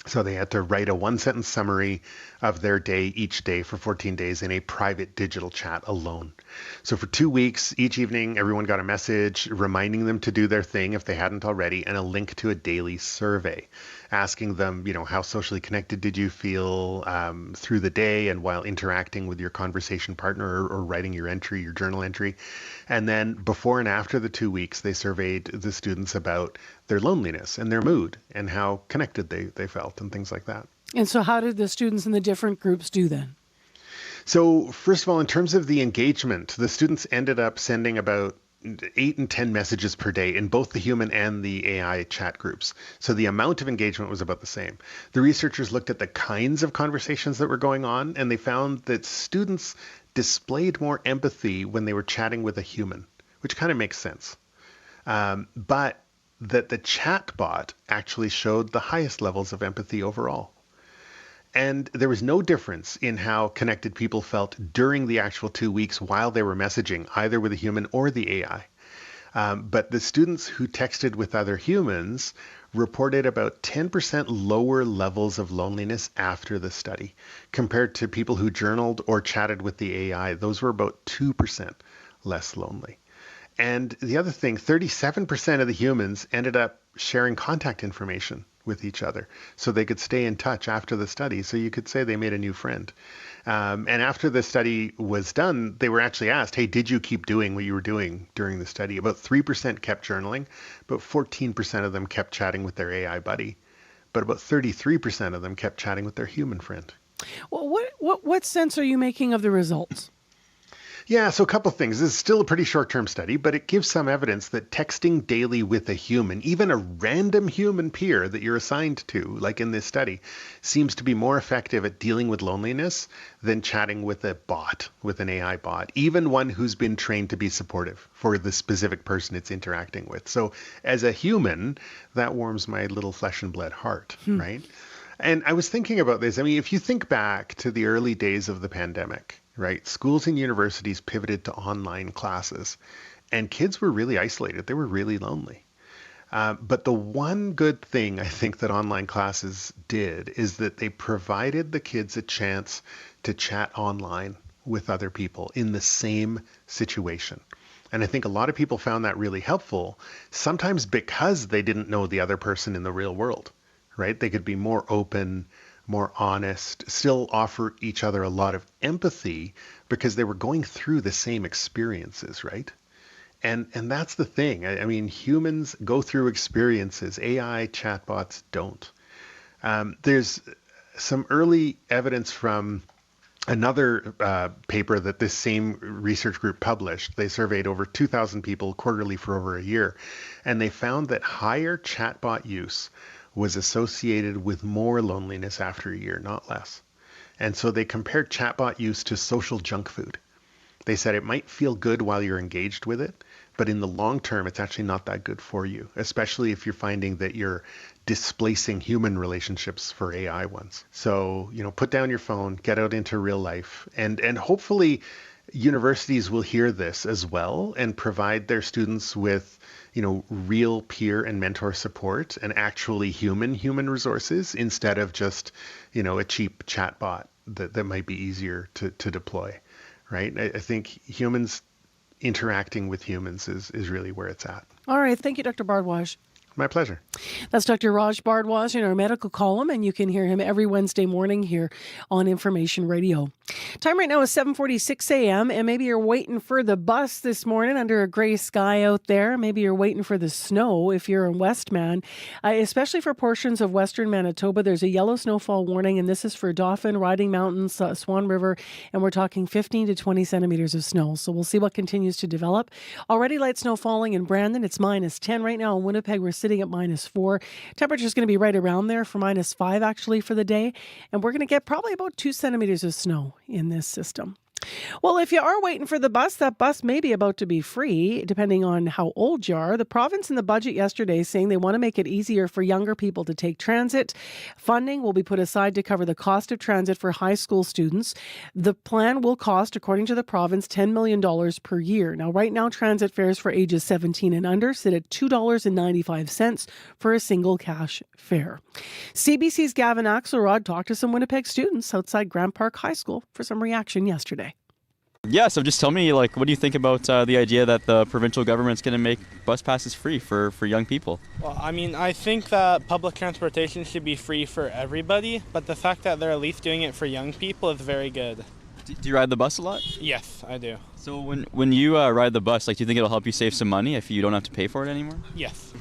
So they had to write a one-sentence summary of their day each day for 14 days in a private digital chat alone. So for 2 weeks, each evening, everyone got a message reminding them to do their thing if they hadn't already, and a link to a daily survey asking them, how socially connected did you feel through the day and while interacting with your conversation partner or writing your entry, your journal entry. And then before and after the 2 weeks, they surveyed the students about their loneliness and their mood and how connected they felt and things like that. And so how did the students in the different groups do then? So first of all, in terms of the engagement, the students ended up sending about 8 and 10 messages per day in both the human and the AI chat groups. So the amount of engagement was about the same. The researchers looked at the kinds of conversations that were going on, and they found that students displayed more empathy when they were chatting with a human, which kind of makes sense. But that the chatbot actually showed the highest levels of empathy overall. And there was no difference in how connected people felt during the actual 2 weeks while they were messaging, either with a human or the AI. But the students who texted with other humans reported about 10% lower levels of loneliness after the study, compared to people who journaled or chatted with the AI. Those were about 2% less lonely. And the other thing, 37% of the humans ended up sharing contact information with each other so they could stay in touch after the study. So you could say they made a new friend. And after the study was done, they were actually asked, hey, did you keep doing what you were doing during the study? About 3% kept journaling, about 14% of them kept chatting with their AI buddy, but about 33% of them kept chatting with their human friend. Well, what sense are you making of the results? Yeah, so a couple of things. This is still a pretty short-term study, but it gives some evidence that texting daily with a human, even a random human peer that you're assigned to, like in this study, seems to be more effective at dealing with loneliness than chatting with a bot, with an AI bot, even one who's been trained to be supportive for the specific person it's interacting with. So as a human, that warms my little flesh and blood heart, right? And I was thinking about this. I mean, if you think back to the early days of the pandemic, right? Schools and universities pivoted to online classes, and kids were really isolated. They were really lonely. But the one good thing I think that online classes did is that they provided the kids a chance to chat online with other people in the same situation. And I think a lot of people found that really helpful, sometimes because they didn't know the other person in the real world, right? They could be more open, more honest, still offer each other a lot of empathy because they were going through the same experiences, right? And that's the thing. I mean, humans go through experiences. AI chatbots don't. There's some early evidence from another paper that this same research group published. They surveyed over 2,000 people quarterly for over a year, and they found that higher chatbot use was associated with more loneliness after a year, not less. And so they compared chatbot use to social junk food. They said it might feel good while you're engaged with it, but in the long term, it's actually not that good for you, especially if you're finding that you're displacing human relationships for AI ones. So, put down your phone, get out into real life, and hopefully universities will hear this as well and provide their students with, real peer and mentor support and actually human resources instead of just, a cheap chatbot that might be easier to deploy, right? I think humans interacting with humans is really where it's at. All right. Thank you, Dr. Bardwaj. My pleasure. That's Dr. Raj Bardwaj in our medical column, and you can hear him every Wednesday morning here on Information Radio. Time right now is 7:46 a.m., and maybe you're waiting for the bus this morning under a gray sky out there. Maybe you're waiting for the snow if you're in Westman, especially for portions of western Manitoba. There's a yellow snowfall warning, and this is for Dauphin, Riding Mountains, Swan River, and we're talking 15 to 20 centimeters of snow. So we'll see what continues to develop. Already light snow falling in Brandon. It's -10 right now. In Winnipeg, we're sitting at -4. Temperature is going to be right around there for -5 actually for the day. And we're going to get probably about 2 centimeters of snow in this system. Well, if you are waiting for the bus, that bus may be about to be free, depending on how old you are. The province in the budget yesterday saying they want to make it easier for younger people to take transit. Funding will be put aside to cover the cost of transit for high school students. The plan will cost, according to the province, $10 million per year. Now, right now, transit fares for ages 17 and under sit at $2.95 for a single cash fare. CBC's Gavin Axelrod talked to some Winnipeg students outside Grand Park High School for some reaction yesterday. Yeah, so just tell me, what do you think about the idea that the provincial government's going to make bus passes free for young people? Well, I think that public transportation should be free for everybody, but the fact that they're at least doing it for young people is very good. Do you ride the bus a lot? Yes, I do. So when you ride the bus, do you think it'll help you save some money if you don't have to pay for it anymore? Yes,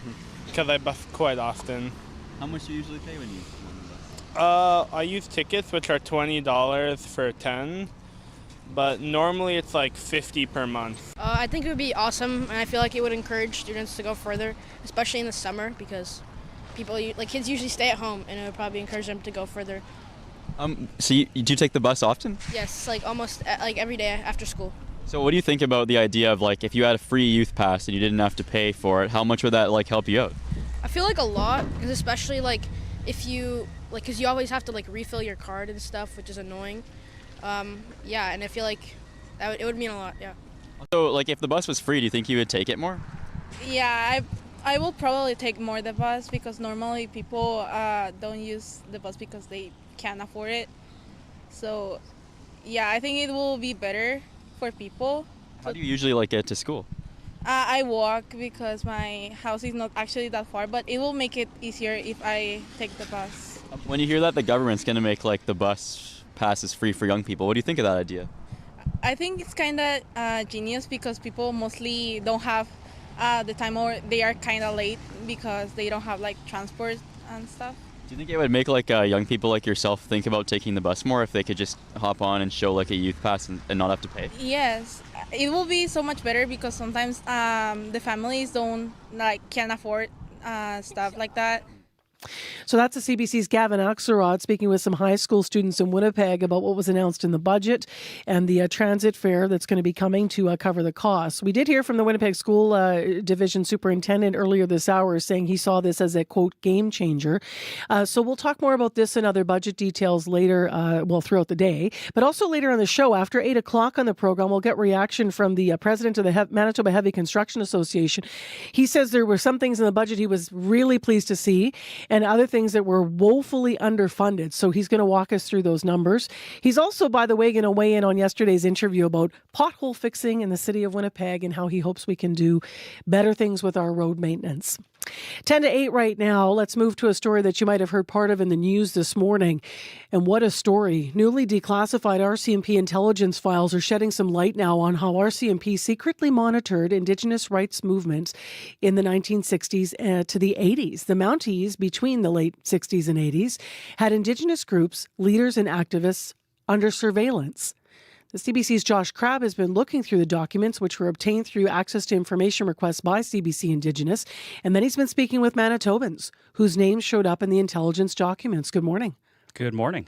because I bus quite often. How much do you usually pay when you ride the bus? I use tickets, which are $20 for 10. But normally it's like $50 per month. I think it would be awesome, and I feel like it would encourage students to go further, especially in the summer, because kids usually stay at home, and it would probably encourage them to go further. So do you take the bus often? Yes, almost every day after school. So what do you think about the idea of if you had a free youth pass and you didn't have to pay for it, how much would that help you out? I feel like a lot, because especially if you because you always have to refill your card and stuff, which is annoying. And I feel like it would mean a lot, yeah. So, if the bus was free, do you think you would take it more? Yeah, I will probably take more the bus because normally people don't use the bus because they can't afford it. So, yeah, I think it will be better for people. How do you usually get to school? I walk because my house is not actually that far, but it will make it easier if I take the bus. When you hear that the government's going to make the bus passes free for young people, what do you think of that idea? I think it's kind of genius because people mostly don't have the time, or they are kind of late because they don't have transport and stuff. Do you think it would make young people like yourself think about taking the bus more if they could just hop on and show a youth pass and not have to pay? Yes, it will be so much better because sometimes the families don't can't afford stuff like that. So that's the CBC's Gavin Axelrod speaking with some high school students in Winnipeg about what was announced in the budget and the transit fare that's going to be coming to cover the costs. We did hear from the Winnipeg School Division Superintendent earlier this hour saying he saw this as a, quote, game changer. So we'll talk more about this and other budget details later, throughout the day. But also later on the show, after 8 o'clock on the program, we'll get reaction from the president of the Manitoba Heavy Construction Association. He says there were some things in the budget he was really pleased to see, and other things that were woefully underfunded. So he's going to walk us through those numbers. He's also, by the way, going to weigh in on yesterday's interview about pothole fixing in the city of Winnipeg and how he hopes we can do better things with our road maintenance. 10 to 8 right now. Let's move to a story that you might have heard part of in the news this morning. And what a story. Newly declassified RCMP intelligence files are shedding some light now on how RCMP secretly monitored Indigenous rights movements in the 1960s to the 80s. The Mounties, between the late 60s and 80s, had Indigenous groups, leaders, and activists under surveillance. The CBC's Josh Crabb has been looking through the documents, which were obtained through access to information requests by CBC Indigenous, and then he's been speaking with Manitobans whose names showed up in the intelligence documents. Good morning. Good morning.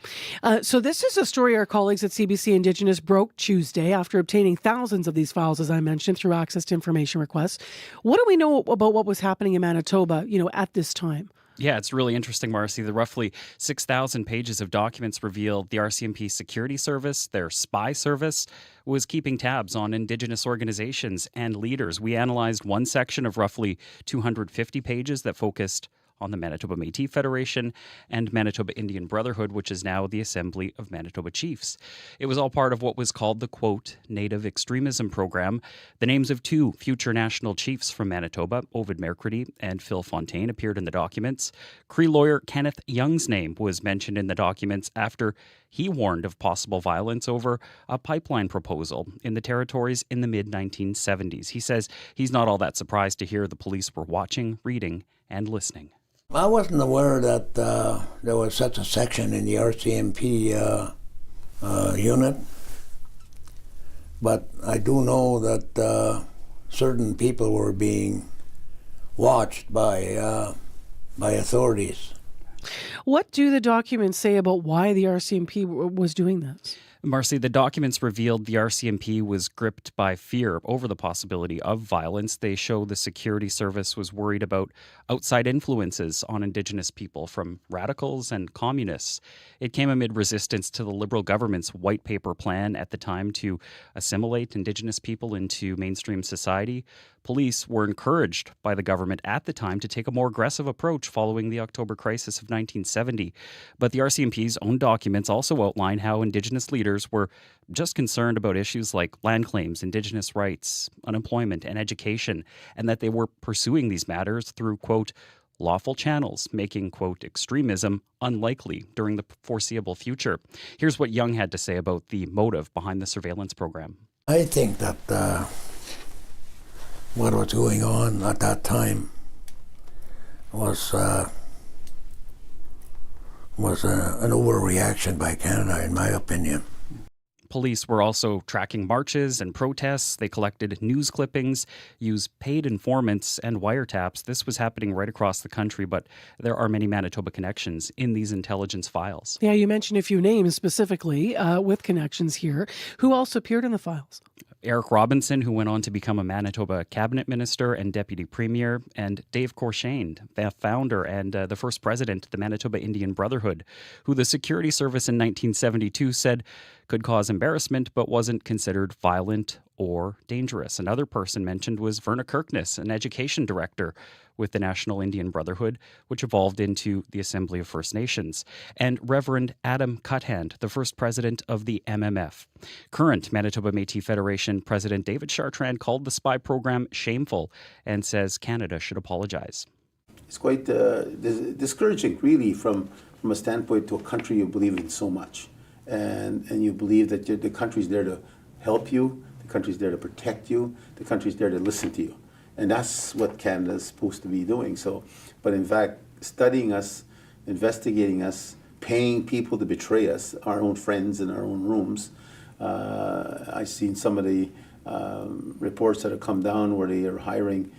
So this is a story our colleagues at CBC Indigenous broke Tuesday after obtaining thousands of these files, as I mentioned, through access to information requests. What do we know about what was happening in Manitoba, at this time? Yeah, it's really interesting, Marcy. The roughly 6,000 pages of documents revealed the RCMP security service, their spy service, was keeping tabs on Indigenous organizations and leaders. We analyzed one section of roughly 250 pages that focused on the Manitoba Métis Federation and Manitoba Indian Brotherhood, which is now the Assembly of Manitoba Chiefs. It was all part of what was called the, quote, Native Extremism Program. The names of two future national chiefs from Manitoba, Ovid Mercredi and Phil Fontaine, appeared in the documents. Cree lawyer Kenneth Young's name was mentioned in the documents after he warned of possible violence over a pipeline proposal in the territories in the mid-1970s. He says he's not all that surprised to hear the police were watching, reading, and listening. I wasn't aware that there was such a section in the RCMP unit, but I do know that certain people were being watched by authorities. What do the documents say about why the RCMP was doing this? Marcy, the documents revealed the RCMP was gripped by fear over the possibility of violence. They show the security service was worried about outside influences on Indigenous people from radicals and communists. It came amid resistance to the Liberal government's white paper plan at the time to assimilate Indigenous people into mainstream society. Police were encouraged by the government at the time to take a more aggressive approach following the October crisis of 1970. But the RCMP's own documents also outline how Indigenous leaders were just concerned about issues like land claims, Indigenous rights, unemployment, and education, and that they were pursuing these matters through, quote, lawful channels, making, quote, extremism unlikely during the foreseeable future. Here's what Young had to say about the motive behind the surveillance program. I think that what was going on at that time was an overreaction by Canada, in my opinion. Police were also tracking marches and protests. They collected news clippings, used paid informants and wiretaps. This was happening right across the country, but there are many Manitoba connections in these intelligence files. Yeah, you mentioned a few names specifically with connections here. Who else appeared in the files? Eric Robinson, who went on to become a Manitoba cabinet minister and deputy premier, and Dave Courchaine, the founder and the first president of the Manitoba Indian Brotherhood, who the security service in 1972 said could cause embarrassment but wasn't considered violent or dangerous. Another person mentioned was Verna Kirkness, an education director with the National Indian Brotherhood, which evolved into the Assembly of First Nations, and Reverend Adam Cuthand, the first president of the MMF. Current Manitoba Métis Federation President David Chartrand called the spy program shameful and says Canada should apologize. It's quite discouraging, really, from a standpoint to a country you believe in so much. And you believe that the country's there to help you, the country's there to protect you, the country's there to listen to you. And that's what Canada's supposed to be doing. So, but in fact, studying us, investigating us, paying people to betray us, our own friends in our own rooms. I've seen some of the reports that have come down where they are hiring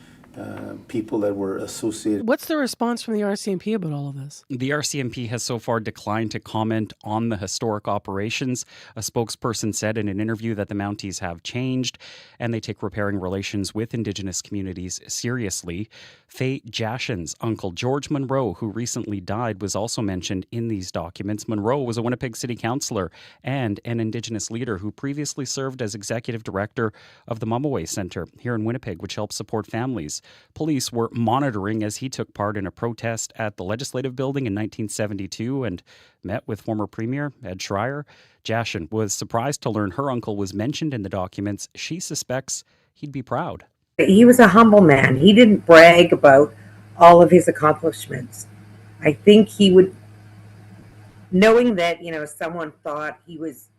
people that were associated. What's the response from the RCMP about all of this? The RCMP has so far declined to comment on the historic operations. A spokesperson said in an interview that the Mounties have changed and they take repairing relations with Indigenous communities seriously. Faye Jashin's uncle, George Monroe, who recently died, was also mentioned in these documents. Monroe was a Winnipeg City Councillor and an Indigenous leader who previously served as executive director of the Mumaway Centre here in Winnipeg, which helps support families. Police were monitoring as he took part in a protest at the Legislative Building in 1972 and met with former Premier Ed Schreier. Jashin was surprised to learn her uncle was mentioned in the documents. She suspects he'd be proud. He was a humble man. He didn't brag about all of his accomplishments. I think he would, knowing that, someone thought he was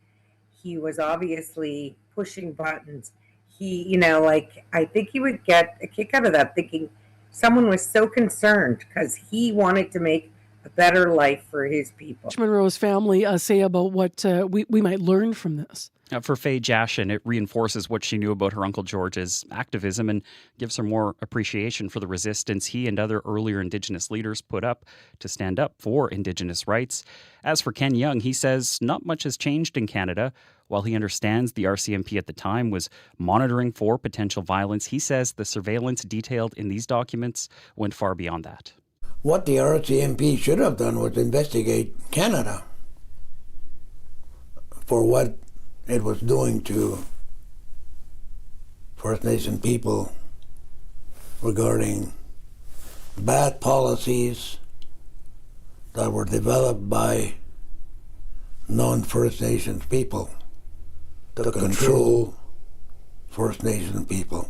obviously pushing buttons. I think he would get a kick out of that, thinking someone was so concerned because he wanted to make a better life for his people. Monroe's family say about what we might learn from this. For Faye Jashin, it reinforces what she knew about her Uncle George's activism and gives her more appreciation for the resistance he and other earlier Indigenous leaders put up to stand up for Indigenous rights. As for Ken Young, he says not much has changed in Canada. While he understands the RCMP at the time was monitoring for potential violence, he says the surveillance detailed in these documents went far beyond that. What the RCMP should have done was investigate Canada for what it was doing to First Nation people regarding bad policies that were developed by non-First Nations people to control First Nation people.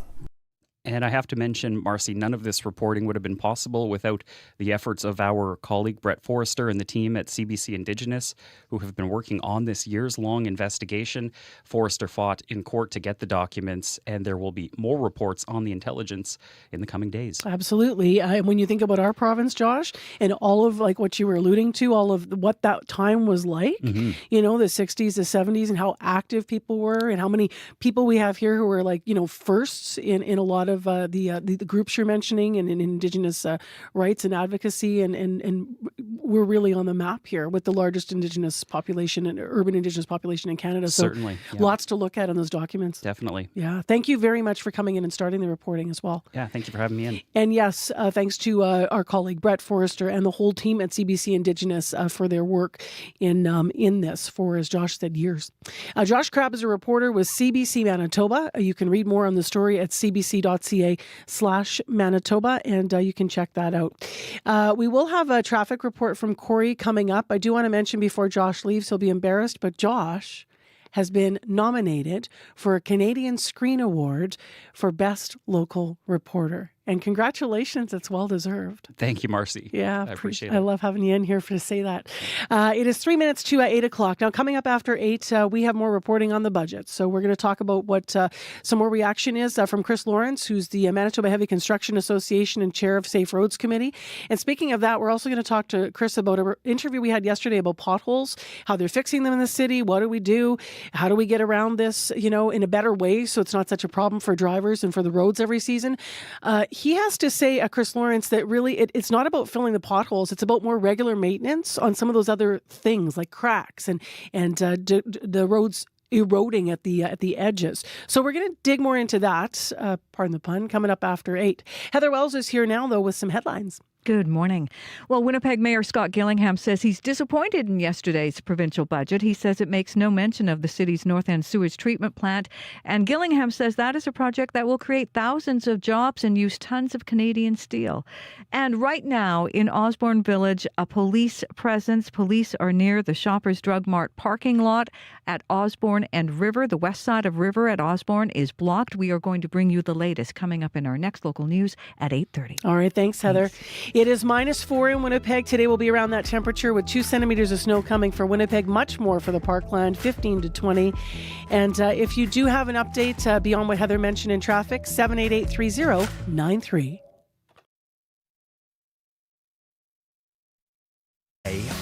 And I have to mention, Marcy, none of this reporting would have been possible without the efforts of our colleague Brett Forrester and the team at CBC Indigenous, who have been working on this years-long investigation. Forrester fought in court to get the documents, and there will be more reports on the intelligence in the coming days. Absolutely. When you think about our province, Josh, and all of like what you were alluding to, all of what that time was like, the 60s, the 70s, and how active people were, and how many people we have here who are like, firsts in a lot of the groups you're mentioning and in Indigenous rights and advocacy, and we're really on the map here with the largest Indigenous population and urban Indigenous population in Canada. So Certainly. Yeah. Lots to look at in those documents. Definitely. Yeah. Thank you very much for coming in and starting the reporting as well. Yeah, thank you for having me in. And yes, thanks to our colleague Brett Forrester and the whole team at CBC Indigenous for their work in this for, as Josh said, years. Josh Crabb is a reporter with CBC Manitoba. You can read more on the story at cbc.ca/Manitoba, and you can check that out. We will have a traffic report from Corey coming up. I do want to mention before Josh leaves, he'll be embarrassed, but Josh has been nominated for a Canadian Screen Award for Best Local Reporter. And congratulations, it's well-deserved. Thank you, Marcy. Yeah, I appreciate it. I love having you in here to say that. It is 3 minutes to 8 o'clock. Now, coming up after 8, we have more reporting on the budget. So we're going to talk about what some more reaction is from Chris Lawrence, who's the Manitoba Heavy Construction Association and chair of Safe Roads Committee. And speaking of that, we're also going to talk to Chris about an interview we had yesterday about potholes, how they're fixing them in the city. What do we do? How do we get around this, in a better way so it's not such a problem for drivers and for the roads every season? He has to say, Chris Lawrence, that really it's not about filling the potholes. It's about more regular maintenance on some of those other things like cracks and the roads eroding at the edges. So we're going to dig more into that, pardon the pun, coming up after 8. Heather Wells is here now, though, with some headlines. Good morning. Well, Winnipeg Mayor Scott Gillingham says he's disappointed in yesterday's provincial budget. He says it makes no mention of the city's North End sewage treatment plant. And Gillingham says that is a project that will create thousands of jobs and use tons of Canadian steel. And right now in Osborne Village, a police presence. Police are near the Shoppers Drug Mart parking lot at Osborne and River. The west side of River at Osborne is blocked. We are going to bring you the latest coming up in our next local news at 8:30. All right. Thanks, Heather. It is -4 in Winnipeg. Today will be around that temperature with 2 centimeters of snow coming for Winnipeg, much more for the Parkland, 15 to 20. And if you do have an update beyond what Heather mentioned in traffic, 788-3093.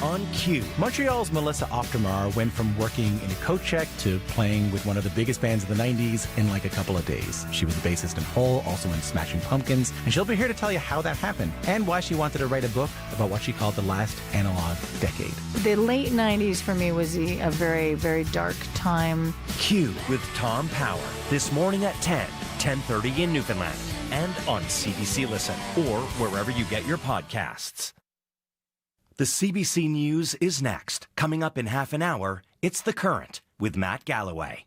On cue. Montreal's Melissa Oftermar went from working in a coat check to playing with one of the biggest bands of the 90s in like a couple of days. She was the bassist in Hole, also in Smashing Pumpkins, and she'll be here to tell you how that happened and why she wanted to write a book about what she called the last analog decade. The late 90s for me was a very, very dark time. Q with Tom Power this morning at 10:30 in Newfoundland and on CBC Listen or wherever you get your podcasts. The CBC News is next. Coming up in half an hour, it's The Current with Matt Galloway.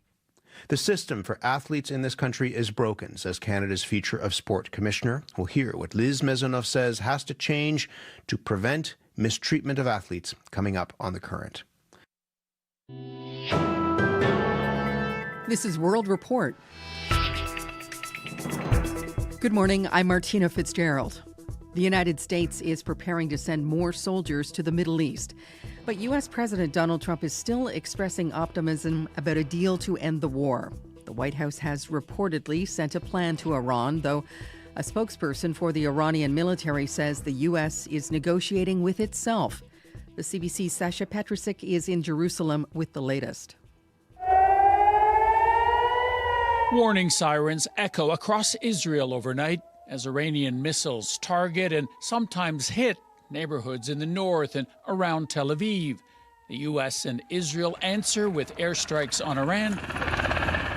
The system for athletes in this country is broken, says Canada's Future of Sport Commissioner. We'll hear what Liz Maisonneuve says has to change to prevent mistreatment of athletes, coming up on The Current. This is World Report. Good morning, I'm Martina Fitzgerald. The United States is preparing to send more soldiers to the Middle East. But U.S. President Donald Trump is still expressing optimism about a deal to end the war. The White House has reportedly sent a plan to Iran, though a spokesperson for the Iranian military says the U.S. is negotiating with itself. The CBC's Sasha Petrusik is in Jerusalem with the latest. Warning sirens echo across Israel overnight as Iranian missiles target and sometimes hit neighborhoods in the north and around Tel Aviv. The U.S. and Israel answer with airstrikes on Iran,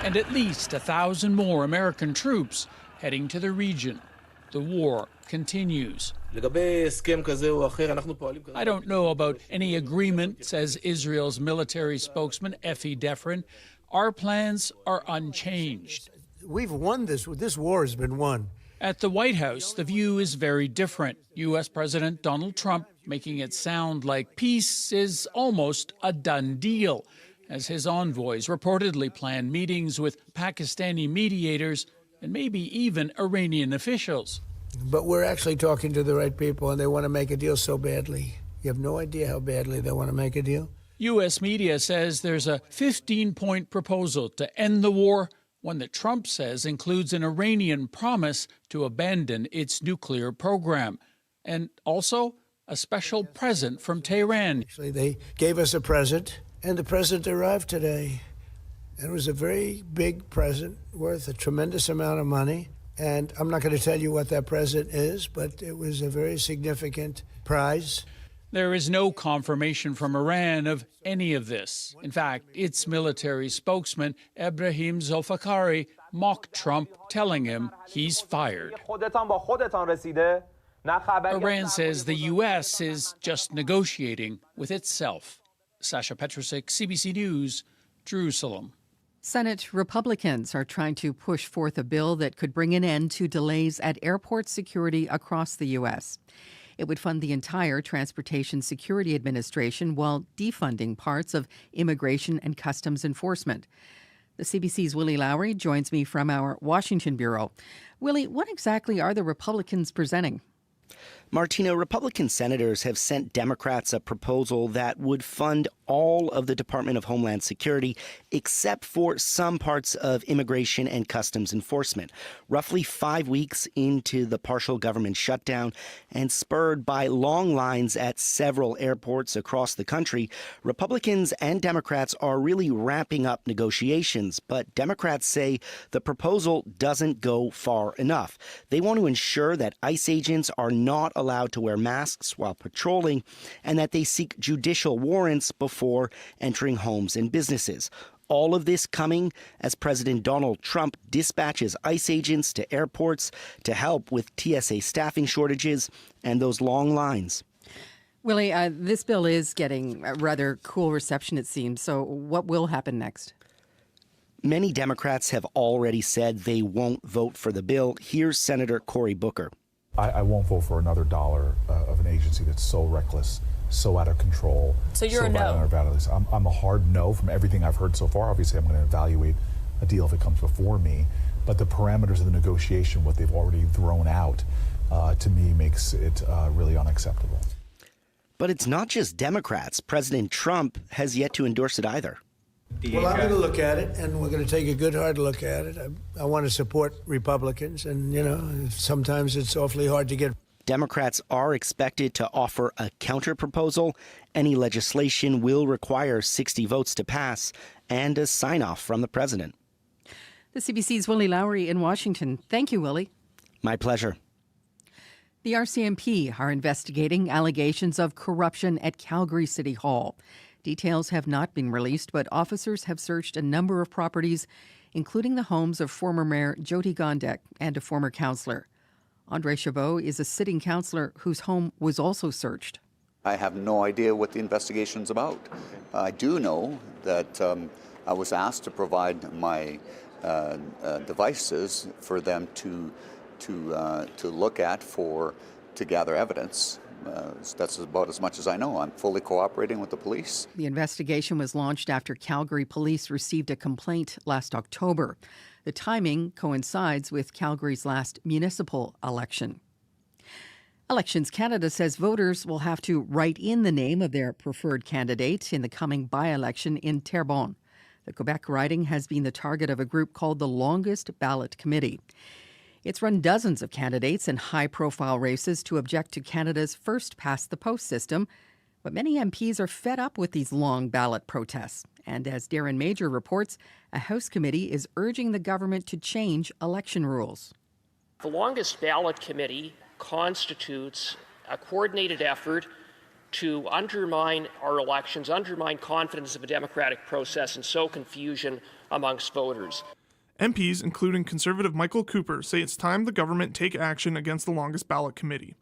and at least 1,000 more American troops heading to the region. The war continues. I don't know about any agreement, says Israel's military spokesman, Effie Defrin. Our plans are unchanged. We've won this. This war has been won. At the White House, the view is very different. U.S. President Donald Trump making it sound like peace is almost a done deal, as his envoys reportedly plan meetings with Pakistani mediators and maybe even Iranian officials. But we're actually talking to the right people, and they want to make a deal so badly. You have no idea how badly they want to make a deal. U.S. media says there's a 15-point proposal to end the war, one that Trump says includes an Iranian promise to abandon its nuclear program, and also a special present from Tehran. Actually, they gave us a present, and the present arrived today. It was a very big present worth a tremendous amount of money, and I'm not going to tell you what that present is, but it was a very significant prize. There is no confirmation from Iran of any of this. In fact, its military spokesman, Ebrahim Zolfakhari, mocked Trump, telling him he's fired. Iran says the U.S. is just negotiating with itself. Sasha Petrusik, CBC News, Jerusalem. Senate Republicans are trying to push forth a bill that could bring an end to delays at airport security across the U.S. It would fund the entire Transportation Security Administration while defunding parts of immigration and customs enforcement. The CBC's Willie Lowry joins me from our Washington bureau. Willie, what exactly are the Republicans presenting? Martina, Republican senators have sent Democrats a proposal that would fund all of the Department of Homeland Security except for some parts of immigration and customs enforcement. Roughly 5 weeks into the partial government shutdown and spurred by long lines at several airports across the country, Republicans and Democrats are really ramping up negotiations. But Democrats say the proposal doesn't go far enough. They want to ensure that ICE agents are not allowed to wear masks while patrolling and that they seek judicial warrants before entering homes and businesses. All of this coming as President Donald Trump dispatches ICE agents to airports to help with TSA staffing shortages and those long lines. Willie, this bill is getting a rather cool reception, it seems. So what will happen next? Many Democrats have already said they won't vote for the bill. Here's Senator Cory Booker. I won't vote for another dollar of an agency that's so reckless, so out of control. So you're so a no? I'm a hard no from everything I've heard so far. Obviously, I'm going to evaluate a deal if it comes before me. But the parameters of the negotiation, what they've already thrown out, to me makes it really unacceptable. But it's not just Democrats. President Trump has yet to endorse it either. Well, I'm going to look at it, and we're going to take a good hard look at it. I want to support Republicans, and, you know, sometimes it's awfully hard to get. Democrats are expected to offer a counter-proposal. Any legislation will require 60 votes to pass and a sign-off from the president. The CBC's Willie Lowry in Washington. Thank you, Willie. My pleasure. The RCMP are investigating allegations of corruption at Calgary City Hall. Details have not been released, but officers have searched a number of properties, including the homes of former Mayor Jyoti Gondek and a former councillor. Andre Chabot is a sitting councillor whose home was also searched. I have no idea what the investigation's about. I do know that I was asked to provide my devices for them to look at to gather evidence. That's about as much as I know. I'm fully cooperating with the police. The investigation was launched after Calgary police received a complaint last October. The timing coincides with Calgary's last municipal election. Elections Canada says voters will have to write in the name of their preferred candidate in the coming by-election in Terrebonne. The Quebec riding has been the target of a group called the Longest Ballot Committee. It's run dozens of candidates in high-profile races to object to Canada's first-past-the-post system, but many MPs are fed up with these long ballot protests. And as Darren Major reports, a House committee is urging the government to change election rules. The Longest Ballot Committee constitutes a coordinated effort to undermine our elections, undermine confidence of a democratic process, and sow confusion amongst voters. MPs, including Conservative Michael Cooper, say it's time the government take action against the Longest Ballot Committee.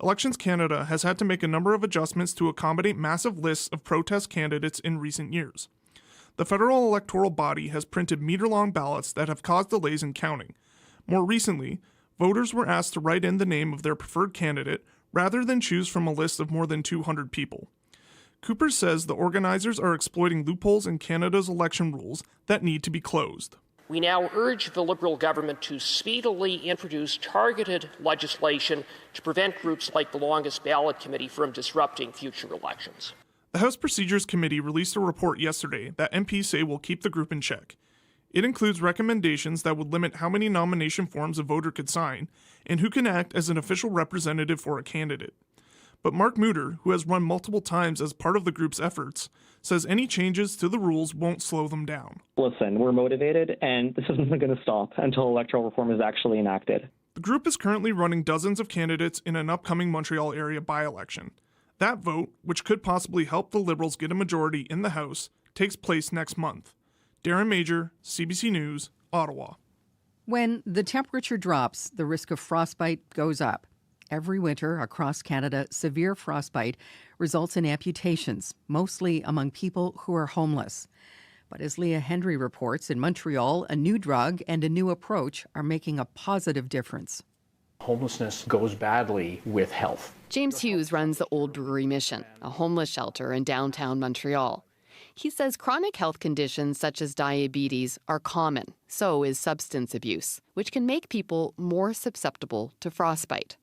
Elections Canada has had to make a number of adjustments to accommodate massive lists of protest candidates in recent years. The federal electoral body has printed meter-long ballots that have caused delays in counting. More recently, voters were asked to write in the name of their preferred candidate rather than choose from a list of more than 200 people. Cooper says the organizers are exploiting loopholes in Canada's election rules that need to be closed. We now urge the Liberal government to speedily introduce targeted legislation to prevent groups like the Longest Ballot Committee from disrupting future elections. The House Procedures Committee released a report yesterday that MPs say will keep the group in check. It includes recommendations that would limit how many nomination forms a voter could sign and who can act as an official representative for a candidate. But Mark Mutter, who has run multiple times as part of the group's efforts, says any changes to the rules won't slow them down. Listen, we're motivated, and this isn't going to stop until electoral reform is actually enacted. The group is currently running dozens of candidates in an upcoming Montreal area by-election. That vote, which could possibly help the Liberals get a majority in the House, takes place next month. Darren Major, CBC News, Ottawa. When the temperature drops, the risk of frostbite goes up. Every winter across Canada, severe frostbite results in amputations, mostly among people who are homeless. But as Leah Hendry reports, in Montreal, a new drug and a new approach are making a positive difference. Homelessness goes badly with health. James Hughes runs the Old Brewery Mission, a homeless shelter in downtown Montreal. He says chronic health conditions such as diabetes are common. So is substance abuse, which can make people more susceptible to frostbite.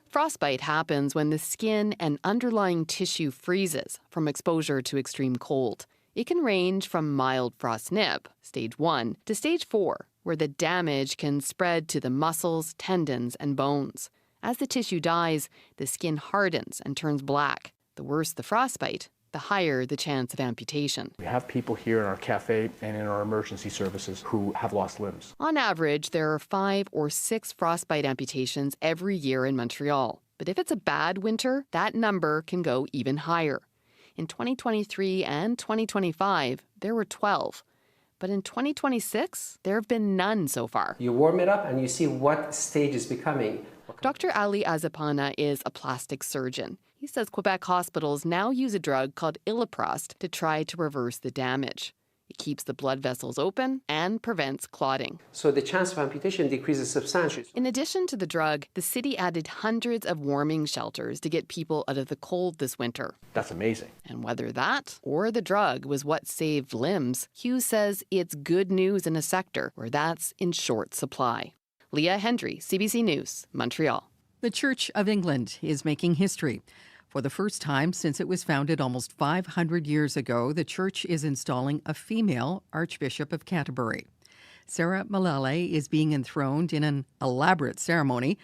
Frostbite happens when the skin and underlying tissue freezes from exposure to extreme cold. It can range from mild frost nip, stage 1, to stage 4, where the damage can spread to the muscles, tendons, and bones. As the tissue dies, the skin hardens and turns black. The worse the frostbite, the higher the chance of amputation. We have people here in our cafe and in our emergency services who have lost limbs. On average, there are 5 or 6 frostbite amputations every year in Montreal. But if it's a bad winter, that number can go even higher. In 2023 and 2025, there were 12. But in 2026, there have been none so far. You warm it up and you see what stage is becoming. Dr. Ali Azapana is a plastic surgeon. He says Quebec hospitals now use a drug called iloprost to try to reverse the damage. It keeps the blood vessels open and prevents clotting. So the chance of amputation decreases substantially. In addition to the drug, the city added hundreds of warming shelters to get people out of the cold this winter. That's amazing. And whether that or the drug was what saved limbs, Hughes says it's good news in a sector where that's in short supply. Leah Hendry, CBC News, Montreal. The Church of England is making history. For the first time since it was founded almost 500 years ago, the church is installing a female Archbishop of Canterbury. Sarah Malele is being enthroned in an elaborate ceremony.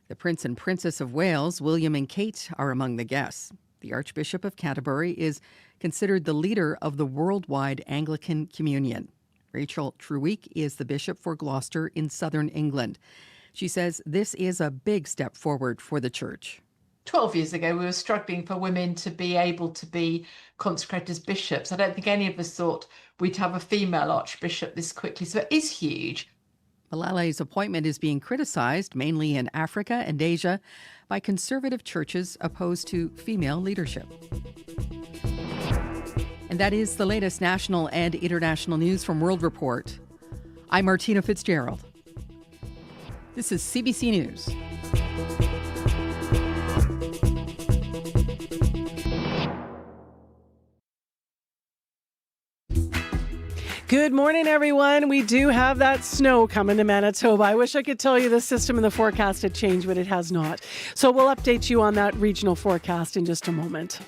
The Prince and Princess of Wales, William and Kate, are among the guests. The Archbishop of Canterbury is considered the leader of the worldwide Anglican Communion. Rachel Truick is the bishop for Gloucester in southern England. She says this is a big step forward for the church. 12 years ago, we were struggling for women to be able to be consecrated as bishops. I don't think any of us thought we'd have a female archbishop this quickly, so it is huge. Malale's appointment is being criticized, mainly in Africa and Asia, by conservative churches opposed to female leadership. And that is the latest national and international news from World Report. I'm Martina Fitzgerald. This is CBC News. Good morning, everyone. We do have that snow coming to Manitoba. I wish I could tell you the system in the forecast had changed, but it has not. So we'll update you on that regional forecast in just a moment.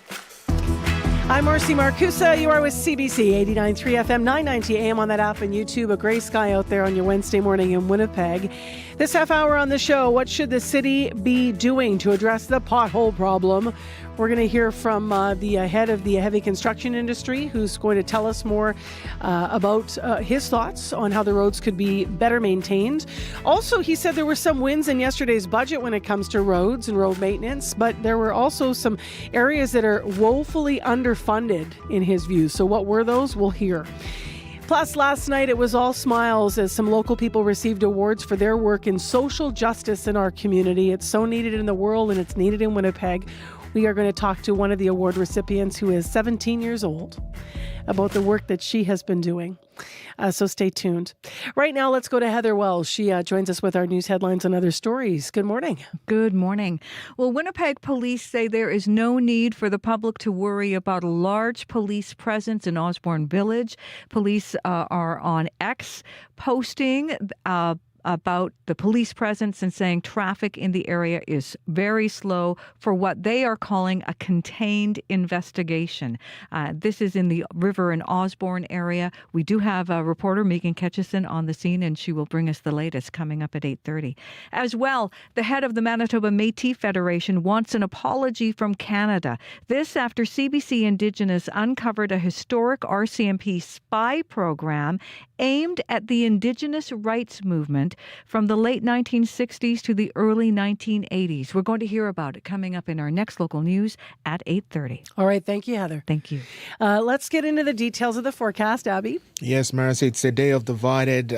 I'm Marcy Marcusa. You are with CBC 89.3 FM, 990 AM on that app and YouTube. A gray sky out there on your Wednesday morning in Winnipeg. This half hour on the show, what should the city be doing to address the pothole problem? We're going to hear from the head of the heavy construction industry, who's going to tell us more about his thoughts on how the roads could be better maintained. Also, he said there were some wins in yesterday's budget when it comes to roads and road maintenance, but there were also some areas that are woefully underfunded in his view. So what were those? We'll hear. Plus, last night it was all smiles as some local people received awards for their work in social justice in our community. It's so needed in the world and it's needed in Winnipeg. We are going to talk to one of the award recipients who is 17 years old about the work that she has been doing. So stay tuned. Right now, let's go to Heather Wells. She joins us with our news headlines and other stories. Good morning. Good morning. Well, Winnipeg police say there is no need for the public to worry about a large police presence in Osborne Village. Police are on X posting about the police presence and saying traffic in the area is very slow for what they are calling a contained investigation. This is in the River and Osborne area. We do have a reporter, Megan Ketchison, on the scene, and she will bring us the latest coming up at 8:30. As well, the head of the Manitoba Métis Federation wants an apology from Canada. This after CBC Indigenous uncovered a historic RCMP spy program aimed at the Indigenous rights movement from the late 1960s to the early 1980s. We're going to hear about it coming up in our next local news at 8:30. All right. Thank you, Heather. Thank you. Let's get into the details of the forecast, Abby. Yes, Marcy, it's a day of divided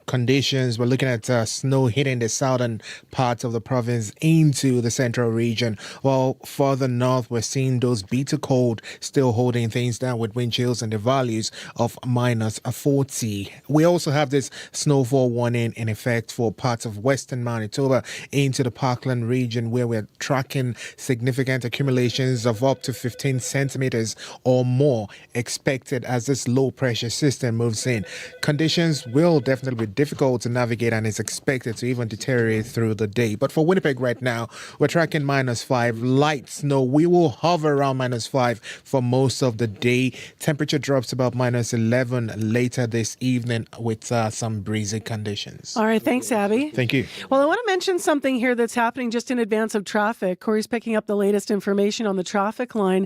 conditions. We're looking at snow hitting the southern parts of the province into the central region, while further north, we're seeing those bitter cold still holding things down with wind chills and the values of minus 40. We also have this snowfall warning in effect for parts of western Manitoba into the Parkland region, where we're tracking significant accumulations of up to 15 centimeters or more expected as this low pressure system moves in. Conditions will definitely be difficult to navigate and is expected to even deteriorate through the day. But for Winnipeg right now, we're tracking minus 5, light snow. We will hover around minus 5 for most of the day. Temperature drops about minus 11 later this evening with some breezy conditions. All right. Thanks, Abby. Thank you. Well, I want to mention something here that's happening just in advance of traffic. Corey's picking up the latest information on the traffic line.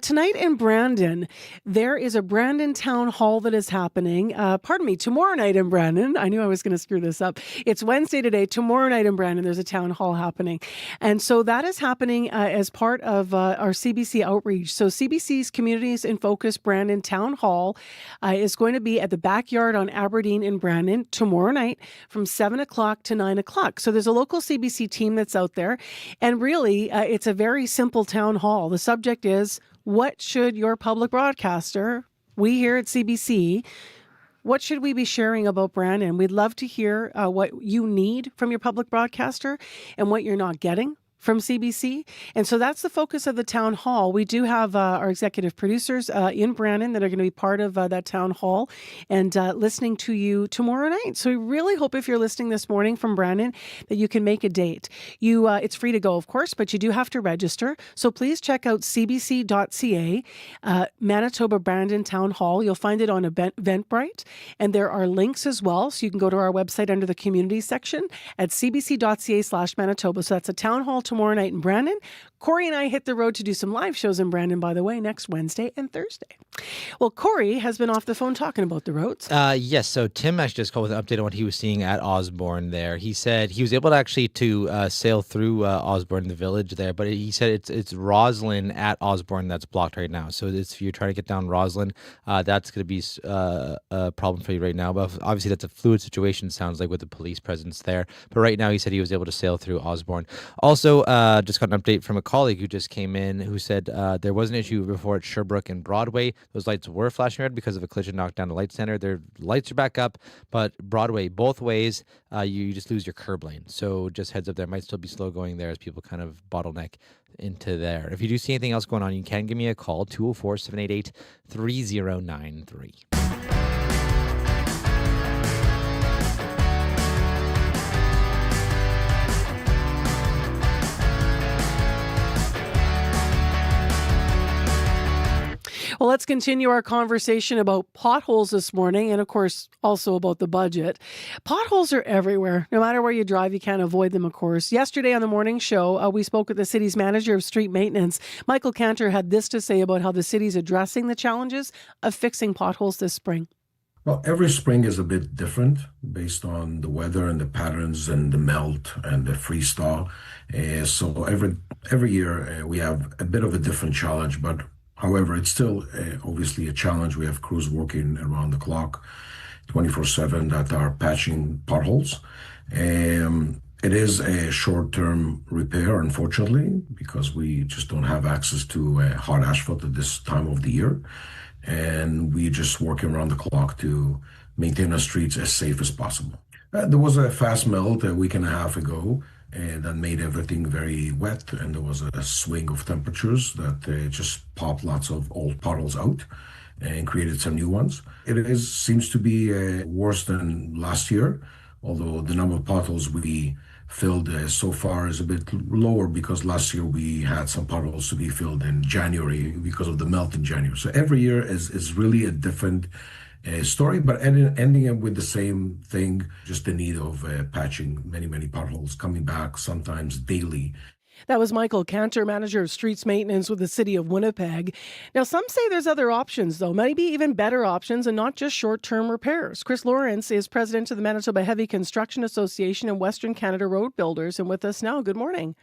Tonight in Brandon, there is a Brandon Town Hall that is happening. Tomorrow night in Brandon. I knew I was going to screw this up. It's Wednesday today. Tomorrow night in Brandon, there's a town hall happening. And so that is happening as part of our CBC outreach. So CBC's Communities in Focus Brandon Town Hall is going to be at the backyard on Aberdeen in Brandon tomorrow night from 7 o'clock to 9 o'clock. So there's a local CBC team that's out there. And really, it's a very simple town hall. The subject is, what should your public broadcaster, we here at CBC, what should we be sharing about Brandon? We'd love to hear what you need from your public broadcaster and what you're not getting from CBC. And so that's the focus of the town hall. We do have our executive producers in Brandon that are going to be part of that town hall and listening to you tomorrow night. So we really hope if you're listening this morning from Brandon that you can make a date. It's free to go, of course, but you do have to register. So please check out cbc.ca, Manitoba Brandon Town Hall. You'll find it on Eventbrite, and there are links as well. So you can go to our website under the community section at cbc.ca/Manitoba. So that's a town hall tomorrow night in Brandon. Corey and I hit the road to do some live shows in Brandon, by the way, next Wednesday and Thursday. Well, Corey has been off the phone talking about the roads. Yes, so Tim actually just called with an update on what he was seeing at Osborne there. He said he was able to actually sail through Osborne, the village there, but he said it's Roslyn at Osborne that's blocked right now. So if you're trying to get down Roslyn, that's going to be a problem for you right now. But obviously that's a fluid situation, sounds like, with the police presence there. But right now he said he was able to sail through Osborne. Also, just got an update from a colleague who just came in who said there was an issue before at Sherbrooke and Broadway. Those lights were flashing red because of a collision knocked down the light center. Their lights are back up, but Broadway, both ways, you just lose your curb lane. So just heads up there. Might still be slow going there as people kind of bottleneck into there. If you do see anything else going on, you can give me a call, 204-788-3093. Let's continue our conversation about potholes this morning and, of course, also about the budget. Potholes are everywhere. No matter where you drive, you can't avoid them, of course. Yesterday on the morning show, we spoke with the city's manager of street maintenance. Michael Cantor had this to say about how the city's addressing the challenges of fixing potholes this spring. Well, every spring is a bit different based on the weather and the patterns and the melt and the freeze thaw. So every year we have a bit of a different challenge, but however, it's still obviously a challenge. We have crews working around the clock, 24/7 that are patching potholes. It is a short-term repair, unfortunately, because we just don't have access to hard asphalt at this time of the year. And we just working around the clock to maintain our streets as safe as possible. There was a fast melt a week and a half ago that made everything very wet, and there was a swing of temperatures that just popped lots of old potholes out and created some new ones. It seems to be worse than last year, although the number of potholes we filled so far is a bit lower because last year we had some potholes to be filled in January because of the melt in January. So every year is really a different story, but ending up with the same thing, just the need of patching many potholes, coming back sometimes daily. That was Michael Cantor, manager of streets maintenance with the city of Winnipeg. Now, some say there's other options, though, maybe even better options and not just short-term repairs. Chris Lawrence is president of the Manitoba Heavy Construction Association and Western Canada Road Builders, and with us now. Good morning.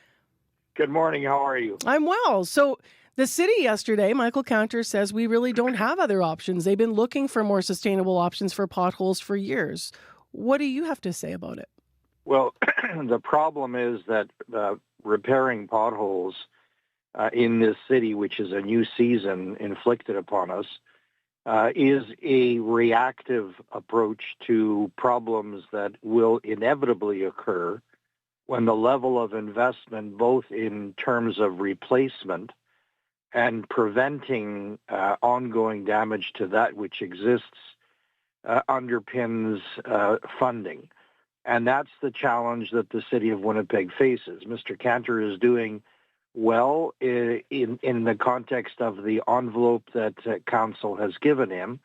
Good morning. How are you? I'm well. So the city yesterday, Michael Cantor says we really don't have other options. They've been looking for more sustainable options for potholes for years. What do you have to say about it? Well, the problem is that repairing potholes in this city, which is a new season inflicted upon us, is a reactive approach to problems that will inevitably occur when the level of investment, both in terms of replacement and preventing ongoing damage to that which exists, underpins funding. And that's the challenge that the city of Winnipeg faces. Mr. Cantor is doing well in the context of the envelope that council has given him.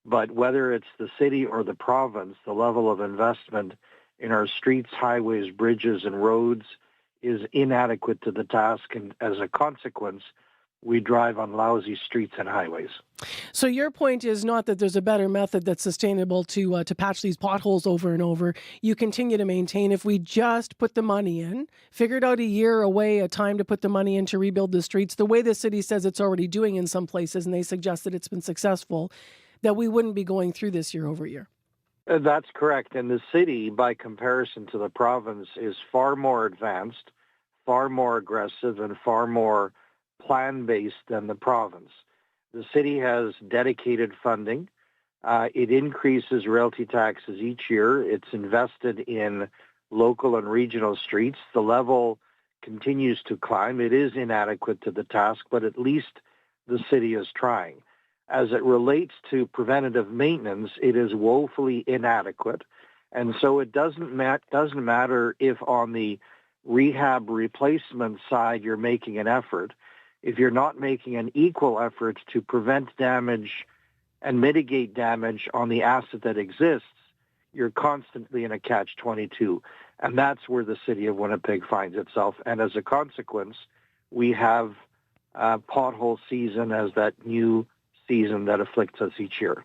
But whether it's the city or the province, the level of investment in our streets, highways, bridges, and roads is inadequate to the task. And as a consequence, we drive on lousy streets and highways. So your point is not that there's a better method that's sustainable to patch these potholes over and over. You continue to maintain if we just put the money in, figured out a year away, a time to put the money in to rebuild the streets, the way the city says it's already doing in some places, and they suggest that it's been successful, that we wouldn't be going through this year over year. That's correct. And the city, by comparison to the province, is far more advanced, far more aggressive, and far more plan-based than the province. The city has dedicated funding. It increases realty taxes each year. It's invested in local and regional streets. The level continues to climb. It is inadequate to the task, but at least the city is trying. As it relates to preventative maintenance, it is woefully inadequate. And so it doesn't matter if on the rehab replacement side you're making an effort. If you're not making an equal effort to prevent damage and mitigate damage on the asset that exists, you're constantly in a catch-22. And that's where the city of Winnipeg finds itself. And as a consequence, we have pothole season as that new season that afflicts us each year.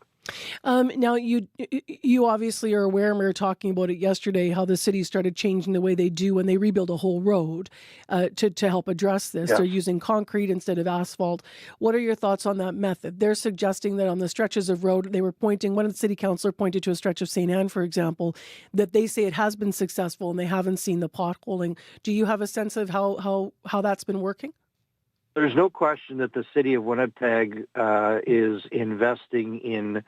Now, you obviously are aware, and we were talking about it yesterday, how the city started changing the way they do when they rebuild a whole road to help address this. Yes. They're using concrete instead of asphalt. What are your thoughts on that method? They're suggesting that on the stretches of road, they were pointing, one of the city councillor pointed to a stretch of St. Anne, for example, that they say it has been successful and they haven't seen the potholing. Do you have a sense of how that's been working? There's no question that the city of Winnipeg is investing in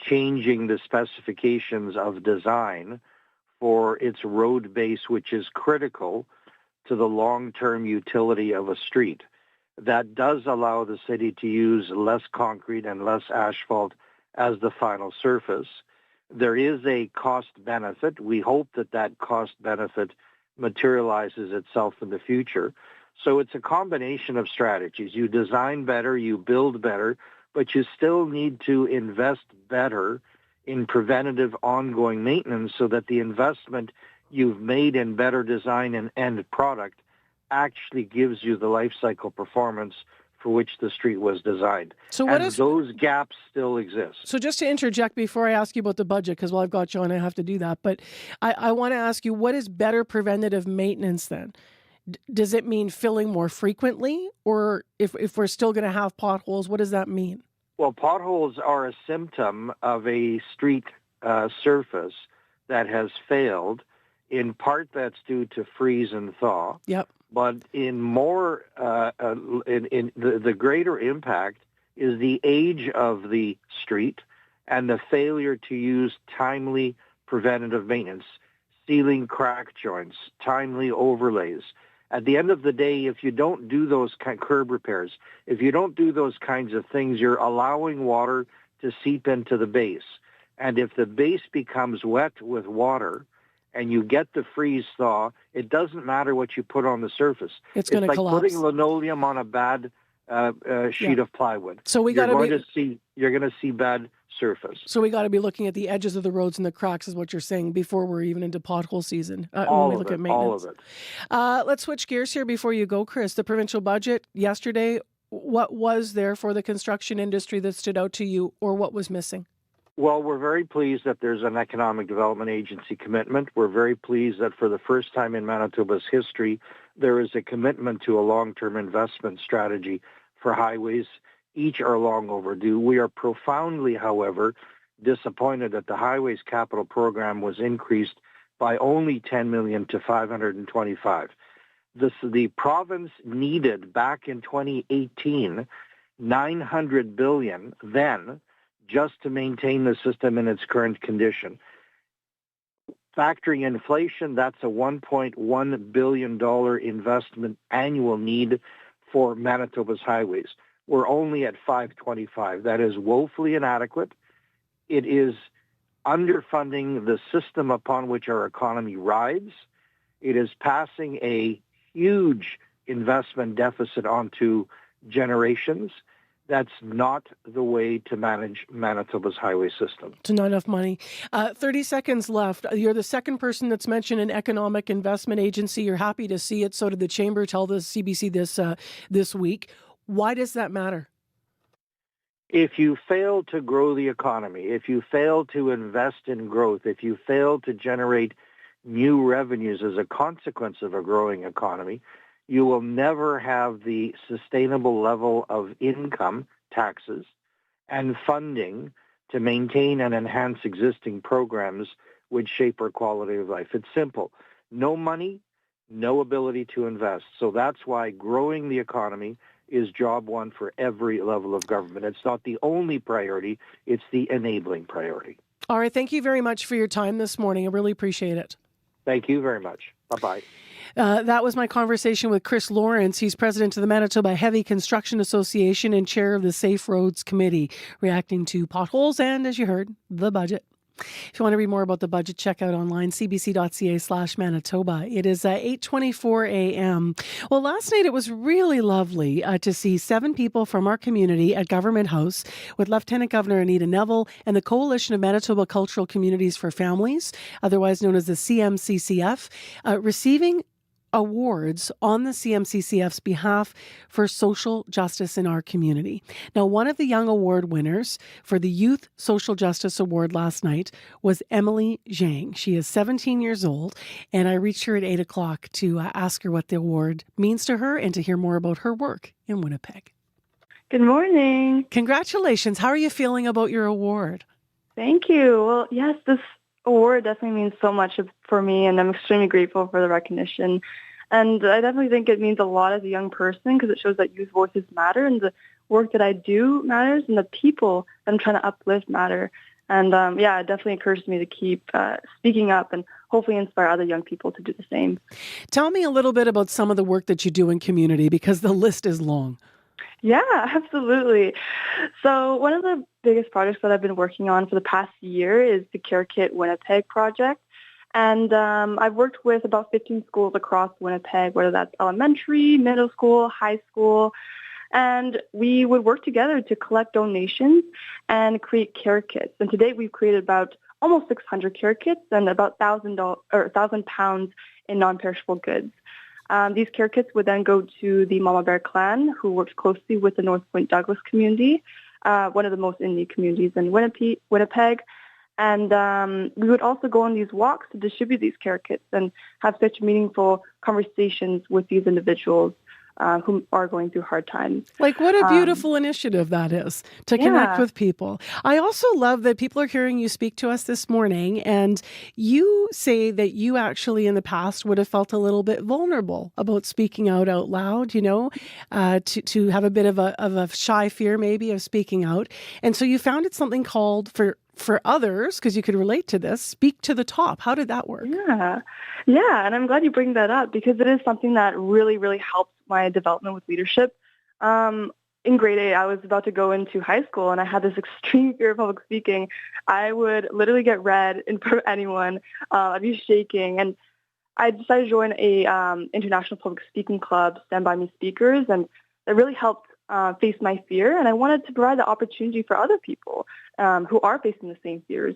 changing the specifications of design for its road base, which is critical to the long-term utility of a street. That does allow the city to use less concrete and less asphalt as the final surface. There is a cost benefit. We hope that that cost benefit materializes itself in the future. So it's a combination of strategies. You design better, you build better, but you still need to invest better in preventative ongoing maintenance so that the investment you've made in better design and end product actually gives you the life cycle performance for which the street was designed. So those gaps still exist. So just to interject before I ask you about the budget, because I've got you on, I have to do that. But I want to ask you, what is better preventative maintenance then? Does it mean filling more frequently? Or if we're still going to have potholes, what does that mean? Well, potholes are a symptom of a street surface that has failed. In part, that's due to freeze and thaw. Yep. But in more, the greater impact is the age of the street and the failure to use timely preventative maintenance, sealing crack joints, timely overlays. At the end of the day, if you don't do those curb repairs, if you don't do those kinds of things, you're allowing water to seep into the base. And if the base becomes wet with water, and you get the freeze thaw, it doesn't matter what you put on the surface. It's going to collapse. It's like putting linoleum on a bad sheet of plywood. So you're going to see bad surface. So we got to be looking at the edges of the roads and the cracks, is what you're saying, before we're even into pothole season. All when we of look it, at maintenance. all of it. Let's switch gears here before you go, Chris. The provincial budget yesterday. What was there for the construction industry that stood out to you, or what was missing? Well, we're very pleased that there's an Economic Development Agency commitment. We're very pleased that for the first time in Manitoba's history, there is a commitment to a long-term investment strategy for highways. Each are long overdue. We are profoundly, however, disappointed that the Highways Capital Program was increased by only $10 million to $525 million. The province needed back in 2018 $900 billion then, just to maintain the system in its current condition. Factoring inflation, that's a $1.1 billion investment annual need for Manitoba's highways. We're only at $525. That is woefully inadequate. It is underfunding the system upon which our economy rides. It is passing a huge investment deficit onto generations. That's not the way to manage Manitoba's highway system. It's not enough money. 30 seconds left. You're the second person that's mentioned an economic investment agency. You're happy to see it. So did the Chamber tell the CBC this week. Why does that matter? If you fail to grow the economy, if you fail to invest in growth, if you fail to generate new revenues as a consequence of a growing economy, you will never have the sustainable level of income, taxes, and funding to maintain and enhance existing programs which shape our quality of life. It's simple. No money, no ability to invest. So that's why growing the economy is job one for every level of government. It's not the only priority, it's the enabling priority. All right, thank you very much for your time this morning. I really appreciate it. Thank you very much. Bye-bye. That was my conversation with Chris Lawrence. He's president of the Manitoba Heavy Construction Association and chair of the Safe Roads Committee, reacting to potholes and, as you heard, the budget. If you want to read more about the budget, check out online, cbc.ca/Manitoba. It is 8:24 a.m. Well, last night it was really lovely to see 7 people from our community at Government House with Lieutenant Governor Anita Neville and the Coalition of Manitoba Cultural Communities for Families, otherwise known as the CMCCF, receiving awards on the CMCCF's behalf for social justice in our community. Now, one of the young award winners for the Youth Social Justice Award last night was Emily Zhang. She is 17 years old, and I reached her at 8 o'clock to ask her what the award means to her and to hear more about her work in Winnipeg. Good morning. Congratulations. How are you feeling about your award? Thank you. Well, yes, this award definitely means so much for me, and I'm extremely grateful for the recognition. And I definitely think it means a lot as a young person because it shows that youth voices matter and the work that I do matters and the people that I'm trying to uplift matter. And it definitely encourages me to keep speaking up and hopefully inspire other young people to do the same. Tell me a little bit about some of the work that you do in community because the list is long. Yeah, absolutely. So one of the biggest projects that I've been working on for the past year is the Care Kit Winnipeg project. And I've worked with about 15 schools across Winnipeg, whether that's elementary, middle school, high school. And we would work together to collect donations and create care kits. And to date, we've created about almost 600 care kits and about 1,000 pounds in non-perishable goods. These care kits would then go to the Mama Bear Clan, who works closely with the North Point Douglas community, one of the most in-need communities in Winnipeg. And we would also go on these walks to distribute these care kits and have such meaningful conversations with these individuals who are going through hard times. Like, what a beautiful initiative that is to connect with people. I also love that people are hearing you speak to us this morning, and you say that you actually in the past would have felt a little bit vulnerable about speaking out loud, to have a bit of a shy fear maybe of speaking out. And so you founded something called for others, because you could relate to this, Speak to the Top. How did that work? Yeah, and I'm glad you bring that up because it is something that really, really helped my development with leadership. In grade 8, I was about to go into high school, and I had this extreme fear of public speaking. I would literally get red in front of anyone. I'd be shaking, and I decided to join a international public speaking club, Stand By Me Speakers, and it really helped face my fear, and I wanted to provide the opportunity for other people who are facing the same fears.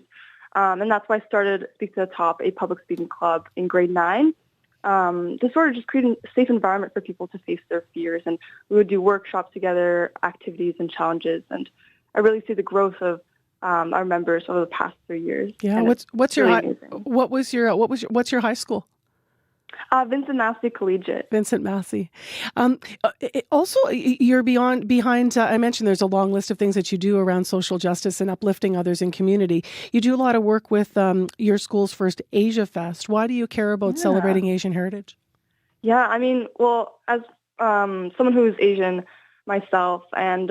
And that's why I started Speak to the Top, a public speaking club in grade 9, to sort of just create a safe environment for people to face their fears. And we would do workshops together, activities and challenges. And I really see the growth of our members over the past 3 years. Yeah, what's your high school? Vincent Massey Collegiate. Vincent Massey. Also, you're behind, I mentioned there's a long list of things that you do around social justice and uplifting others in community. You do a lot of work with your school's first Asia Fest. Why do you care about celebrating Asian heritage? Yeah, I mean, well, as someone who is Asian myself and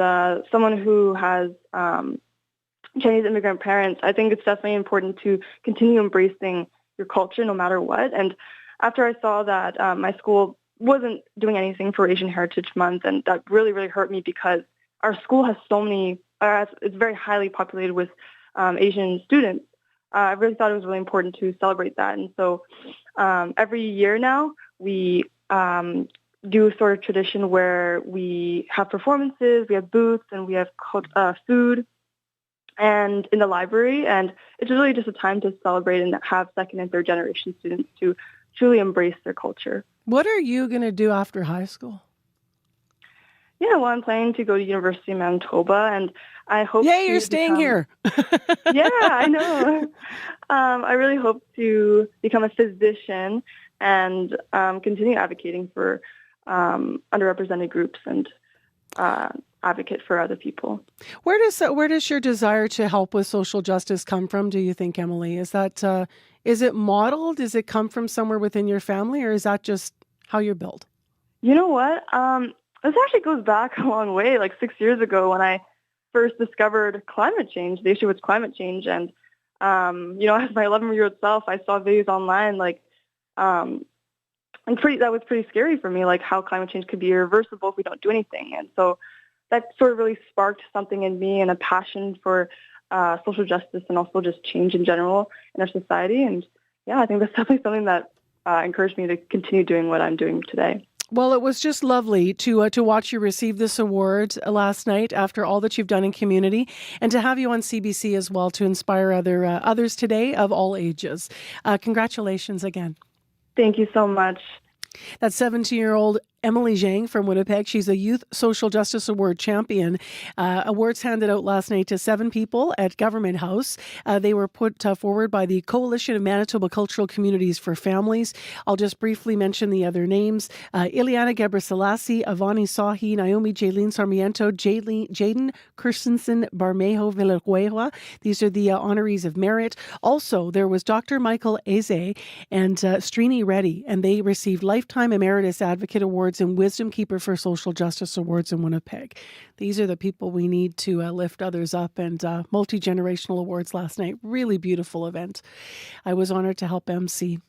someone who has Chinese immigrant parents, I think it's definitely important to continue embracing your culture no matter what. And after I saw that my school wasn't doing anything for Asian Heritage Month, and that really, really hurt me because our school has so many, it's very highly populated with Asian students. I really thought it was really important to celebrate that. And so every year now, we do a sort of tradition where we have performances, we have booths, and we have food and in the library. And it's really just a time to celebrate and have second and third generation students to truly embrace their culture. What are you going to do after high school? Yeah, well, I'm planning to go to University of Manitoba, and I hope you're staying here. Yeah, I know. I really hope to become a physician and continue advocating for underrepresented groups and advocate for other people. Where does your desire to help with social justice come from, do you think, Emily? Is it modeled? Does it come from somewhere within your family, or is that just how you're built? You know what? This actually goes back a long way, like 6 years ago when I first discovered climate change, the issue with climate change. And, as my 11-year-old self, I saw videos online, that was pretty scary for me, like how climate change could be irreversible if we don't do anything. And so that sort of really sparked something in me and a passion for social justice and also just change in general in our society. And yeah, I think that's definitely something that encouraged me to continue doing what I'm doing today. Well, it was just lovely to watch you receive this award last night after all that you've done in community, and to have you on CBC as well to inspire others today of all ages. Congratulations again. Thank you so much. That's 17-year-old Emily Zhang from Winnipeg. She's a Youth Social Justice Award champion. Awards handed out last night to 7 people at Government House. They were put forward by the Coalition of Manitoba Cultural Communities for Families. I'll just briefly mention the other names. Ileana Gebrselassie, Avani Sahi, Naomi Jaylene Sarmiento, Jaden Kirstensen Barmejo Villanueva. These are the honorees of merit. Also, there was Dr. Michael Eze and Srini Reddy, and they received Lifetime Emeritus Advocate Awards and Wisdom Keeper for Social Justice Awards in Winnipeg. These are the people we need to lift others up, and multi-generational awards last night. Really beautiful event. I was honored to help MC.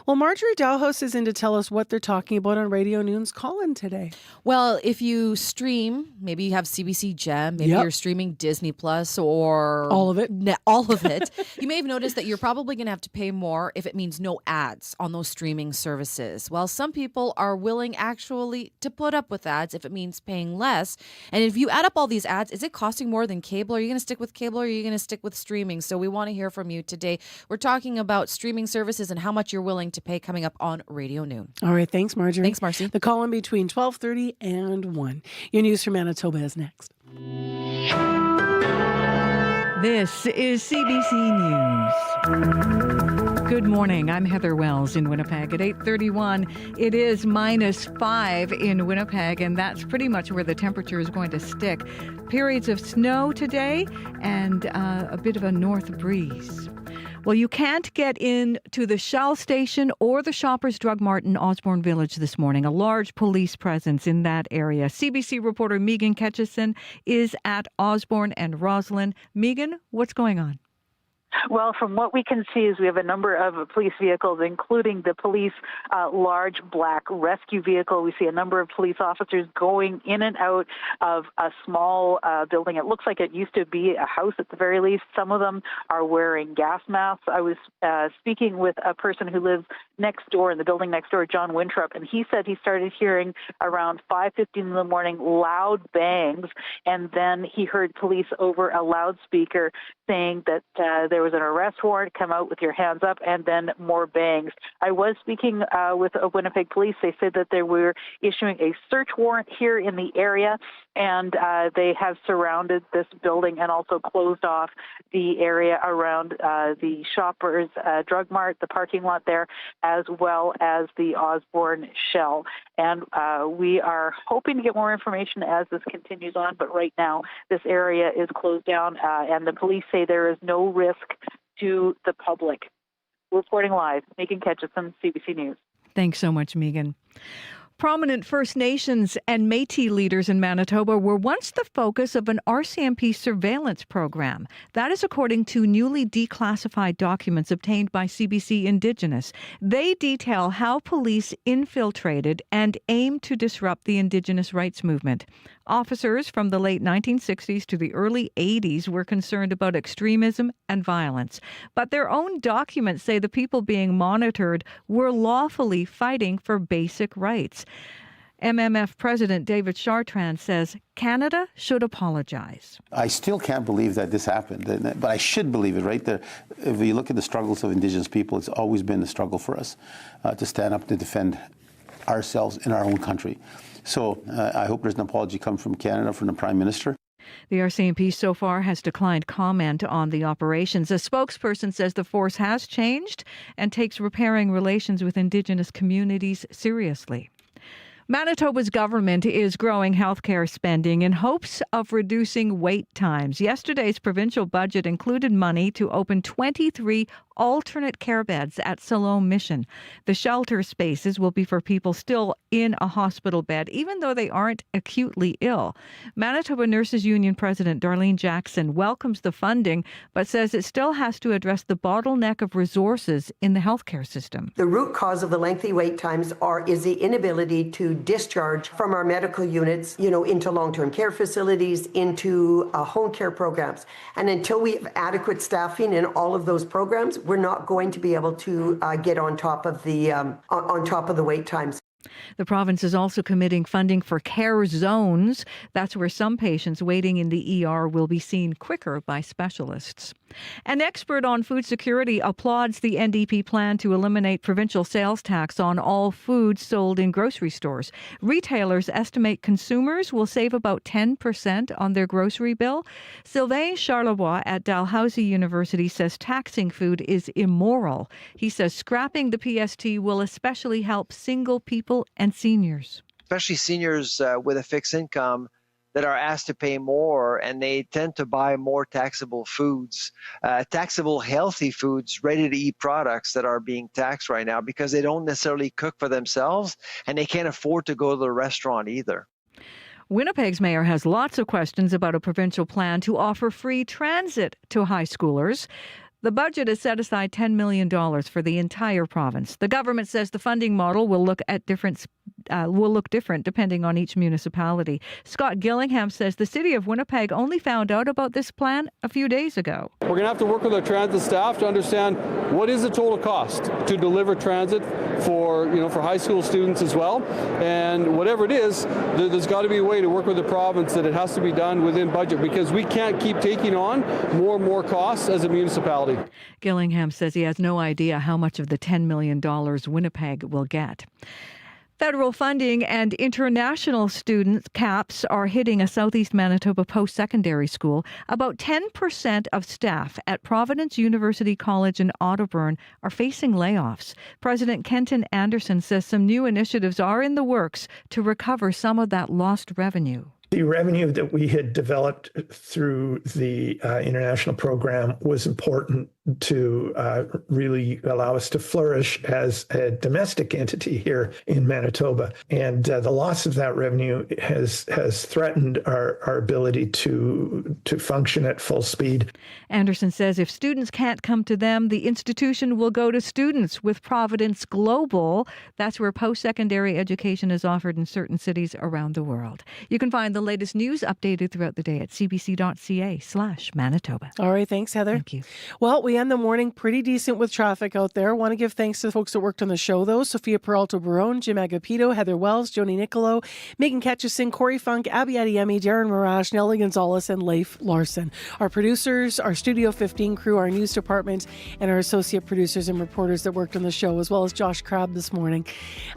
Well, Marjorie Dalhouse is in to tell us what they're talking about on Radio Noon's Call-In today. Well, if you stream, maybe you have CBC Gem, maybe you're streaming Disney Plus or... all of it. All of it. You may have noticed that you're probably going to have to pay more if it means no ads on those streaming services. Well, some people are willing actually to put up with ads if it means paying less. And if you add up all these ads, is it costing more than cable? Are you going to stick with cable or are you going to stick with streaming? So we want to hear from you today. We're talking about streaming services and how much you're willing to pay coming up on Radio Noon. All right. Thanks, Marjorie. Thanks, Marcy. The Call-In between 12:30 and 1. Your news from Manitoba is next. This is CBC News. Good morning. I'm Heather Wells in Winnipeg at 8:31. It is -5 in Winnipeg, and that's pretty much where the temperature is going to stick. Periods of snow today and a bit of a north breeze. Well, you can't get into the Shell station or the Shoppers Drug Mart in Osborne Village this morning. A large police presence in that area. CBC reporter Megan Ketchison is at Osborne and Roslyn. Megan, what's going on? Well, from what we can see is we have a number of police vehicles, including the police large black rescue vehicle. We see a number of police officers going in and out of a small building. It looks like it used to be a house at the very least. Some of them are wearing gas masks. I was speaking with a person who lives next door in the building next door, John Winthrop, and he said he started hearing around 5:15 in the morning loud bangs, and then he heard police over a loudspeaker saying that there was an arrest warrant, come out with your hands up, and then more bangs. I was speaking with Winnipeg Police. They said that they were issuing a search warrant here in the area, and they have surrounded this building and also closed off the area around the Shoppers Drug Mart, the parking lot there, as well as the Osborne Shell. And we are hoping to get more information as this continues on, but right now this area is closed down, and the police say there is no risk to the public. Reporting live, Megan Ketchison, CBC News. Thanks so much, Megan. Prominent First Nations and Métis leaders in Manitoba were once the focus of an RCMP surveillance program. That is according to newly declassified documents obtained by CBC Indigenous. They detail how police infiltrated and aimed to disrupt the Indigenous rights movement. Officers from the late 1960s to the early 80s were concerned about extremism and violence. But their own documents say the people being monitored were lawfully fighting for basic rights. MMF President David Chartrand says Canada should apologize. I still can't believe that this happened, but I should believe it, right? If you look at the struggles of Indigenous people, it's always been a struggle for us to stand up to defend ourselves in our own country. So I hope there's an apology come from Canada, from the Prime Minister. The RCMP so far has declined comment on the operations. A spokesperson says the force has changed and takes repairing relations with Indigenous communities seriously. Manitoba's government is growing healthcare spending in hopes of reducing wait times. Yesterday's provincial budget included money to open 23 alternate care beds at Siloam Mission. The shelter spaces will be for people still in a hospital bed, even though they aren't acutely ill. Manitoba Nurses Union President Darlene Jackson welcomes the funding, but says it still has to address the bottleneck of resources in the healthcare system. The root cause of the lengthy wait times is the inability to discharge from our medical units, into long-term care facilities, into home care programs. And until we have adequate staffing in all of those programs, we're not going to be able to get on top of the wait times. The province is also committing funding for care zones. That's where some patients waiting in the ER will be seen quicker by specialists. An expert on food security applauds the NDP plan to eliminate provincial sales tax on all foods sold in grocery stores. Retailers estimate consumers will save about 10% on their grocery bill. Sylvain Charlebois at Dalhousie University says taxing food is immoral. He says scrapping the PST will especially help single people and seniors. Especially seniors with a fixed income that are asked to pay more, and they tend to buy more taxable foods, taxable healthy foods, ready-to-eat products that are being taxed right now because they don't necessarily cook for themselves and they can't afford to go to the restaurant either. Winnipeg's mayor has lots of questions about a provincial plan to offer free transit to high schoolers. The budget has set aside $10 million for the entire province. The government says the funding model will look different depending on each municipality. Scott Gillingham says the city of Winnipeg only found out about this plan a few days ago. We're going to have to work with our transit staff to understand what is the total cost to deliver transit for high school students as well. And whatever it is, there's got to be a way to work with the province that it has to be done within budget, because we can't keep taking on more and more costs as a municipality. Gillingham says he has no idea how much of the $10 million Winnipeg will get. Federal funding and international student caps are hitting a southeast Manitoba post-secondary school. About 10% of staff at Providence University College in Otterburn are facing layoffs. President Kenton Anderson says some new initiatives are in the works to recover some of that lost revenue. The revenue that we had developed through the international program was important to really allow us to flourish as a domestic entity here in Manitoba. And the loss of that revenue has threatened our ability to function at full speed. Anderson says if students can't come to them, the institution will go to students with Providence Global. That's where post-secondary education is offered in certain cities around the world. You can find the latest news updated throughout the day at cbc.ca/Manitoba. All right. Thanks, Heather. Thank you. Well, we end the morning pretty decent with traffic out there. Want to give thanks to the folks that worked on the show, though. Sophia Peralta-Barone, Jim Agapito, Heather Wells, Joni Nicolo, Megan Ketchison, Corey Funk, Abby Adiemi, Darren Marash, Nellie Gonzalez, and Leif Larson. Our producers, our Studio 15 crew, our news department, and our associate producers and reporters that worked on the show, as well as Josh Crabb this morning.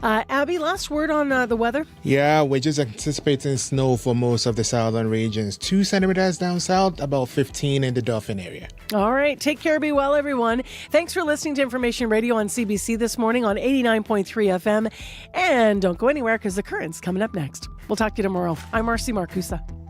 Abby, last word on the weather? Yeah, we're just anticipating snow for most of the southern regions. 2 centimeters down south, about 15 in the Dauphin area. All right. Take care. Be well, everyone. Thanks for listening to Information Radio on CBC this morning on 89.3 FM. And don't go anywhere because The Current's coming up next. We'll talk to you tomorrow. I'm Marcy Marcusa.